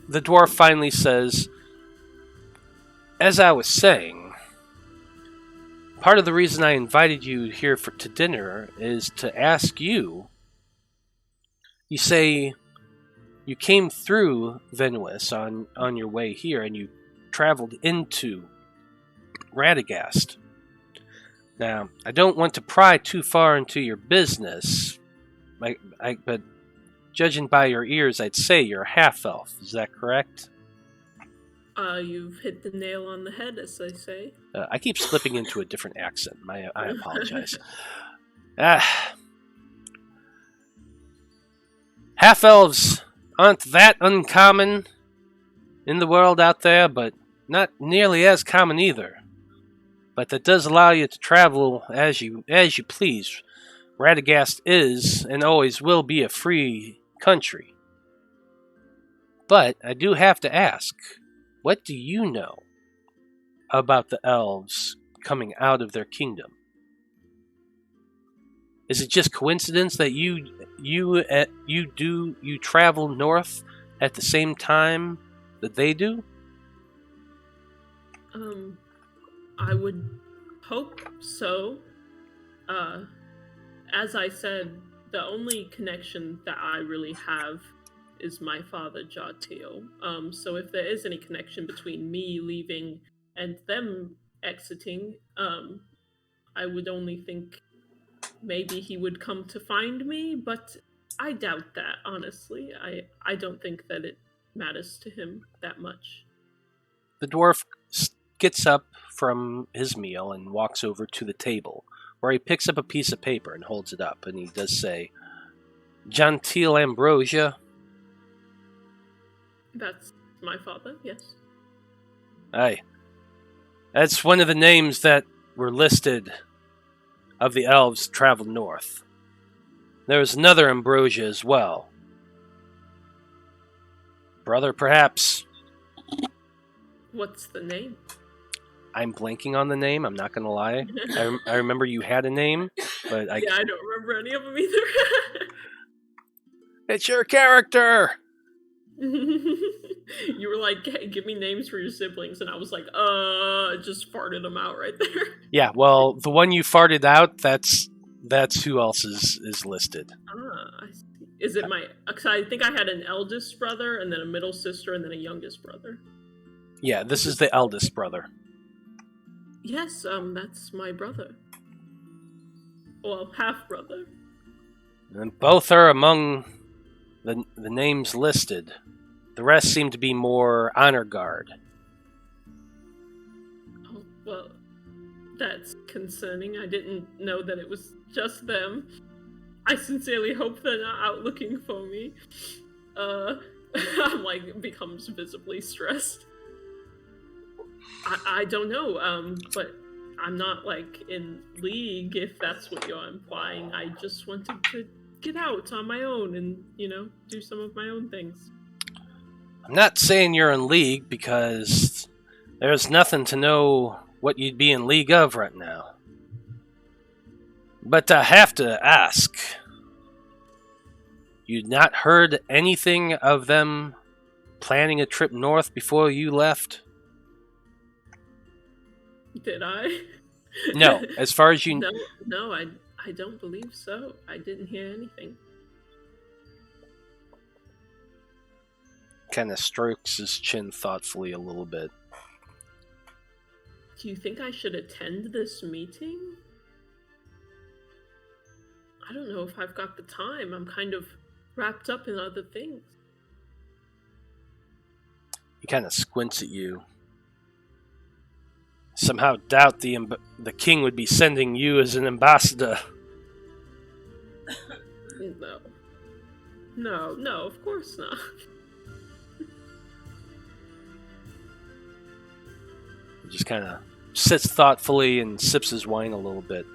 the dwarf finally says, as I was saying, part of the reason I invited you here to dinner is to ask you. You say you came through Venuis on your way here, and you traveled into Radagast. Now, I don't want to pry too far into your business, but judging by your ears, I'd say you're a half-elf. Is that correct? You've hit the nail on the head, as they say. I keep slipping into a different accent. I apologize. Half-elves aren't that uncommon in the world out there, but not nearly as common either. But that does allow you to travel as you please. Radagast is and always will be a free country. But I do have to ask, what do you know about the elves coming out of their kingdom? Is it just coincidence that you travel north at the same time that they do? I would hope so. As I said, the only connection that I really have is my father, Jatio. So if there is any connection between me leaving and them exiting, I would only think maybe he would come to find me, but I doubt that, honestly. I don't think that it matters to him that much. The dwarf gets up from his meal and walks over to the table, where he picks up a piece of paper and holds it up, and he does say, Fantine Ambrosia. That's my father, yes. Aye. That's one of the names that were listed of the elves traveled north. There was another Ambrosia as well. Brother, perhaps. What's the name? I'm blanking on the name, I'm not going to lie. I remember you had a name, but I don't remember any of them either. It's your character! You were like, hey, give me names for your siblings, and I was like, just farted them out right there. Yeah, well, the one you farted out, that's who else is listed. I see. Is it my... Because I think I had an eldest brother, and then a middle sister, and then a youngest brother. Yeah, this is the eldest brother. Yes, that's my brother. Well, half-brother. And both are among the names listed. The rest seem to be more honor guard. Oh, well, that's concerning. I didn't know that it was just them. I sincerely hope they're not out looking for me. I'm like, becomes visibly stressed. I don't know, but I'm not, like, in league, if that's what you're implying. I just wanted to get out on my own and, do some of my own things. I'm not saying you're in league, because there's nothing to know what you'd be in league of right now. But I have to ask, You'd not heard anything of them planning a trip north before you left? Did I? No, as far as you... No, I don't believe so. I didn't hear anything. Kind of strokes his chin thoughtfully a little bit. Do you think I should attend this meeting? I don't know if I've got the time. I'm kind of wrapped up in other things. He kind of squints at you. Somehow doubt the king would be sending you as an ambassador. No, of course not. He just kind of sits thoughtfully and sips his wine a little bit.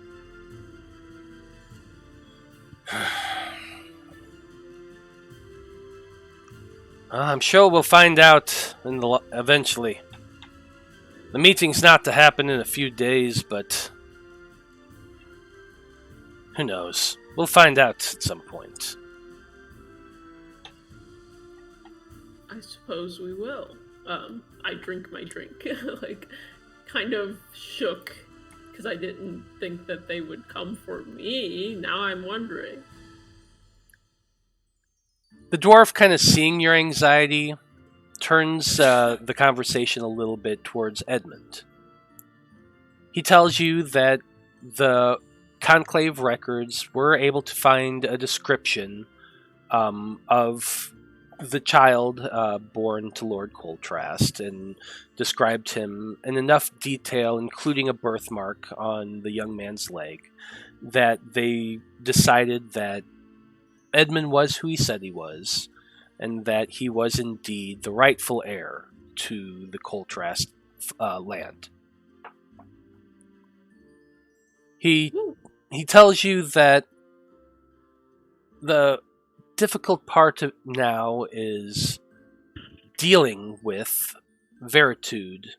I'm sure we'll find out eventually. The meeting's not to happen in a few days, but who knows? We'll find out at some point. I suppose we will. I drink my drink, like, kind of shook, because I didn't think that they would come for me. Now I'm wondering. The dwarf, kind of seeing your anxiety, turns the conversation a little bit towards Edmund. He tells you that the Conclave records were able to find a description of the child born to Lord Coltrast, and described him in enough detail, including a birthmark on the young man's leg, that they decided that Edmund was who he said he was, and that he was indeed the rightful heir to the Coltrast land. He tells you that the difficult part now is dealing with Veritude,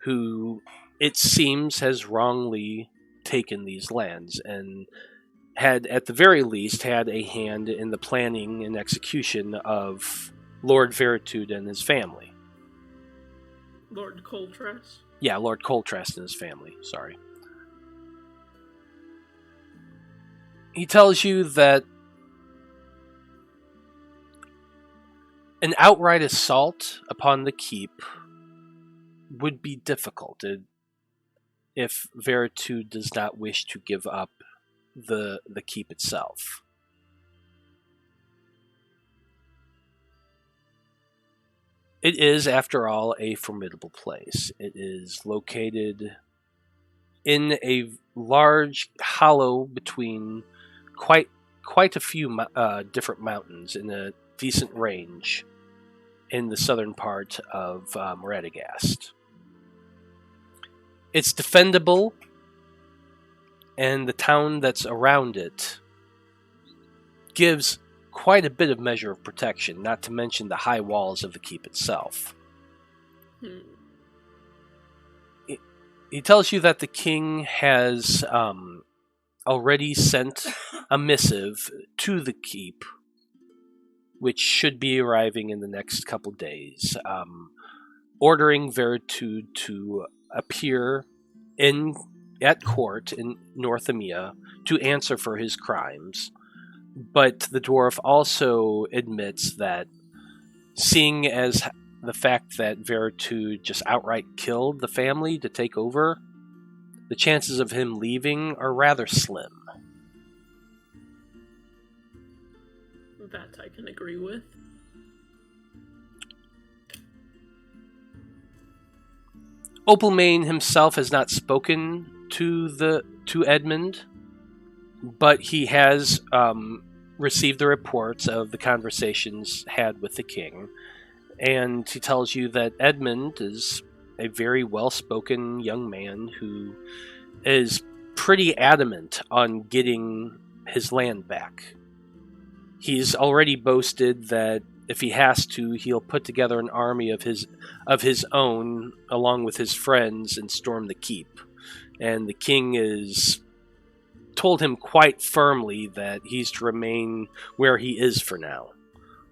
who it seems has wrongly taken these lands and had, at the very least, had a hand in the planning and execution of Lord Veritude and his family. Lord Coltrast? Yeah, Lord Coltrast and his family, sorry. He tells you that an outright assault upon the keep would be difficult if Veritude does not wish to give up the keep itself. It is, after all, a formidable place. It is located in a large hollow between quite a few different mountains in a decent range in the southern part of Radagast. It's defendable, and the town that's around it gives quite a bit of measure of protection, not to mention the high walls of the keep itself. He tells you that the king has already sent a missive to the keep, which should be arriving in the next couple days, ordering Veritude to appear at court in Northamia to answer for his crimes. But the dwarf also admits that, seeing as the fact that Veritude just outright killed the family to take over, the chances of him leaving are rather slim. That I can agree with. Opalmane himself has not spoken to Edmund, but he has received the reports of the conversations had with the king, and he tells you that Edmund is a very well-spoken young man who is pretty adamant on getting his land back. He's already boasted that if he has to, he'll put together an army of his own, along with his friends, and storm the keep. And the king is told him quite firmly that he's to remain where he is for now,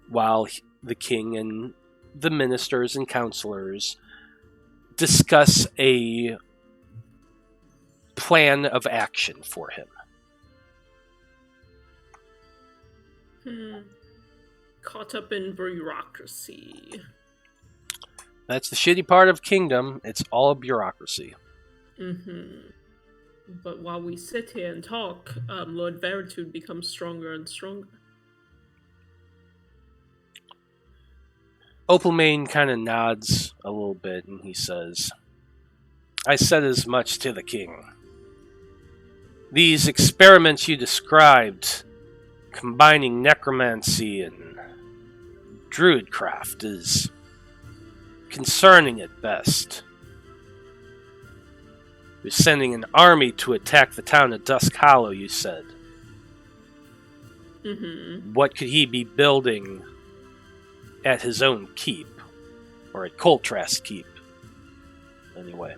while the king and the ministers and counselors discuss a plan of action for him. Caught up in bureaucracy. That's the shitty part of kingdom. It's all bureaucracy. But while we sit here and talk, Lord Veritude becomes stronger and stronger. Opalmane kind of nods a little bit and he says, I said as much to the king. These experiments you described, combining necromancy and druidcraft, is concerning at best. You're sending an army to attack the town of Dusk Hollow, you said. What could he be building at his own keep? Or at Coltrast Keep? Anyway.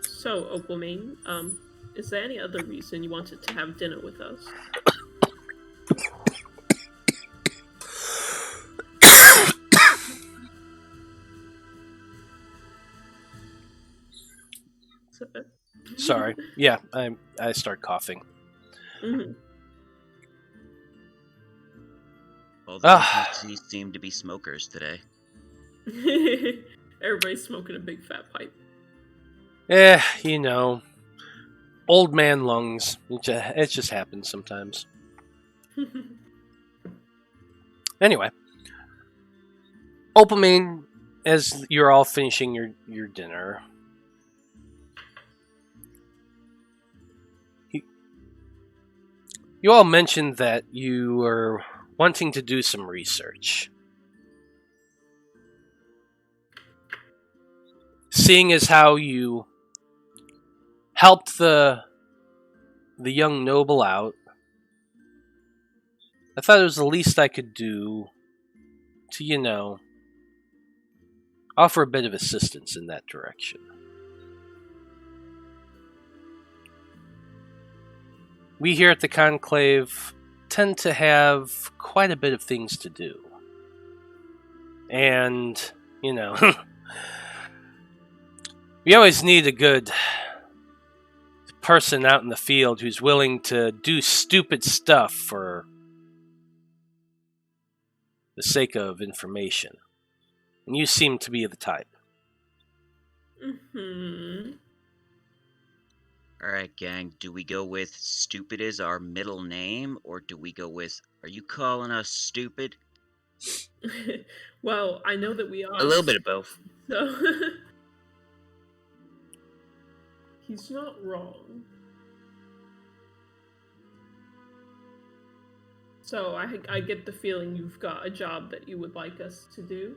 So, Opalmane, is there any other reason you wanted to have dinner with us? Sorry. Yeah, I start coughing. All the NPCs seem to be smokers today. Everybody's smoking a big fat pipe. You know, old man lungs. It just happens sometimes. Anyway, Opalmane, as you're all finishing your dinner, you all mentioned that you were wanting to do some research. Seeing as how you helped the young noble out, I thought it was the least I could do to, offer a bit of assistance in that direction. We here at the Conclave tend to have quite a bit of things to do. And, we always need a good person out in the field who's willing to do stupid stuff for the sake of information. And you seem to be the type. Alright, gang, do we go with stupid as our middle name, or do we go with, are you calling us stupid? Well, I know that we are. A little bit of both. So he's not wrong. So I get the feeling you've got a job that you would like us to do.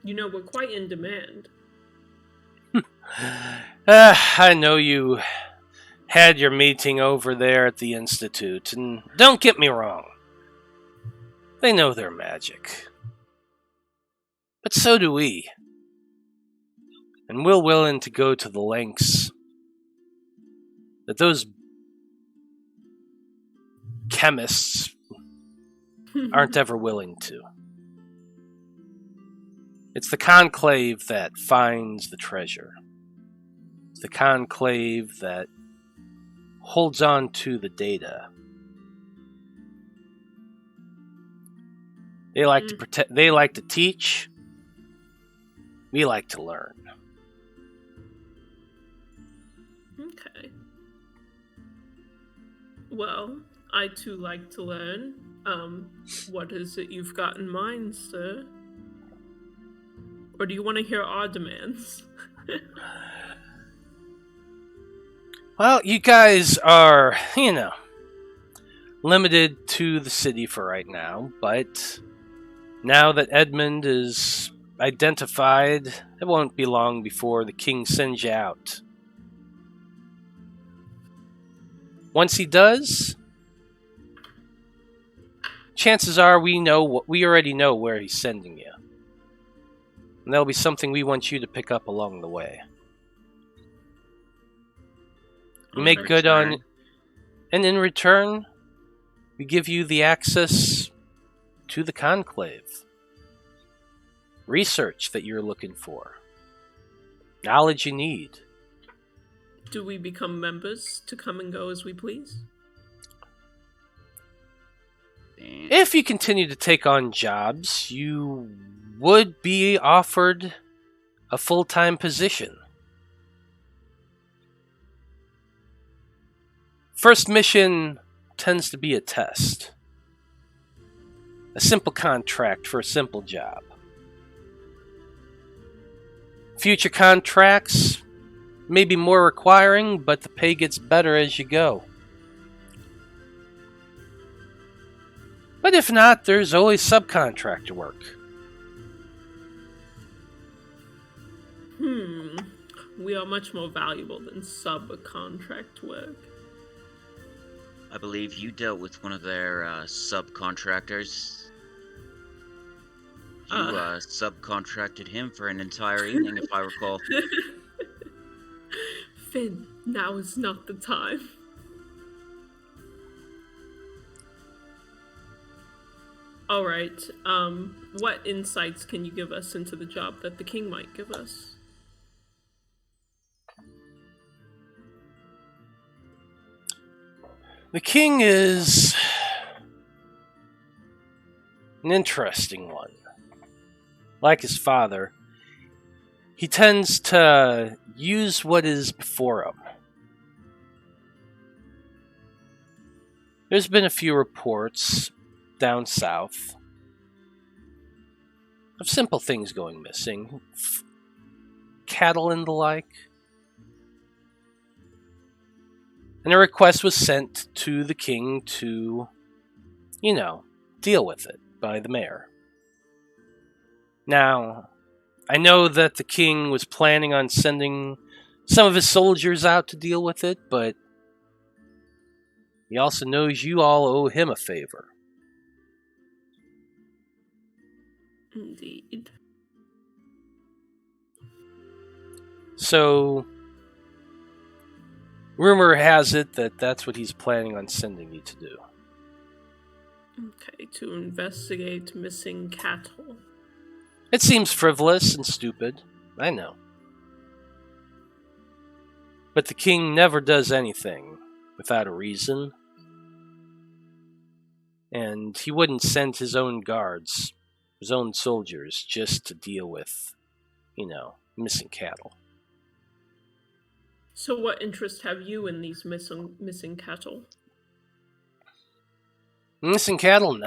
We're quite in demand. I know you had your meeting over there at the Institute, and don't get me wrong. They know their magic. But so do we. And we're willing to go to the lengths that those chemists aren't ever willing to. It's the Conclave that finds the treasure. It's the Conclave that holds on to the data. They like to protect. They like to teach. We like to learn. Okay. Well, I too like to learn. What is it you've got in mind, sir? Or do you want to hear our demands? Well, you guys are, limited to the city for right now, but now that Edmund is identified, it won't be long before the king sends you out. Once he does, chances are we already know where he's sending you. And that'll be something we want you to pick up along the way. Make good on... And in return, we give you the access to the Conclave. Research that you're looking for. Knowledge you need. Do we become members to come and go as we please? If you continue to take on jobs, you would be offered a full-time position. First mission tends to be a test. A simple contract for a simple job. Future contracts may be more requiring, but the pay gets better as you go. But if not, there's always subcontractor work. We are much more valuable than subcontract work. I believe you dealt with one of their subcontractors. You subcontracted him for an entire evening, if I recall. Finn, now is not the time. Alright, what insights can you give us into the job that the king might give us? The king is an interesting one. Like his father, he tends to use what is before him. There's been a few reports down south of simple things going missing. Cattle and the like. And a request was sent to the king to, deal with it by the mayor. Now, I know that the king was planning on sending some of his soldiers out to deal with it, but he also knows you all owe him a favor. Indeed. So, rumor has it that that's what he's planning on sending you to do. Okay, to investigate missing cattle. It seems frivolous and stupid, I know. But the king never does anything without a reason. And he wouldn't send his own guards, his own soldiers, just to deal with, missing cattle. So what interest have you in these missing cattle? Missing cattle?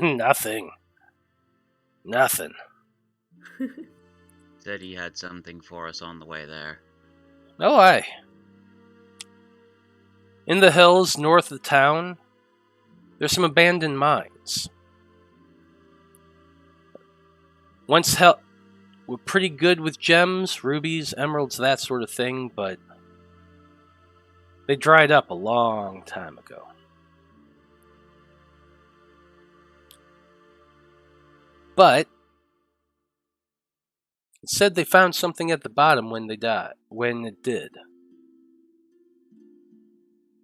Nothing. Nothing. Said he had something for us on the way there. Oh, aye. In the hills north of the town, there's some abandoned mines. Once we're pretty good with gems, rubies, emeralds, that sort of thing, but they dried up a long time ago. But it said they found something at the bottom when it did.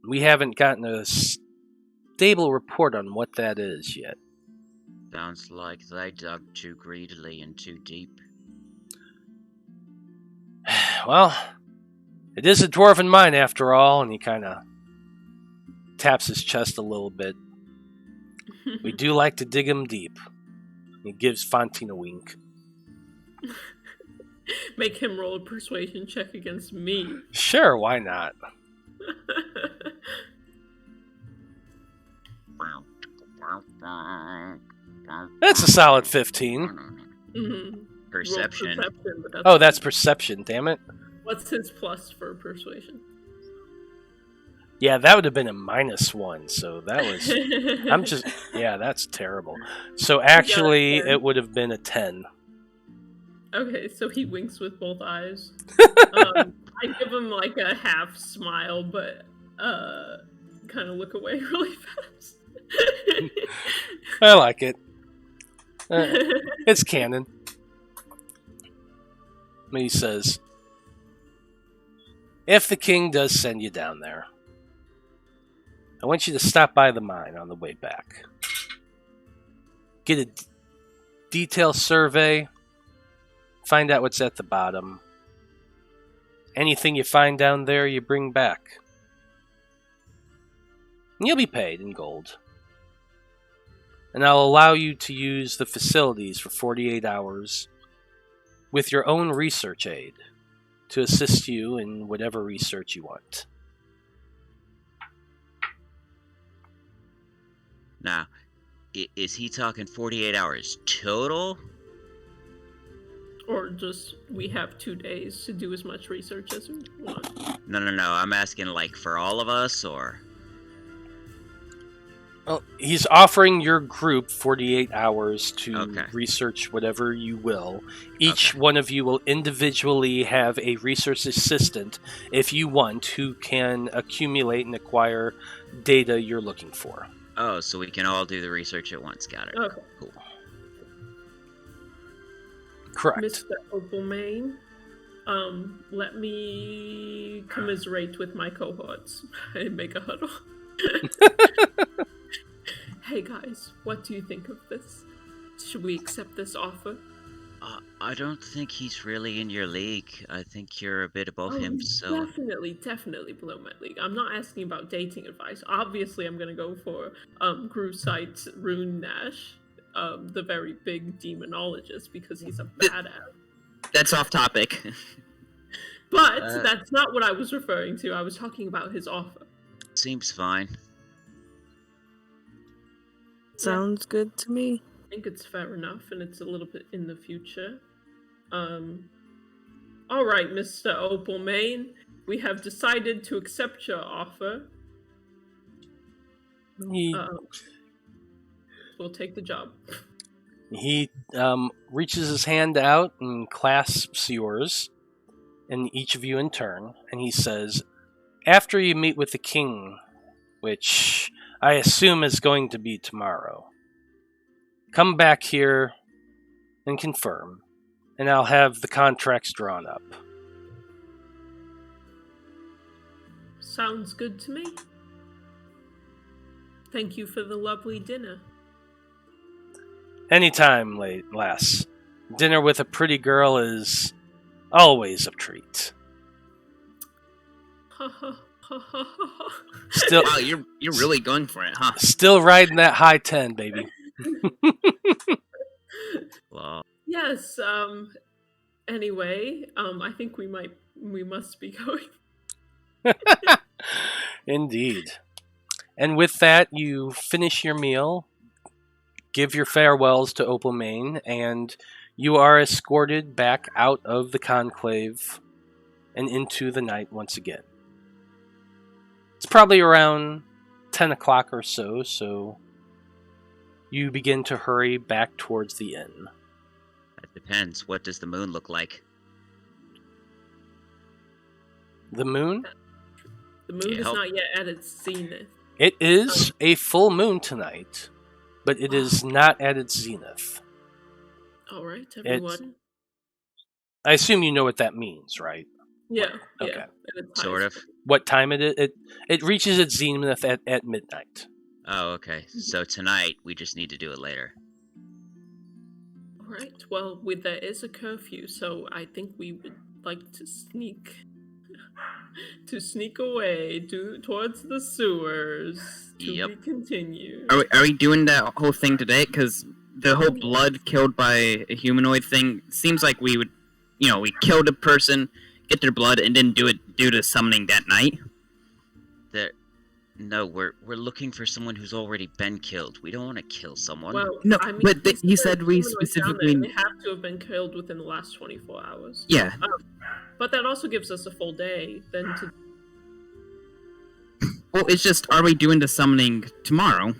We haven't gotten a stable report on what that is yet. Sounds like they dug too greedily and too deep. Well, it is a dwarven mine after all, and he kind of taps his chest a little bit. We do like to dig 'em deep. He gives Fantine a wink. Make him roll a persuasion check against me. Sure, why not? That's a solid 15. Mm-hmm. Perception. Oh, that's perception, damn it. What's his plus for persuasion? Yeah, that would have been a -1, so that was... that's terrible. So actually, it would have been a 10. Okay, so he winks with both eyes. I give him like a half smile, but kind of look away really fast. I like it. It's canon. But he says, if the king does send you down there, I want you to stop by the mine on the way back. Get a detailed survey. Find out what's at the bottom. Anything you find down there, you bring back. And you'll be paid in gold. And I'll allow you to use the facilities for 48 hours with your own research aid to assist you in whatever research you want. Now, is he talking 48 hours total? Or just we have 2 days to do as much research as we want? No. I'm asking, like, for all of us, or... Well, he's offering your group 48 hours to Okay. research whatever you will. Each one of you will individually have a research assistant, if you want, who can accumulate and acquire data you're looking for. Oh, so we can all do the research at once. Got it. Okay. Cool. Correct. Mr. Opalmane, let me commiserate with my cohorts and make a huddle. Hey guys, what do you think of this? Should we accept this offer? I don't think he's really in your league. I think you're a bit above him, so... Definitely below my league. I'm not asking about dating advice. Obviously, I'm gonna go for Grusite's Rune Nash, the very big demonologist, because he's a badass. That's off topic. But that's not what I was referring to. I was talking about his offer. Seems fine. Sounds good to me. I think it's fair enough, and it's a little bit in the future. All right, Mr. Opalmane, we have decided to accept your offer. We'll take the job. He reaches his hand out and clasps yours, and each of you in turn, and he says, after you meet with the king, which I assume is going to be tomorrow, come back here and confirm, and I'll have the contracts drawn up. Sounds good to me. Thank you for the lovely dinner. Anytime, lass. Dinner with a pretty girl is always a treat. Still, Wow, you're really going for it, huh? Still riding that high 10, baby. Well, Yes, anyway, I think we must be going. Indeed. And with that, you finish your meal, give your farewells to Opalmane, and you are escorted back out of the conclave and into the night once again. It's probably around 10 o'clock or so, so you begin to hurry back towards the inn. it depends. What does the moon look like? The moon? The moon is not yet at its zenith. It is a full moon tonight, but it is not at its zenith. All right, everyone. I assume you know what that means, right? Yeah. Okay. At its Sort highest. of. What time it is? It reaches its zenith at midnight. Oh, okay. So tonight, we just need to do it later. All right. Well, there is a curfew, so I think we would like to sneak away towards the sewers. To be continued. Are we doing that whole thing today? Because the whole blood killed by a humanoid thing seems like we would, we killed a person, get their blood, and then do it due to summoning that night. No, we're looking for someone who's already been killed. We don't want to kill someone. Well, No, I mean, but you said we humanoids down there, specifically. They have to have been killed within the last 24 hours. Yeah. But that also gives us a full day then to. Well, it's just, are we doing the summoning tomorrow?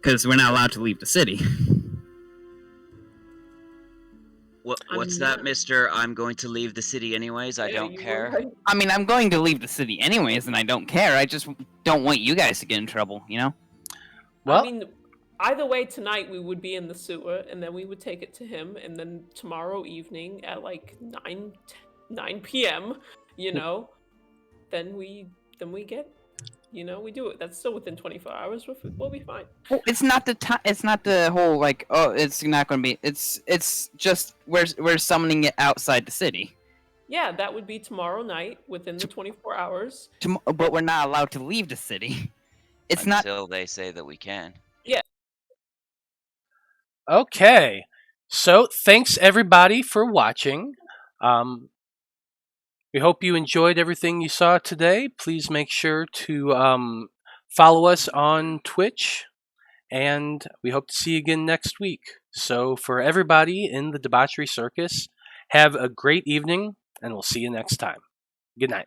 Because we're not allowed to leave the city. What's that, mister? I'm going to leave the city anyways. I don't care. Right. I mean, I'm going to leave the city anyways, and I don't care. I just don't want you guys to get in trouble, Well, I mean, either way, tonight we would be in the sewer, and then we would take it to him, and then tomorrow evening at like 9, 9 p.m., you know, then we get, you know, we do it. That's still within 24 hours. We'll be fine. Well, it's not the time. It's not the whole like. Oh, it's not going to be. It's just we're summoning it outside the city. Yeah, that would be tomorrow night within the 24 hours. But we're not allowed to leave the city. It's not. Until they say that we can. Okay, so thanks everybody for watching. We hope you enjoyed everything you saw today. Please make sure to follow us on Twitch, and we hope to see you again next week. So for everybody in the Debauchery Circus, have a great evening, and we'll see you next time. Good night.